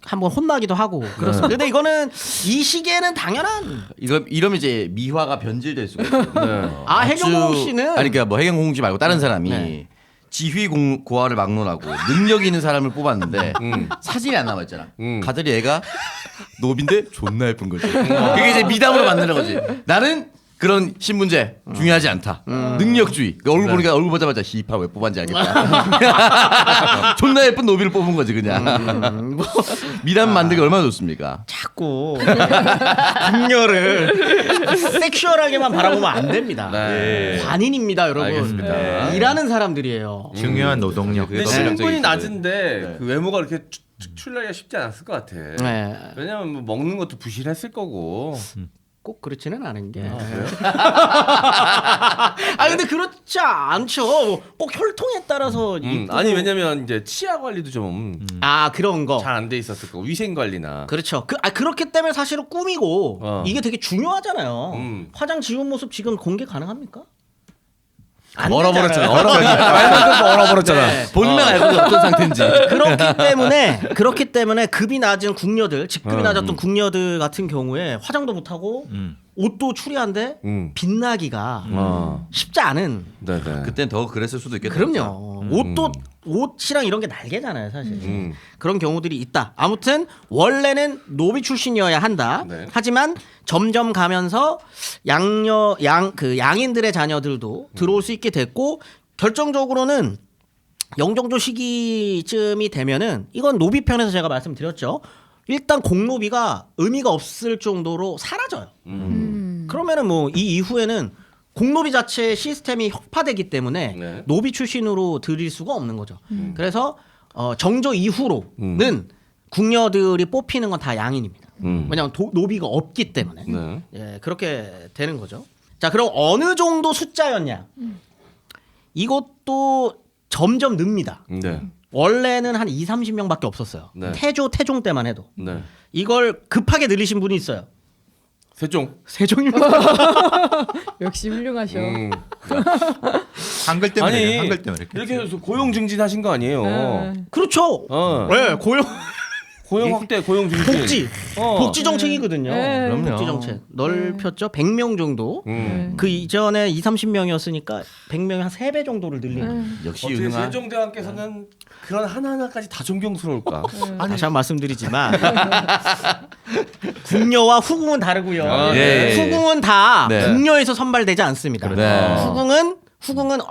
[SPEAKER 1] 한번 혼나기도 하고 그렇습니다. 근데 이거는 이 시기에는 당연한.
[SPEAKER 2] 이러면 이제 미화가 변질될 수가 있어요.
[SPEAKER 1] 해경궁 씨는
[SPEAKER 2] 아니 그러니까 뭐 해경궁 씨 말고 다른 사람이
[SPEAKER 1] 네.
[SPEAKER 2] 지휘 고하를 막론하고 능력 있는 사람을 뽑았는데 사진이 안 나와 있잖아. 가들이 애가 노비인데 존나 예쁜 거지. 그게 이제 미담으로 만드는 거지. 나는 그런 신문제 중요하지 않다. 능력주의. 그 얼굴 보니까 얼굴 보자마자 힙합 왜 뽑았는지 알겠다. 존나 예쁜 노비를 뽑은 거지 그냥. 미담 만들기 얼마나 좋습니까?
[SPEAKER 1] 자꾸 궁녀를 섹슈얼하게만 바라보면 안 됩니다.
[SPEAKER 3] 네.
[SPEAKER 1] 관인입니다, 여러분.
[SPEAKER 3] 알겠습니다.
[SPEAKER 1] 일하는 사람들이에요.
[SPEAKER 4] 중요한 노동력.
[SPEAKER 3] 근데 신분이 낮은데 그 외모가 이렇게 출라기가 쉽지 않았을 것 같아.
[SPEAKER 1] 네.
[SPEAKER 3] 왜냐면 뭐 먹는 것도 부실했을 거고.
[SPEAKER 1] 꼭 그렇지는 않은 게.
[SPEAKER 3] 그래요?
[SPEAKER 1] 아 근데 그렇지 않죠. 꼭 혈통에 따라서.
[SPEAKER 3] 아니 왜냐면 이제 치아 관리도 좀
[SPEAKER 1] 아 그런 거.
[SPEAKER 3] 잘 안 돼 있었을 거고 위생 관리나.
[SPEAKER 1] 그렇죠. 그렇기 때문에 사실은 꾸미고 이게 되게 중요하잖아요.
[SPEAKER 3] 음.
[SPEAKER 1] 화장 지운 모습 지금 공개 가능합니까? 안
[SPEAKER 3] 얼어버렸잖아.
[SPEAKER 1] 되잖아요.
[SPEAKER 3] 얼어버렸잖아.
[SPEAKER 1] 네.
[SPEAKER 2] 본인만 알고 어떤 상태인지.
[SPEAKER 1] 그렇기 때문에 급이 낮은 궁녀들, 직급이 낮았던 궁녀들 같은 경우에 화장도 못하고 옷도 추리한데 빛나기가 쉽지 않은.
[SPEAKER 3] 네네.
[SPEAKER 2] 그땐 더 그랬을 수도 있겠다.
[SPEAKER 1] 그럼요. 옷이랑 이런 게 날개잖아요, 사실. 그런 경우들이 있다. 아무튼 원래는 노비 출신이어야 한다.
[SPEAKER 3] 네.
[SPEAKER 1] 하지만 점점 가면서 양인들의 자녀들도 들어올 수 있게 됐고 결정적으로는 영종조 시기쯤이 되면은 이건 노비 편에서 제가 말씀드렸죠. 일단 공노비가 의미가 없을 정도로 사라져요. 그러면은 뭐 이 이후에는 공노비 자체의 시스템이 혁파되기 때문에
[SPEAKER 3] 네.
[SPEAKER 1] 노비 출신으로 들일 수가 없는 거죠. 그래서 정조 이후로는 궁녀들이 뽑히는 건 다 양인입니다. 왜냐하면 노비가 없기 때문에.
[SPEAKER 3] 네.
[SPEAKER 1] 예, 그렇게 되는 거죠. 자, 그럼 어느 정도 숫자였냐? 이것도 점점 늡니다.
[SPEAKER 3] 네.
[SPEAKER 1] 원래는 한 2, 30명밖에 없었어요.
[SPEAKER 3] 네.
[SPEAKER 1] 태종 때만 해도.
[SPEAKER 3] 네.
[SPEAKER 1] 이걸 급하게 늘리신 분이 있어요.
[SPEAKER 3] 세종.
[SPEAKER 1] 세종입니다.
[SPEAKER 5] 역시 훌륭하셔.
[SPEAKER 4] 한글 때문에
[SPEAKER 3] 아니
[SPEAKER 4] 그래요. 한글 때문에
[SPEAKER 3] 이렇게 해서 고용 증진하신 거 아니에요?
[SPEAKER 1] 그렇죠. 네,
[SPEAKER 3] 고용 확대, 고용 증진.
[SPEAKER 1] 복지. 복지 정책이거든요.
[SPEAKER 5] 네.
[SPEAKER 2] 그럼요.
[SPEAKER 1] 복지 정책. 넓혔죠. 100명 정도.
[SPEAKER 3] 음.
[SPEAKER 1] 그 이전에 2, 30명이었으니까 100명이 한 3배 정도를 늘린.
[SPEAKER 2] 역시
[SPEAKER 3] 어떻게
[SPEAKER 2] 유능한.
[SPEAKER 3] 세종대왕께서는 그런 하나하나까지 다 존경스러울까?
[SPEAKER 1] 다시 한번 말씀드리지만 궁녀와 후궁은 다르고요.
[SPEAKER 2] 예.
[SPEAKER 1] 후궁은 다
[SPEAKER 2] 네.
[SPEAKER 1] 궁녀에서 선발되지 않습니다.
[SPEAKER 2] 네.
[SPEAKER 1] 후궁은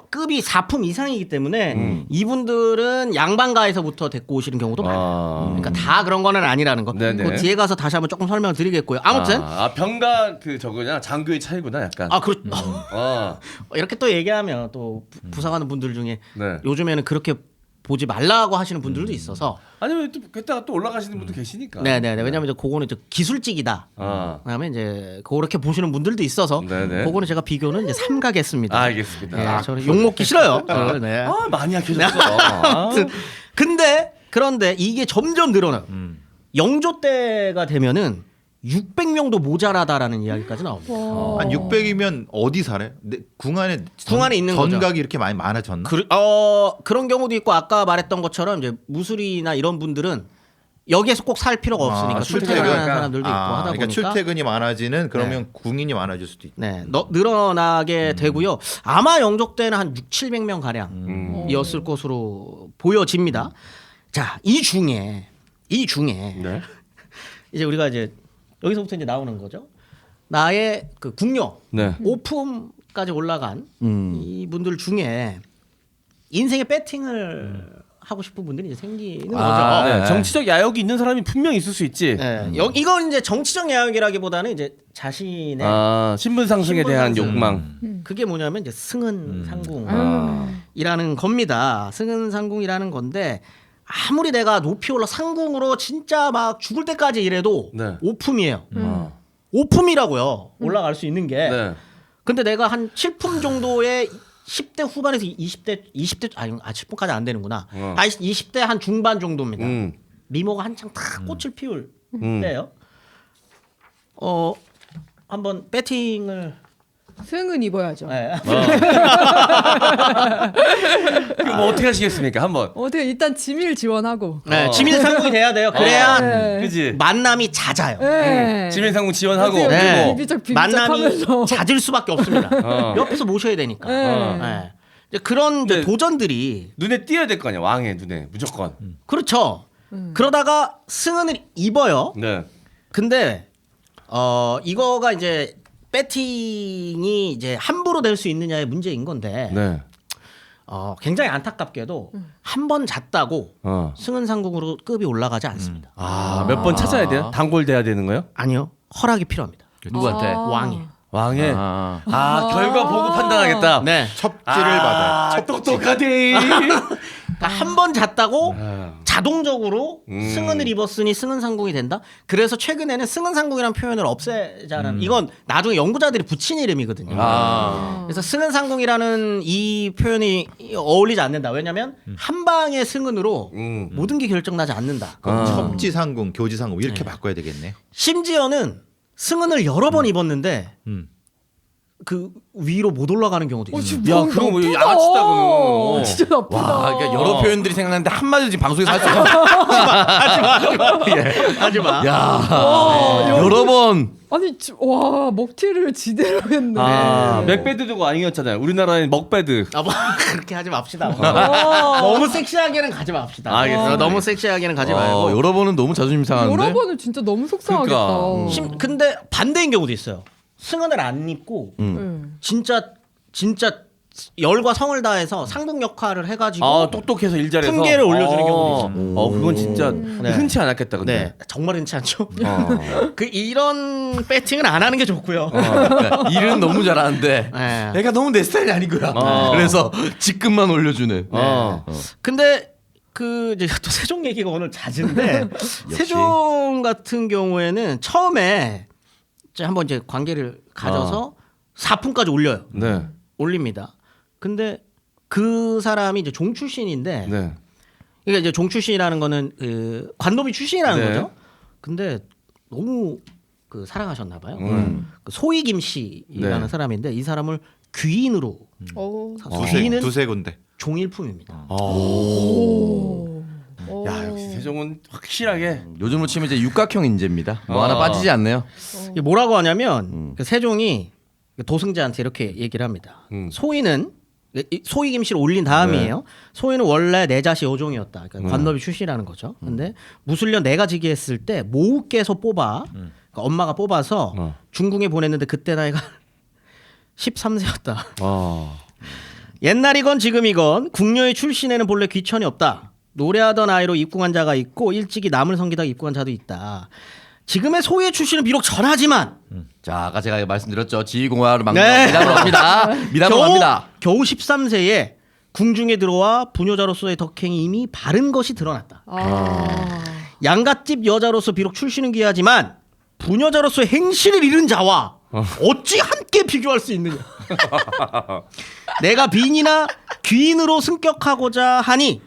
[SPEAKER 1] 급이 4품 이상이기 때문에 이분들은 양반가에서부터 데리고 오시는 경우도 많아요. 그러니까 다 그런 거는 아니라는 거.
[SPEAKER 3] 네네.
[SPEAKER 1] 그 뒤에 가서 다시 한번 조금 설명을 드리겠고요. 아무튼
[SPEAKER 3] 병가 그 저거냐 장교의 차이구나 약간.
[SPEAKER 1] 그렇죠.
[SPEAKER 3] 아,
[SPEAKER 1] 이렇게 또 얘기하면 또 부상하는 분들 중에
[SPEAKER 3] 네.
[SPEAKER 1] 요즘에는 그렇게 보지 말라고 하시는 분들도 있어서.
[SPEAKER 3] 아니면 또 그때가 또 올라가시는 분도 계시니까.
[SPEAKER 1] 네네네. 왜냐하면 이제 그거는 이제 기술직이다. 그다음에 이제 그렇게 보시는 분들도 있어서
[SPEAKER 3] 네네.
[SPEAKER 1] 그거는 제가 비교는 이제 삼가겠습니다.
[SPEAKER 3] 알겠습니다.
[SPEAKER 1] 네, 저는 욕 먹기 싫어요. 네.
[SPEAKER 3] 많이 약해졌어.
[SPEAKER 1] 그런데 이게 점점 늘어나요. 영조 때가 되면은 600명도 모자라다라는 이야기까지 나옵니다.
[SPEAKER 4] 한 600이면 어디 살아요? 궁 안에
[SPEAKER 1] 있는 거죠.
[SPEAKER 4] 전각이 이렇게 많이 많아졌나?
[SPEAKER 1] 그런 경우도 있고 아까 말했던 것처럼 이제 무술이나 이런 분들은 여기에서 꼭 살 필요가 없으니까 출퇴근하는 사람들도 있고 하다
[SPEAKER 4] 그러니까
[SPEAKER 1] 보니까
[SPEAKER 4] 출퇴근이 많아지는 그러면 궁인이 많아질 수도 있고.
[SPEAKER 1] 네, 늘어나게 되고요. 아마 영조 때는 한 6, 700명 가량이었을 것으로 보여집니다. 자, 이 중에
[SPEAKER 3] 네.
[SPEAKER 1] 이제 우리가 이제 여기서부터 이제 나오는 거죠. 나의 그 궁녀
[SPEAKER 3] 네.
[SPEAKER 1] 5품까지 올라간 이분들 중에 인생의 배팅을 하고 싶은 분들이 이제 생기는 거죠.
[SPEAKER 3] 네. 정치적 야욕이 있는 사람이 분명히 있을 수 있지.
[SPEAKER 1] 네. 이건 이제 정치적 야욕이라기보다는 이제 자신의
[SPEAKER 3] 신분 상승에
[SPEAKER 1] 신분
[SPEAKER 3] 대한
[SPEAKER 1] 상승.
[SPEAKER 3] 욕망.
[SPEAKER 1] 그게 뭐냐면 이제 승은 상궁이라는 겁니다. 승은 상궁이라는 건데 아무리 내가 높이 올라 상궁으로 진짜 막 죽을 때까지 일해도
[SPEAKER 3] 네.
[SPEAKER 1] 5품이에요. 5품이라고요. 올라갈 수 있는 게.
[SPEAKER 3] 네.
[SPEAKER 1] 근데 내가 한 7품 정도의 10대 후반에서 20대 7품까지 안 되는구나. 20대 한 중반 정도입니다. 미모가 한창 다 꽃을 피울 때예요. 한번 배팅을
[SPEAKER 5] 승은 입어야죠.
[SPEAKER 1] 네.
[SPEAKER 3] 그럼 뭐 어떻게 하시겠습니까? 한번.
[SPEAKER 5] 어떻게 일단 지밀 지원하고.
[SPEAKER 1] 네, 지민 상궁이 돼야 돼요. 그래야
[SPEAKER 5] 네.
[SPEAKER 3] 그지.
[SPEAKER 1] 만남이 낮아요.
[SPEAKER 5] 네.
[SPEAKER 3] 지민상궁 지원하고
[SPEAKER 5] 어때요?
[SPEAKER 1] 네.
[SPEAKER 5] 비비적
[SPEAKER 1] 만남이
[SPEAKER 5] 하면서.
[SPEAKER 1] 잦을 수밖에 없습니다. 옆에서 모셔야 되니까.
[SPEAKER 5] 네.
[SPEAKER 1] 네. 이제 그런 이제
[SPEAKER 3] 네.
[SPEAKER 1] 도전들이
[SPEAKER 3] 눈에 띄어야 될 거 아니야. 왕의 눈에 무조건.
[SPEAKER 1] 그렇죠. 그러다가 승은을 입어요.
[SPEAKER 3] 네.
[SPEAKER 1] 근데 이거가 이제 배팅이 이제 함부로 될 수 있느냐의 문제인 건데
[SPEAKER 3] 네.
[SPEAKER 1] 굉장히 안타깝게도 한 번 잤다고 승은 상궁으로 급이 올라가지 않습니다.
[SPEAKER 3] 몇 번 찾아야 돼요? 단골돼야 되는 거요?
[SPEAKER 1] 아니요, 허락이 필요합니다.
[SPEAKER 2] 누구한테?
[SPEAKER 1] 왕이.
[SPEAKER 3] 왕의 결과 보고 판단하겠다.
[SPEAKER 1] 네.
[SPEAKER 4] 첩지를 받아요.
[SPEAKER 3] 똑똑하대.
[SPEAKER 1] 그러니까 한 번 잤다고 자동적으로 승은을 입었으니 승은상궁이 된다. 그래서 최근에는 승은상궁이라는 표현을 없애자는 이건 나중에 연구자들이 붙인 이름이거든요. 그래서 승은상궁이라는 이 표현이 어울리지 않는다. 왜냐하면 한 방의 승은으로 모든 게 결정나지 않는다.
[SPEAKER 4] 첩지상궁, 교지상궁 이렇게 바꿔야 되겠네.
[SPEAKER 1] 심지어는 승은을 여러 번 입었는데 그 위로 못 올라가는 경우도 있어요.
[SPEAKER 3] 야, 그럼 뭐 양아치다 그는.
[SPEAKER 5] 진짜 나쁘다.
[SPEAKER 2] 와, 그러니까 여러 표현들이 생각나는데 한 마디도 지금 방송에서 할 수가
[SPEAKER 1] 하지 마.
[SPEAKER 2] 야, 여러 번.
[SPEAKER 5] 아니 와 먹튀를 지대로 했네.
[SPEAKER 3] 맥베드도 아니었잖아요. 우리나라엔 먹베드.
[SPEAKER 1] 뭐 그렇게 하지 맙시다. 너무 섹시하게는 가지 맙시다.
[SPEAKER 3] 알겠습니다.
[SPEAKER 1] 너무 섹시하게는 가지 말고.
[SPEAKER 2] 여러 번은 너무 자존심 상하는데.
[SPEAKER 5] 여러 번은 진짜 너무 속상하겠다.
[SPEAKER 3] 그러니까.
[SPEAKER 1] 근데 반대인 경우도 있어요. 승은을 안 입고 진짜 열과 성을 다해서 상궁 역할을 해가지고
[SPEAKER 3] 똑똑해서 일 잘해서
[SPEAKER 1] 품계를 올려주는 경우도 있어요.
[SPEAKER 3] 그건 진짜
[SPEAKER 1] 네.
[SPEAKER 3] 흔치 않았겠다 근데.
[SPEAKER 1] 네, 정말 흔치 않죠. 그 이런 배팅은 안 하는 게 좋고요.
[SPEAKER 2] 그러니까 일은 너무 잘하는데
[SPEAKER 1] 네.
[SPEAKER 2] 애가 너무 내 스타일이 아닌 거야. 그래서 직급만 올려주네.
[SPEAKER 1] 근데 그 이제 또 세종 얘기가 오늘 잦은데 세종 같은 경우에는 처음에 이제 한번 이제 관계를 가져서 사품까지 올려요.
[SPEAKER 3] 네.
[SPEAKER 1] 올립니다. 근데 그 사람이 이제 종 출신인데,
[SPEAKER 3] 네.
[SPEAKER 1] 그러니까 이제 종 출신이라는 거는 그 관노비 출신이라는
[SPEAKER 3] 네.
[SPEAKER 1] 거죠. 근데 너무 그 사랑하셨나 봐요. 그 소이김 씨라는
[SPEAKER 3] 네.
[SPEAKER 1] 사람인데 이 사람을 귀인으로 귀인은
[SPEAKER 4] 두세 군데.
[SPEAKER 1] 종일품입니다.
[SPEAKER 3] 야 역시 세종은 확실하게.
[SPEAKER 2] 요즘으로 치면 이제 육각형 인재입니다. 뭐 하나 빠지지 않네요.
[SPEAKER 1] 이게 뭐라고 하냐면 그 세종이 도승자한테 이렇게 얘기를 합니다. 소인은 소이김 씨를 올린 다음이에요. 소인은 원래 내자시 여종이었다. 그러니까 관너비 출신이라는 거죠. 근데 무술년 내가 즉위했을 때 모우께서 뽑아 그러니까 엄마가 뽑아서 중궁에 보냈는데 그때 나이가 13세였다. 옛날이건 지금이건 궁녀의 출신에는 본래 귀천이 없다. 노래하던 아이로 입궁한 자가 있고 일찍이 남을 섬기다가 입궁한 자도 있다. 지금의 소의 출신은 비록 전하지만
[SPEAKER 2] 자, 아까 제가 말씀드렸죠. 지휘공화를 막는 미담으로 갑니다. 미담으로 갑니다.
[SPEAKER 1] 겨우 13세에 궁중에 들어와 부녀자로서의 덕행이 이미 바른 것이 드러났다. 양갓집 여자로서 비록 출신은 귀하지만 부녀자로서의 행실을 잃은 자와 어찌 함께 비교할 수 있느냐. 내가 빈이나 귀인으로 승격하고자 하니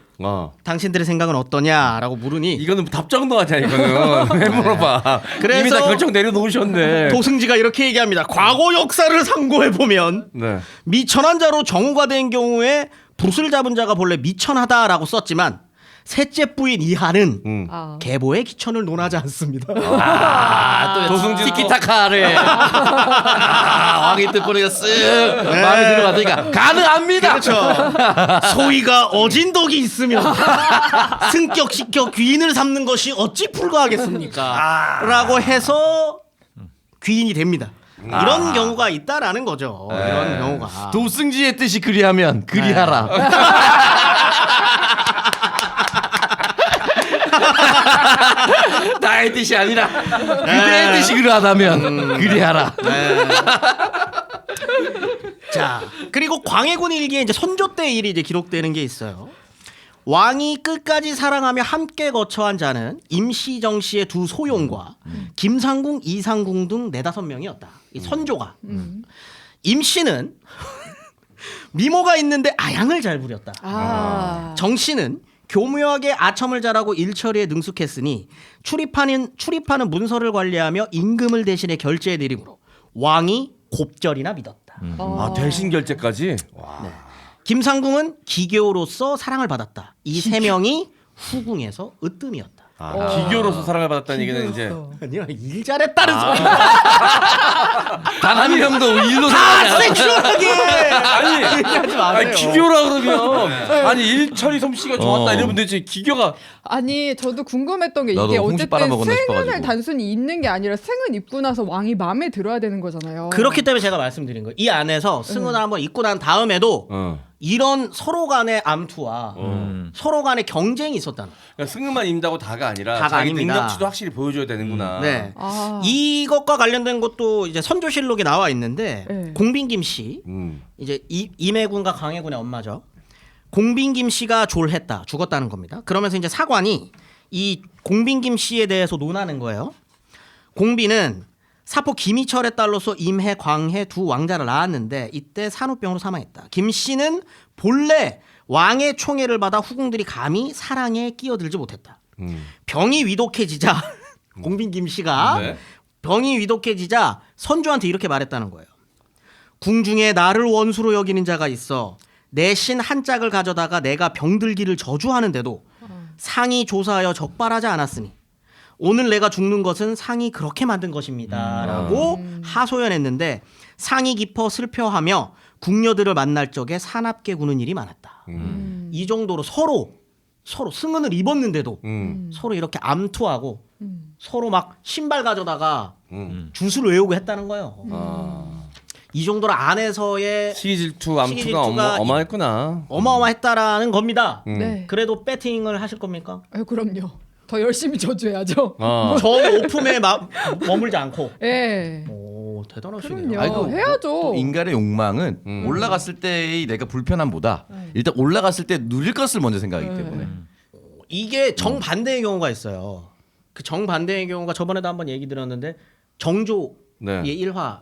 [SPEAKER 1] 당신들의 생각은 어떠냐라고 물으니
[SPEAKER 3] 이거는 답정도 아니야 이거는. 왜 물어봐.
[SPEAKER 1] 그래서
[SPEAKER 3] 이미 다 결정 내려놓으셨네.
[SPEAKER 1] 도승지가 이렇게 얘기합니다. 과거 역사를 상고해 보면
[SPEAKER 3] 네.
[SPEAKER 1] 미천한자로 정우가 된 경우에 붓을 잡은 자가 본래 미천하다라고 썼지만 셋째 부인 이하는 계보의 기천을 논하지 않습니다.
[SPEAKER 2] 또
[SPEAKER 3] 도승진
[SPEAKER 2] 티키타카를 왕이 뜻보니까 쓱 마음에 들어가니까 가능합니다.
[SPEAKER 1] 그렇죠. 소위가 어진 덕이 있으면 승격시켜 귀인을 삼는 것이 어찌 불가하겠습니까? 라고 해서 귀인이 됩니다. 이런 경우가 있다라는 거죠. 이런 경우가.
[SPEAKER 2] 도승지의 뜻이 그리하면 그리하라. 나의 뜻이 아니라 그대의 뜻이 그러하다면 그리하라.
[SPEAKER 1] 자, 그리고 광해군 일기에 이제 선조 때 일이 이제 기록되는 게 있어요. 왕이 끝까지 사랑하며 함께 거처한 자는 임시,정 씨의 두 소용과 김상궁, 이상궁 등 4-5명이었다. 이 선조가. 임씨는 미모가 있는데 아양을 잘 부렸다. 정 씨는 교묘하게 아첨을 잘하고 일처리에 능숙했으니 출입하는 문서를 관리하며 임금을 대신해 결제해 내림으로 왕이 곱절이나 믿었다.
[SPEAKER 3] 대신 결제까지.
[SPEAKER 1] 김상궁은 기교로서 사랑을 받았다. 이 세 명이 후궁에서 으뜸이었다.
[SPEAKER 3] 기교로서 사랑을 받았다는 얘기는 이제
[SPEAKER 1] 아니야, 일 잘했다는 소리.
[SPEAKER 2] 단 한 명도 일로
[SPEAKER 1] 다 섹슈하게.
[SPEAKER 3] 아니
[SPEAKER 1] 얘기하지 마세요.
[SPEAKER 3] 기교라 그러면 아니 일처리 솜씨가 좋았다 이러면 되지. 기교가
[SPEAKER 5] 아니 저도 궁금했던 게
[SPEAKER 2] 나도
[SPEAKER 5] 이게
[SPEAKER 2] 홍시
[SPEAKER 5] 어쨌든
[SPEAKER 2] 빨아먹었나
[SPEAKER 5] 승을
[SPEAKER 2] 싶어가지고.
[SPEAKER 5] 단순히 입는 게 아니라 승은 입고 나서 왕이 마음에 들어야 되는 거잖아요.
[SPEAKER 1] 그렇기 때문에 제가 말씀드린 거예요. 이 안에서 승은을 한번 입고 난 다음에도 이런 서로 간의 암투와 서로 간의 경쟁이 있었다는 거예요.
[SPEAKER 3] 그러니까 승은만 입는다고 다가 아니라
[SPEAKER 1] 다가
[SPEAKER 3] 자기
[SPEAKER 1] 아닙니다.
[SPEAKER 3] 능력치도 확실히 보여줘야 되는구나.
[SPEAKER 1] 네.
[SPEAKER 5] 아.
[SPEAKER 1] 이것과 관련된 것도 이제 선조실록에 나와 있는데
[SPEAKER 5] 네.
[SPEAKER 1] 공빈김 씨 이제 임해군과 강해군의 엄마죠. 공빈김 씨가 졸했다, 죽었다는 겁니다. 그러면서 이제 사관이 이 공빈김 씨에 대해서 논하는 거예요. 공빈은 사포 김희철의 딸로서 임해, 광해 두 왕자를 낳았는데 이때 산후병으로 사망했다. 김 씨는 본래 왕의 총애를 받아 후궁들이 감히 사랑에 끼어들지 못했다. 병이 위독해지자 공빈 김 씨가
[SPEAKER 3] 네.
[SPEAKER 1] 병이 위독해지자 선조한테 이렇게 말했다는 거예요. 궁중에 나를 원수로 여기는 자가 있어 내 신 한 짝을 가져다가 내가 병들기를 저주하는데도 상이 조사하여 적발하지 않았으니 오늘 내가 죽는 것은 상이 그렇게 만든 것입니다 라고 하소연했는데 상이 깊어 슬퍼하며 궁녀들을 만날 적에 사납게 구는 일이 많았다. 이 정도로 서로 승은을 입었는데도 서로 이렇게 암투하고 서로 막 신발 가져다가 주술을 외우고 했다는 거예요. 이 정도로 안에서의
[SPEAKER 3] 시기 질투 암투가
[SPEAKER 1] 질투가
[SPEAKER 3] 어마했구나.
[SPEAKER 1] 어마어마했다라는 겁니다.
[SPEAKER 5] 네.
[SPEAKER 1] 그래도 배팅을 하실 겁니까?
[SPEAKER 5] 그럼요. 더 열심히 저주해야죠.
[SPEAKER 1] 저 오품에 머물지 않고.
[SPEAKER 5] 예.
[SPEAKER 1] 오, 대단하시네요.
[SPEAKER 5] 그럼요.
[SPEAKER 2] 아이고,
[SPEAKER 5] 해야죠.
[SPEAKER 2] 또 인간의 욕망은 올라갔을 때의 내가 불편함보다 일단 올라갔을 때 누릴 것을 먼저 생각하기 때문에.
[SPEAKER 1] 이게 정반대의 경우가 있어요. 그 정반대의 경우가 저번에도 한번 얘기 드렸는데 정조의
[SPEAKER 3] 네.
[SPEAKER 1] 일화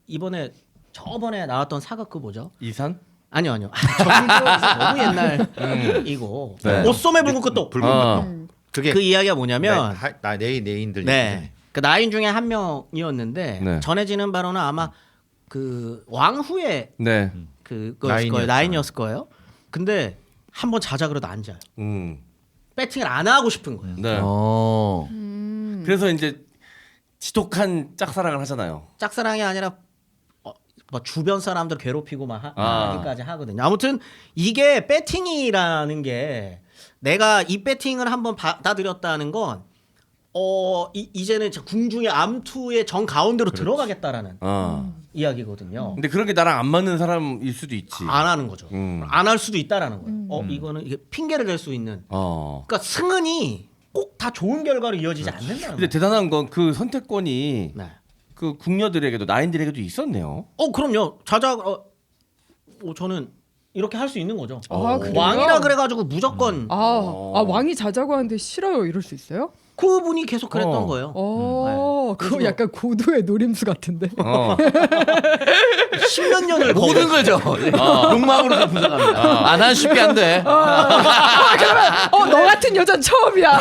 [SPEAKER 1] 이번에 저번에 나왔던 사극 그 뭐죠?
[SPEAKER 3] 이산?
[SPEAKER 1] 아니요. 정조 너무 옛날이고
[SPEAKER 3] 네.
[SPEAKER 1] 옷소매 붉은 끝도
[SPEAKER 4] 붉은 것도. 그게
[SPEAKER 1] 그 이야기가 뭐냐면
[SPEAKER 4] 내인들
[SPEAKER 1] 네. 그 나인 중에 한 명이었는데
[SPEAKER 3] 네.
[SPEAKER 1] 전해지는 바로는 아마 그 왕후의
[SPEAKER 3] 네.
[SPEAKER 1] 그거였을 거예요. 나인이었을 거예요. 근데 한번 자자 그래도 안 자요. 배팅을 안 하고 싶은 거예요.
[SPEAKER 3] 네.
[SPEAKER 2] 어.
[SPEAKER 3] 그래서 이제 지독한 짝사랑을 하잖아요.
[SPEAKER 1] 짝사랑이 아니라 뭐 주변 사람들 괴롭히고 막 하기까지 하거든요. 아무튼 이게 배팅이라는 게 내가 이 배팅을 한번 받아들였다는 건 이제는 궁중의 암투의 정 가운데로 들어가겠다라는 이야기거든요.
[SPEAKER 3] 근데 그런 게 나랑 안 맞는 사람일 수도 있지.
[SPEAKER 1] 안 하는 거죠. 안 할 수도 있다라는 거예요. 이거는 이게 핑계를 댈 수 있는. 그러니까 승은이 꼭 다 좋은 결과로 이어지지 않는다는
[SPEAKER 3] 근데
[SPEAKER 1] 거예요.
[SPEAKER 3] 대단한 건 그 선택권이
[SPEAKER 1] 네.
[SPEAKER 3] 그 궁녀들에게도 나인들에게도 있었네요.
[SPEAKER 1] 그럼요. 자자 저는 이렇게 할 수 있는 거죠.
[SPEAKER 5] 그래요?
[SPEAKER 1] 왕이라 그래가지고 무조건
[SPEAKER 5] 왕이 자자고 하는데 싫어요 이럴 수 있어요?
[SPEAKER 1] 그분이 계속 그랬던 거예요.
[SPEAKER 5] 그거
[SPEAKER 1] 그래서-
[SPEAKER 5] 약간 고도의 노림수 같은데.
[SPEAKER 1] 10몇 년을
[SPEAKER 2] 모든 거죠. 욕망으로 분석합니다. 난 쉽게 안 돼.
[SPEAKER 5] 너 같은 여자 처음이야.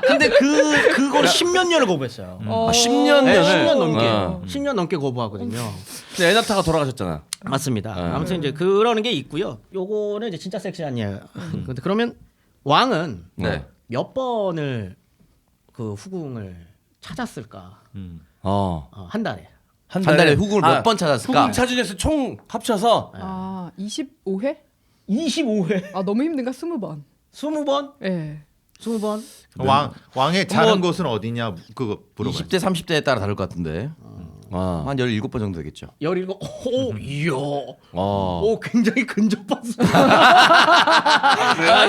[SPEAKER 1] 근데 그걸 10몇 년을 거부했어요.
[SPEAKER 2] 10년
[SPEAKER 1] 네,
[SPEAKER 2] 년을
[SPEAKER 1] 10년 넘게.
[SPEAKER 3] 어.
[SPEAKER 1] 10년 넘게 거부하거든요.
[SPEAKER 3] 근데 에나타가 돌아가셨잖아.
[SPEAKER 1] 맞습니다. 아무튼 이제 그러는 게 있고요. 요거는 이제 진짜 섹시한 예요. 근데 그러면 왕은
[SPEAKER 2] 네.
[SPEAKER 1] 몇 번을 그 후궁을 찾았을까? 한 달에.
[SPEAKER 3] 한
[SPEAKER 2] 한 달에 후궁을 몇 번 찾았을까?
[SPEAKER 3] 후궁 찾은 수 총 합쳐서
[SPEAKER 5] 25회?
[SPEAKER 1] 25회.
[SPEAKER 5] 너무 힘든가? 20번.
[SPEAKER 1] 20번?
[SPEAKER 5] 예.
[SPEAKER 1] 20번?
[SPEAKER 4] 왕의 자는 곳은 어디냐 그거 물어봐요.
[SPEAKER 2] 20대 30대에 따라 다를 것 같은데 한 17번 정도 되겠죠.
[SPEAKER 1] 17. 이야. 굉장히 근접했어.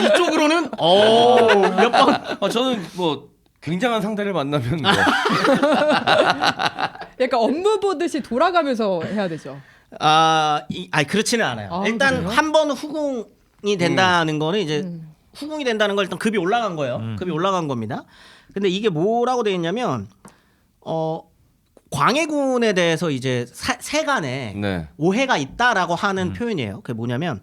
[SPEAKER 1] 이쪽으로는 몇 번?
[SPEAKER 3] 저는 뭐 굉장한 상대를 만나면 뭐
[SPEAKER 5] 약간 업무 보듯이 돌아가면서 해야 되죠.
[SPEAKER 1] 그렇지는 않아요. 일단
[SPEAKER 5] 그래요?
[SPEAKER 1] 한 번 후궁이 된다는 거는 이제 후궁이 된다는 걸 일단 급이 올라간 거예요. 급이 올라간 겁니다. 근데 이게 뭐라고 돼 있냐면 광해군에 대해서 이제 세간에
[SPEAKER 3] 네.
[SPEAKER 1] 오해가 있다라고 하는 표현이에요. 그게 뭐냐면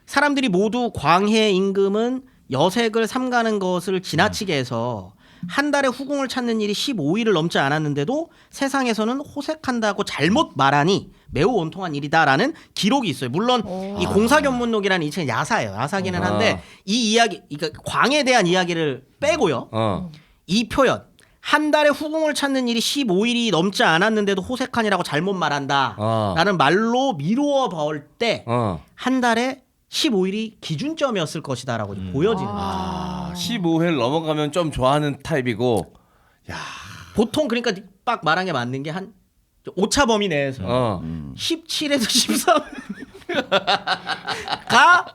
[SPEAKER 1] 사람들이 모두 광해 임금은 여색을 삼가는 것을 지나치게 해서 한 달에 후궁을 찾는 일이 15일을 넘지 않았는데도 세상에서는 호색한다고 잘못 말하니 매우 온통한 일이다라는 기록이 있어요. 물론 이 공사견문록이라는 이 책은 야사예요. 야사기는 한데 이 이야기, 그러니까 광에 대한 이야기를 빼고요. 이 표현 한 달에 후궁을 찾는 일이 15일이 넘지 않았는데도 호색한이라고 잘못 말한다라는 말로 미루어 볼 때 한 달에 15일이 기준점이었을 것이다라고 보여지는 거죠.
[SPEAKER 3] 15회를 넘어가면 좀 좋아하는 타입이고
[SPEAKER 1] 보통 그러니까 빡 말한 게 맞는 게 한 오차 범위 내에서 17에서 13가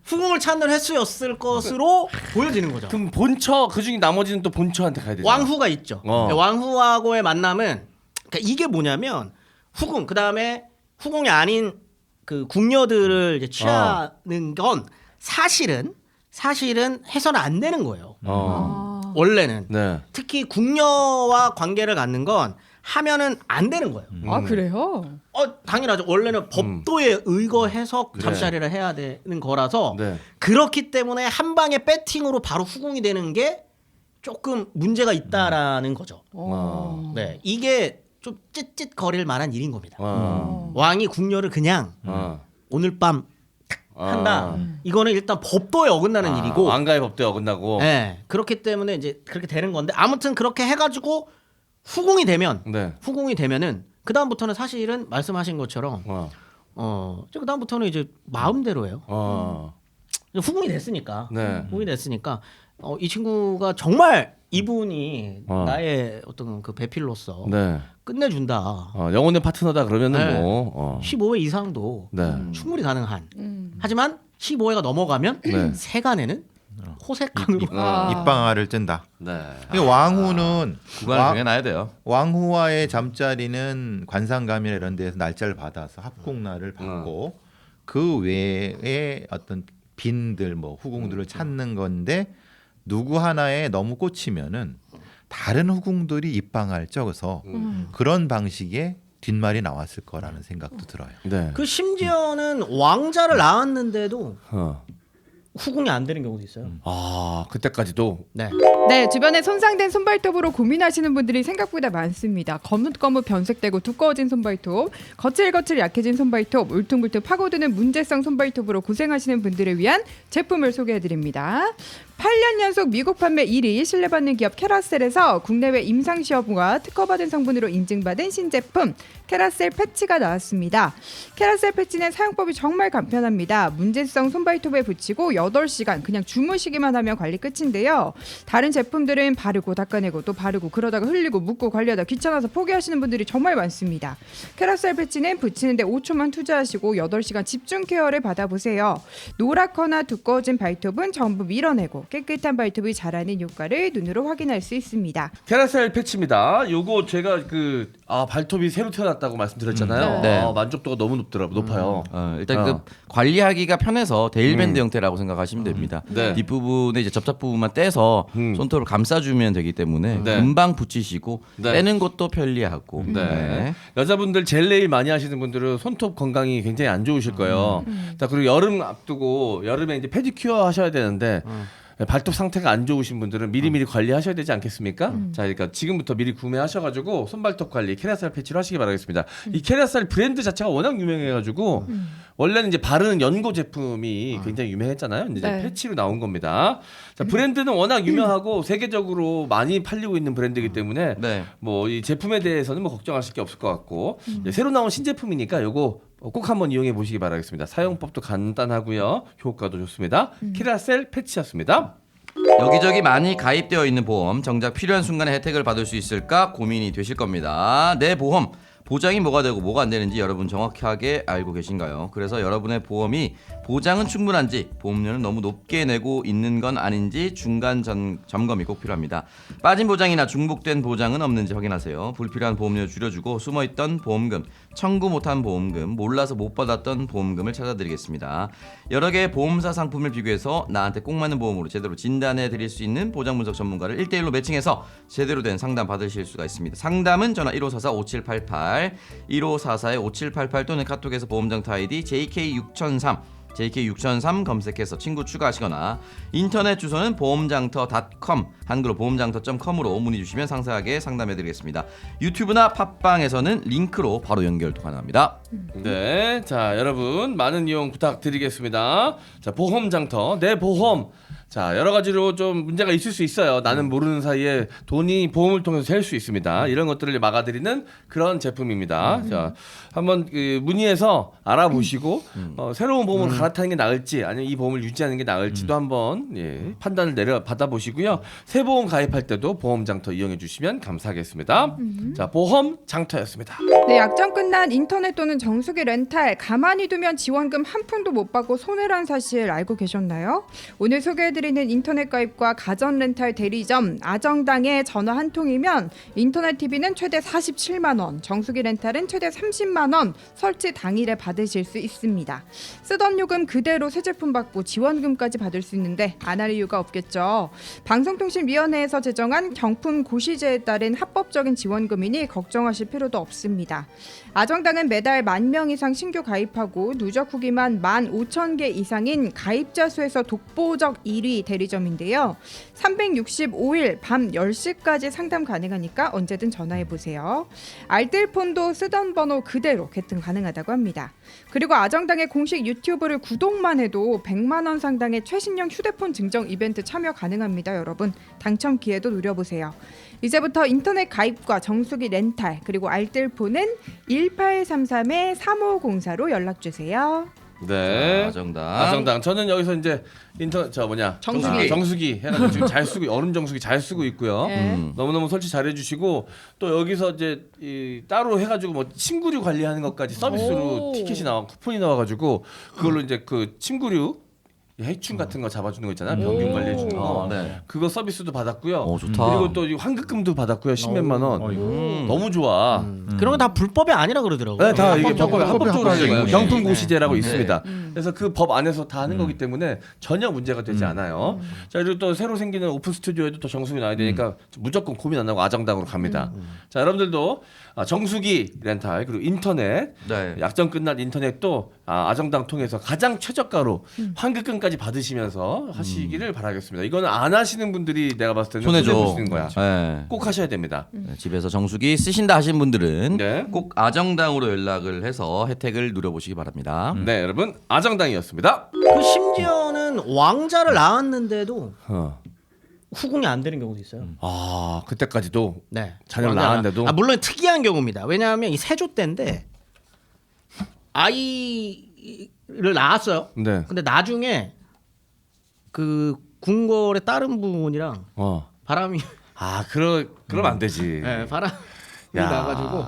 [SPEAKER 1] 후궁을 찾는 횟수였을 것으로 보여지는 거죠.
[SPEAKER 3] 그럼 본처 그중에 나머지는 또 본처한테 가야 되죠.
[SPEAKER 1] 왕후가 있죠. 왕후하고의 만남은 그러니까 이게 뭐냐면 후궁 그다음에 후궁이 아닌 그 궁녀들을 이제 취하는 건 사실은 해서는 안 되는 거예요. 원래는
[SPEAKER 3] 네.
[SPEAKER 1] 특히 궁녀와 관계를 갖는 건 하면은 안 되는 거예요.
[SPEAKER 5] 아 그래요?
[SPEAKER 1] 당연하죠. 원래는 법도에 의거해서 잠자리를 해야 되는 거라서
[SPEAKER 3] 네.
[SPEAKER 1] 그렇기 때문에 한 방에 배팅으로 바로 후궁이 되는 게 조금 문제가 있다라는 거죠. 네, 이게 좀 찌릿거릴 만한 일인 겁니다. 왕이 궁녀를 그냥 오늘 밤 한다. 이거는 일단 법도에 어긋나는 일이고
[SPEAKER 3] 왕가의 법도에 어긋나고.
[SPEAKER 1] 네, 그렇기 때문에 이제 그렇게 되는 건데 아무튼 그렇게 해가지고 후궁이 되면
[SPEAKER 3] 네.
[SPEAKER 1] 후궁이 되면은 그 다음부터는 사실은 말씀하신 것처럼 그 다음부터는 이제 마음대로예요. 후궁이 됐으니까
[SPEAKER 3] 네.
[SPEAKER 1] 후궁이 됐으니까 이 친구가 정말 이분이 나의 어떤 그 배필로서
[SPEAKER 3] 네.
[SPEAKER 1] 끝내준다.
[SPEAKER 3] 영혼의 파트너다 그러면은
[SPEAKER 1] 네.
[SPEAKER 3] 뭐
[SPEAKER 1] 15회 이상도
[SPEAKER 3] 네.
[SPEAKER 1] 충분히 가능한. 하지만 15회가 넘어가면
[SPEAKER 3] 네.
[SPEAKER 1] 세간에는 호색강으로
[SPEAKER 4] 입방아를 뜬다.
[SPEAKER 3] 네.
[SPEAKER 4] 그러니까 왕후는
[SPEAKER 2] 구간을 정해놔야 돼요.
[SPEAKER 4] 왕후와의 잠자리는 관상감이나 이런 데서 날짜를 받아서 합궁날을 받고 그 외에 어떤 빈들 뭐 후궁들을 찾는 건데 누구 하나에 너무 꽂히면은 다른 후궁들이 입방아를 쪄서 그런 방식의 뒷말이 나왔을 거라는 생각도 들어요.
[SPEAKER 3] 네.
[SPEAKER 1] 그 심지어는 왕자를 낳았는데도 후궁이 안 되는 경우도 있어요.
[SPEAKER 3] 그때까지도.
[SPEAKER 1] 네.
[SPEAKER 5] 네, 주변에 손상된 손발톱으로 고민하시는 분들이 생각보다 많습니다. 거뭇거뭇 변색되고 두꺼워진 손발톱, 거칠거칠 약해진 손발톱, 울퉁불퉁 파고드는 문제성 손발톱으로 고생하시는 분들을 위한 제품을 소개해드립니다. 8년 연속 미국 판매 1위 신뢰받는 기업 캐라셀에서 국내외 임상시험과 특허받은 성분으로 인증받은 신제품 캐라셀 패치가 나왔습니다. 캐라셀 패치는 사용법이 정말 간편합니다. 문제성 손발톱에 붙이고 8시간 그냥 주무시기만 하면 관리 끝인데요. 다른 제품들은 바르고 닦아내고 또 바르고 그러다가 흘리고 묻고 관리하다 귀찮아서 포기하시는 분들이 정말 많습니다. 캐라셀 패치는 붙이는데 5초만 투자하시고 8시간 집중 케어를 받아보세요. 노랗거나 두꺼워진 발톱은 전부 밀어내고 깨끗한 발톱이 자라는 효과를 눈으로 확인할 수 있습니다.
[SPEAKER 3] 캐라셀 패치입니다. 요거 제가 발톱이 새로 태어났다고 말씀드렸잖아요.
[SPEAKER 2] 네.
[SPEAKER 3] 만족도가 너무 높아요.
[SPEAKER 2] 일단 그 관리하기가 편해서 데일밴드 형태라고 생각하시면 됩니다.
[SPEAKER 3] 네.
[SPEAKER 2] 뒷부분에 이제 접착 부분만 떼서 손톱을 감싸주면 되기 때문에
[SPEAKER 3] 네.
[SPEAKER 2] 금방 붙이시고
[SPEAKER 3] 네.
[SPEAKER 2] 떼는 것도 편리하고.
[SPEAKER 3] 네. 여자분들 젤 네일 많이 하시는 분들은 손톱 건강이 굉장히 안 좋으실 거예요. 자, 그리고 여름 앞두고 여름에 이제 페디큐어 하셔야 되는데 발톱 상태가 안 좋으신 분들은 미리미리 관리하셔야 되지 않겠습니까? 자, 그러니까 지금부터 미리 구매하셔가지고 손발톱 관리 캐라셀 패치로 하시기 바라겠습니다. 이 캐라셀 브랜드 자체가 워낙 유명해가지고 원래는 이제 바르는 연고 제품이 굉장히 유명했잖아요. 이제
[SPEAKER 5] 네.
[SPEAKER 3] 패치로 나온 겁니다. 자, 브랜드는 워낙 유명하고 세계적으로 많이 팔리고 있는 브랜드이기 때문에
[SPEAKER 2] 네.
[SPEAKER 3] 뭐 이 제품에 대해서는 뭐 걱정하실 게 없을 것 같고 이제 새로 나온 신제품이니까 요거 꼭 한번 이용해 보시기 바라겠습니다. 사용법도 간단하고요. 효과도 좋습니다. 캐라셀 패치였습니다.
[SPEAKER 2] 여기저기 많이 가입되어 있는 보험, 정작 필요한 순간에 혜택을 받을 수 있을까 고민이 되실 겁니다. 내 보험 보장이 뭐가 되고 뭐가 안 되는지 여러분 정확하게 알고 계신가요? 그래서 여러분의 보험이 보장은 충분한지, 보험료는 너무 높게 내고 있는 건 아닌지 중간 점검이 꼭 필요합니다. 빠진 보장이나 중복된 보장은 없는지 확인하세요. 불필요한 보험료 줄여주고 숨어있던 보험금, 청구 못한 보험금, 몰라서 못 받았던 보험금을 찾아드리겠습니다. 여러 개의 보험사 상품을 비교해서 나한테 꼭 맞는 보험으로 제대로 진단해 드릴 수 있는 보장 분석 전문가를 1대1로 매칭해서 제대로 된 상담 받으실 수가 있습니다. 상담은 전화 1544-5788 1544-5788 또는 카톡에서 보험장터 아이디 JK6003 검색해서 친구 추가하시거나 인터넷 주소는 보험장터.com 한글로 보험장터.com으로 문의 주시면 상세하게 상담해드리겠습니다. 유튜브나 팟빵에서는 링크로 바로 연결도 가능합니다.
[SPEAKER 3] 네, 자 여러분 많은 이용 부탁드리겠습니다. 자 보험장터 내 보험. 자 여러 가지로 좀 문제가 있을 수 있어요. 나는 모르는 사이에 돈이 보험을 통해서 셀 수 있습니다. 이런 것들을 막아드리는 그런 제품입니다. 자 한번 문의해서 알아보시고 새로운 보험으로 갈아타는 게 나을지 아니면 이 보험을 유지하는 게 나을지도 한번 판단을 받아보시고요. 새 보험 가입할 때도 보험장터 이용해 주시면 감사하겠습니다. 자 보험장터였습니다.
[SPEAKER 5] 네, 약정 끝난 인터넷 또는 정수기 렌탈 가만히 두면 지원금 한 푼도 못 받고 손해란 사실 알고 계셨나요? 오늘 소개해드릴 도와드리는 인터넷 가입과 가전 렌탈 대리점 아정당에 전화 한 통이면 인터넷 TV는 최대 47만 원, 정수기 렌탈은 최대 30만 원 설치 당일에 받으실 수 있습니다. 쓰던 요금 그대로 새 제품 받고 지원금까지 받을 수 있는데 안 할 이유가 없겠죠. 방송통신위원회에서 제정한 경품 고시제에 따른 합법적인 지원금이니 걱정하실 필요도 없습니다. 아정당은 매달 10,000명 이상 신규 가입하고 누적 후기만 15,000개 이상인 가입자 수에서 독보적 1위 대리점인데요. 365일 밤 10시까지 상담 가능하니까 언제든 전화해보세요. 알뜰폰도 쓰던 번호 그대로 개통 가능하다고 합니다. 그리고 아정당의 공식 유튜브를 구독만 해도 100만 원 상당의 최신형 휴대폰 증정 이벤트 참여 가능합니다. 여러분 당첨 기회도 노려보세요. 이제부터 인터넷 가입과 정수기 렌탈 그리고 알뜰폰은 1833-3504로 연락주세요.
[SPEAKER 3] 네.
[SPEAKER 2] 아정당.
[SPEAKER 3] 아정당. 저는 여기서 이제 정수기 해가지고 지금 잘 쓰고 얼음 정수기 잘 쓰고 있고요.
[SPEAKER 5] 네.
[SPEAKER 3] 너무너무 설치 잘해주시고 또 여기서 이제 따로 해가지고 뭐 침구류 관리하는 것까지 서비스로
[SPEAKER 5] 오.
[SPEAKER 3] 티켓이 나와 쿠폰이 나와가지고 그걸로 이제 그 침구류 해충 같은 거 잡아주는 거 있잖아요. 병균 관리해 주는 거.
[SPEAKER 2] 네.
[SPEAKER 3] 그거 서비스도 받았고요.
[SPEAKER 2] 좋다.
[SPEAKER 3] 그리고 또 이 환급금도 받았고요. 10몇만 원. 너무 좋아.
[SPEAKER 1] 그런 건 다 불법이 아니라 그러더라고요.
[SPEAKER 3] 네, 다 이게
[SPEAKER 4] 합법적으로
[SPEAKER 3] 합법적으로 하는 거예요.
[SPEAKER 4] 합법적인
[SPEAKER 3] 경품 고시제라고
[SPEAKER 1] 네.
[SPEAKER 3] 있습니다. 그래서 그 법 안에서 다 하는 거기 때문에 전혀 문제가 되지 않아요. 자, 그리고 또 새로 생기는 오픈 스튜디오에도 또 정수기 나와야 되니까 무조건 고민 안 하고 아정당으로 갑니다. 자, 여러분들도 정수기 렌탈 그리고 인터넷
[SPEAKER 2] 네.
[SPEAKER 3] 약정 끝난 인터넷도 아정당 통해서 가장 최저가로 환급금까지 받으시면서 하시기를 바라겠습니다. 이거는 안 하시는 분들이 내가 봤을 때는
[SPEAKER 2] 손해죠.
[SPEAKER 3] 손해보시는 거야.
[SPEAKER 2] 네.
[SPEAKER 3] 꼭 하셔야 됩니다.
[SPEAKER 2] 네, 집에서 정수기 쓰신다 하신 분들은
[SPEAKER 3] 네.
[SPEAKER 2] 꼭 아정당으로 연락을 해서 혜택을 누려보시기 바랍니다.
[SPEAKER 3] 네, 여러분 아정당이었습니다.
[SPEAKER 1] 그 심지어는 왕자를 낳았는데도
[SPEAKER 3] 어.
[SPEAKER 1] 후궁이 안 되는 경우도 있어요.
[SPEAKER 3] 그때까지도
[SPEAKER 1] 네.
[SPEAKER 3] 자녀를
[SPEAKER 1] 왕자가-
[SPEAKER 3] 낳았는데도?
[SPEAKER 1] 물론 특이한 경우입니다. 왜냐하면 이 세조 때인데 아이를 낳았어요.
[SPEAKER 3] 네.
[SPEAKER 1] 근데 나중에 그 궁궐의 다른 분이랑 바람이
[SPEAKER 3] 그럼 안 되지.
[SPEAKER 1] 네, 바람이
[SPEAKER 3] 야.
[SPEAKER 1] 나가지고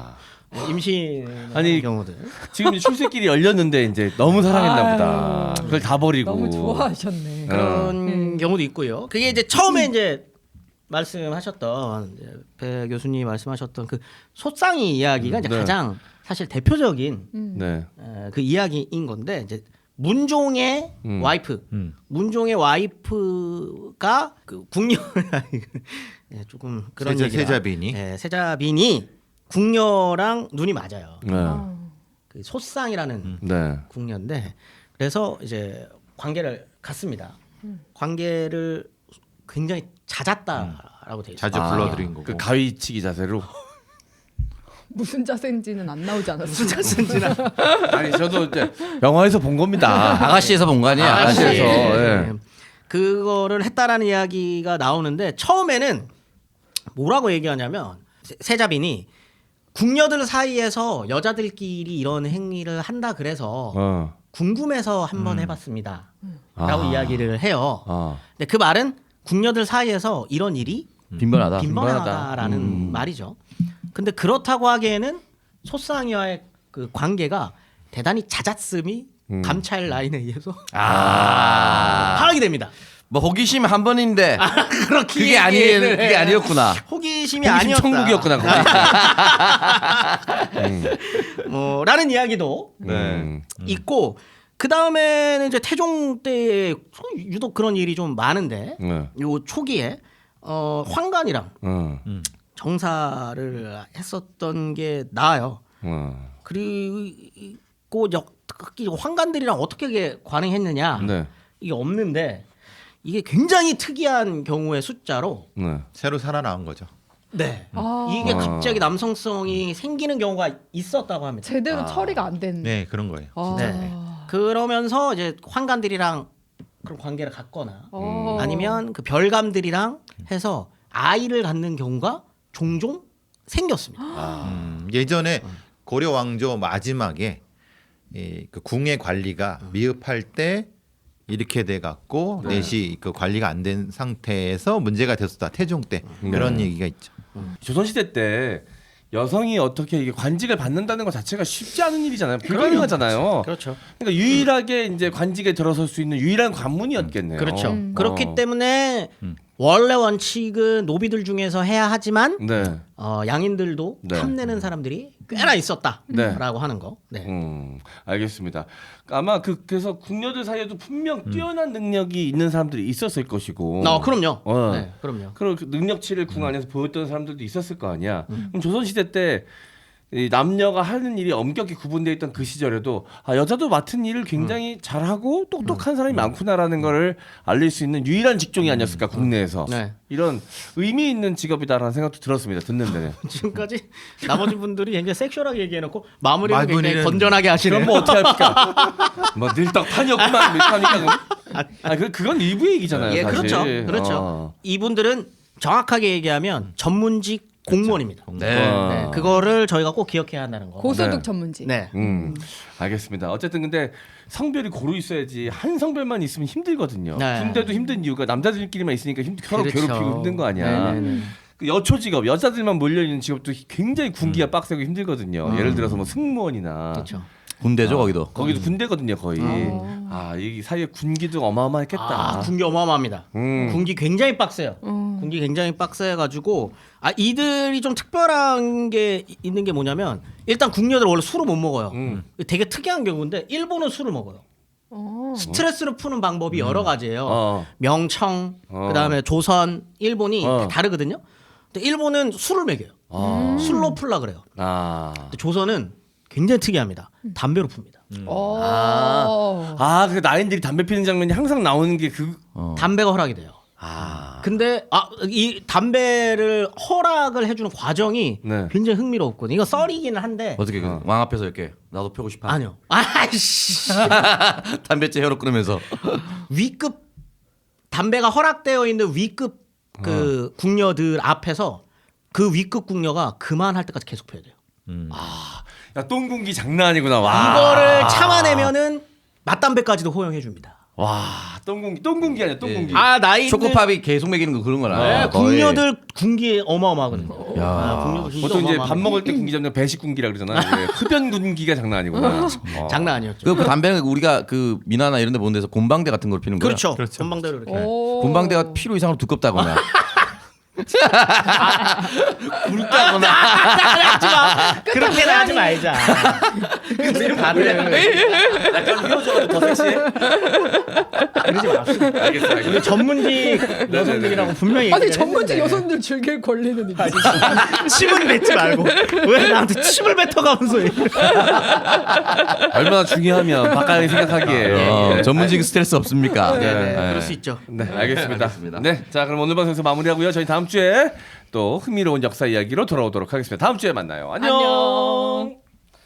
[SPEAKER 1] 임신하는
[SPEAKER 3] 아니,
[SPEAKER 1] 경우들.
[SPEAKER 3] 지금 출세길이 열렸는데 이제 너무 사랑했나 보다. 그걸 다 버리고.
[SPEAKER 5] 너무 좋아하셨네.
[SPEAKER 1] 그런 경우도 있고요. 그게 이제 처음에 이제 말씀하셨던 이제 배 교수님 말씀하셨던 그 소쌍이 이야기가 이제
[SPEAKER 3] 네.
[SPEAKER 1] 가장 사실 대표적인
[SPEAKER 3] 네.
[SPEAKER 1] 그 이야기인 건데 이제 문종의 와이프, 문종의 와이프가 그 궁녀 네, 조금 그런 얘기라.
[SPEAKER 4] 세자빈이
[SPEAKER 1] 네, 세자빈이 궁녀랑 눈이 맞아요.
[SPEAKER 3] 네.
[SPEAKER 1] 그 소쌍이라는
[SPEAKER 3] 네.
[SPEAKER 1] 궁녀인데 그래서 이제 관계를 갖습니다. 관계를 굉장히 잦았다라고 돼 있어요.
[SPEAKER 4] 자주 불러들인 거고.
[SPEAKER 3] 그 가위치기 자세로.
[SPEAKER 5] 무슨 자세인지는 안 나오지 않았어요.
[SPEAKER 1] 숫자 쓴지나
[SPEAKER 3] 아니 저도 이제 영화에서 본 겁니다.
[SPEAKER 2] 아가씨에서 본 거 아니야?
[SPEAKER 3] 아가씨에서.
[SPEAKER 1] 네.
[SPEAKER 3] 예.
[SPEAKER 1] 그거를 했다라는 이야기가 나오는데 처음에는 뭐라고 얘기하냐면 세자빈이 궁녀들 사이에서 여자들끼리 이런 행위를 한다 그래서 궁금해서 한번 해봤습니다. 라고 이야기를 해요. 근데 그 말은 궁녀들 사이에서 이런 일이
[SPEAKER 2] 빈번하다.
[SPEAKER 1] 빈번하다라는 말이죠. 근데 그렇다고 하기에는 소쌍이와의 그 관계가 대단히 잦았음이 감찰 라인에 의해서 파악이 됩니다.
[SPEAKER 2] 뭐 호기심 한 번인데
[SPEAKER 1] 그렇게
[SPEAKER 2] 그게 아니었구나.
[SPEAKER 1] 호기심이 아니었다.
[SPEAKER 3] 천국이었구나.
[SPEAKER 1] 라는 이야기도 있고 그 다음에는 이제 태종 때 유독 그런 일이 좀 많은데 요 초기에 황관이랑 정사를 했었던 게 나아요. 그리고 특히 황관들이랑 어떻게 관행했느냐
[SPEAKER 3] 네.
[SPEAKER 1] 이게 없는데 이게 굉장히 특이한 경우의 숫자로
[SPEAKER 4] 새로 살아나온 거죠.
[SPEAKER 1] 네 이게 갑자기 남성성이 생기는 경우가 있었다고 합니다.
[SPEAKER 5] 제대로 처리가 안 된.
[SPEAKER 4] 네, 그런 거예요.
[SPEAKER 1] 네. 그러면서 이제 황관들이랑 그런 관계를 갖거나 아니면 그 별감들이랑 해서 아이를 갖는 경우가 종종 생겼습니다.
[SPEAKER 4] 예전에 고려 왕조 마지막에 그 궁의 관리가 미흡할 때 이렇게 돼 갖고 넷이 그 관리가 안 된 상태에서 문제가 됐었다. 태종 때 그런 얘기가 있죠.
[SPEAKER 3] 조선시대 때 여성이 어떻게 이게 관직을 받는다는 것 자체가 쉽지 않은 일이잖아요. 불가능하잖아요.
[SPEAKER 1] 그렇죠.
[SPEAKER 3] 그러니까 유일하게 이제 관직에 들어설 수 있는 유일한 관문이었겠네요.
[SPEAKER 1] 그렇죠. 그렇기 때문에 원래 원칙은 노비들 중에서 해야 하지만
[SPEAKER 3] 네.
[SPEAKER 1] 양인들도
[SPEAKER 3] 네.
[SPEAKER 1] 탐내는 사람들이 꽤나 있었다라고
[SPEAKER 3] 네.
[SPEAKER 1] 하는 거. 네.
[SPEAKER 3] 알겠습니다. 아마 그래서 궁녀들 사이에도 분명 뛰어난 능력이 있는 사람들이 있었을 것이고.
[SPEAKER 1] 그럼요.
[SPEAKER 3] 어.
[SPEAKER 1] 네, 그럼요.
[SPEAKER 3] 그리고 그 능력치를 궁 안에서 보였던 사람들도 있었을 거 아니야. 그럼 조선시대 때 이 남녀가 하는 일이 엄격히 구분되어 있던 그 시절에도 여자도 맡은 일을 굉장히 잘하고 똑똑한 사람이 많구나라는 거를 알릴 수 있는 유일한 직종이 아니었을까 국내에서.
[SPEAKER 1] 네.
[SPEAKER 3] 이런 의미 있는 직업이다라는 생각도 들었습니다. 듣는 데는.
[SPEAKER 1] 지금까지 나머지 분들이 굉장히 섹슈얼하게 얘기해놓고 마무리는 굉장히
[SPEAKER 4] 마무리는-
[SPEAKER 1] 건전하게 하시네요.
[SPEAKER 3] 그럼 뭐 어떻게 합니까? 뭐 늘떡판이었구만 이렇게 합니까? 그건 일부 얘기잖아요.
[SPEAKER 1] 예,
[SPEAKER 3] 사실.
[SPEAKER 1] 그렇죠. 그렇죠. 이분들은 정확하게 얘기하면 전문직 공무원입니다.
[SPEAKER 2] 네.
[SPEAKER 1] 네, 그거를 저희가 꼭 기억해야 한다는 거.
[SPEAKER 5] 고소득
[SPEAKER 3] 네.
[SPEAKER 5] 전문직.
[SPEAKER 1] 네.
[SPEAKER 3] 알겠습니다. 어쨌든 근데 성별이 고루 있어야지 한 성별만 있으면 힘들거든요.
[SPEAKER 1] 네.
[SPEAKER 3] 군대도 힘든 이유가 남자들끼리만 있으니까 서로
[SPEAKER 1] 그렇죠.
[SPEAKER 3] 괴롭히고 힘든 거 아니야.
[SPEAKER 1] 네네네.
[SPEAKER 3] 그 여초 직업 여자들만 몰려 있는 직업도 굉장히 군기가 빡세고 힘들거든요. 예를 들어서 뭐 승무원이나
[SPEAKER 1] 그렇죠.
[SPEAKER 2] 군대죠 거기도.
[SPEAKER 3] 거기도 군대거든요 거의. 이 사이에 군기도 어마어마했겠다.
[SPEAKER 1] 군기 어마어마합니다. 군기 굉장히 빡세요. 군기 굉장히 빡세가지고 이들이 좀 특별한 게 있는 게 뭐냐면 일단 궁녀들 원래 술을 못 먹어요. 되게 특이한 경우인데 일본은 술을 먹어요. 스트레스를 푸는 방법이 여러 가지예요. 명청, 그다음에 조선, 일본이 다 다르거든요. 근데 일본은 술을 먹여요. 술로 풀라 그래요. 근데 조선은 굉장히 특이합니다. 담배로 풉니다.
[SPEAKER 5] 오.
[SPEAKER 3] 그 나인들이 담배 피는 장면이 항상 나오는 게
[SPEAKER 1] 담배가 허락이 돼요. 근데 이 담배를 허락을 해주는 과정이
[SPEAKER 3] 네.
[SPEAKER 1] 굉장히 흥미롭거든요. 이거 썰이기는 한데
[SPEAKER 2] 어떻게 왕 앞에서 이렇게 나도 펴고 싶어.
[SPEAKER 1] 아니요. 아이씨.
[SPEAKER 2] 담배째 혀로 끊으면서.
[SPEAKER 1] 위급 담배가 허락되어 있는 위급 그 궁녀들 앞에서 그 위급 궁녀가 그만할 때까지 계속 펴야 돼요.
[SPEAKER 3] 야 똥군기 장난 아니구나. 와.
[SPEAKER 1] 이거를 참아내면은 맞담배까지도 허용해 줍니다.
[SPEAKER 3] 와 똥군기 아니야 똥군기.
[SPEAKER 1] 나이들
[SPEAKER 2] 초코팝이 계속 먹이는 거 그런 거라.
[SPEAKER 1] 네, 궁녀들 군기 어마어마하거든요. 궁녀들 군기
[SPEAKER 3] 보통 이제 밥
[SPEAKER 1] 어마어마하거든요.
[SPEAKER 3] 먹을 때 군기 잡는 배식 군기라 그러잖아. 이제 흡연 군기가 장난 아니구나.
[SPEAKER 1] 장난 아니었죠.
[SPEAKER 2] 그 담배는 우리가 그 미나나 이런 데 보는 데서 곰방대 같은 걸 피는 거야.
[SPEAKER 1] 그렇죠. 전방대로 이렇게.
[SPEAKER 5] 오.
[SPEAKER 2] 곰방대가 필요 이상으로 두껍다거나.
[SPEAKER 3] 굵다거나.
[SPEAKER 1] 하지 마. 그렇게는 하지 말자. 다들
[SPEAKER 3] 약간 휘어져도 더 섹시해.
[SPEAKER 1] 그러지 맙시다.
[SPEAKER 3] 알겠어.
[SPEAKER 1] 우리 전문직 여성들이라고 분명히
[SPEAKER 5] 아니
[SPEAKER 1] 얘기를
[SPEAKER 5] 전문직
[SPEAKER 1] 했는데.
[SPEAKER 5] 여성들 즐길 권리는 있지.
[SPEAKER 1] 침을 뱉지 말고 왜 나한테 침을 뱉어가면서 얘기를
[SPEAKER 3] 얼마나 중요하면 바깥에 생각하기에.
[SPEAKER 2] 전문직 스트레스 없습니까?
[SPEAKER 1] 네, 그럴 수 있죠.
[SPEAKER 3] 네, 알겠습니다.
[SPEAKER 2] 알겠습니다.
[SPEAKER 3] 네, 자 그럼 오늘 방송에서 마무리하고요. 저희 다음 주에 또 흥미로운 역사 이야기로 돌아오도록 하겠습니다. 다음 주에 만나요. 안녕.
[SPEAKER 5] 안녕.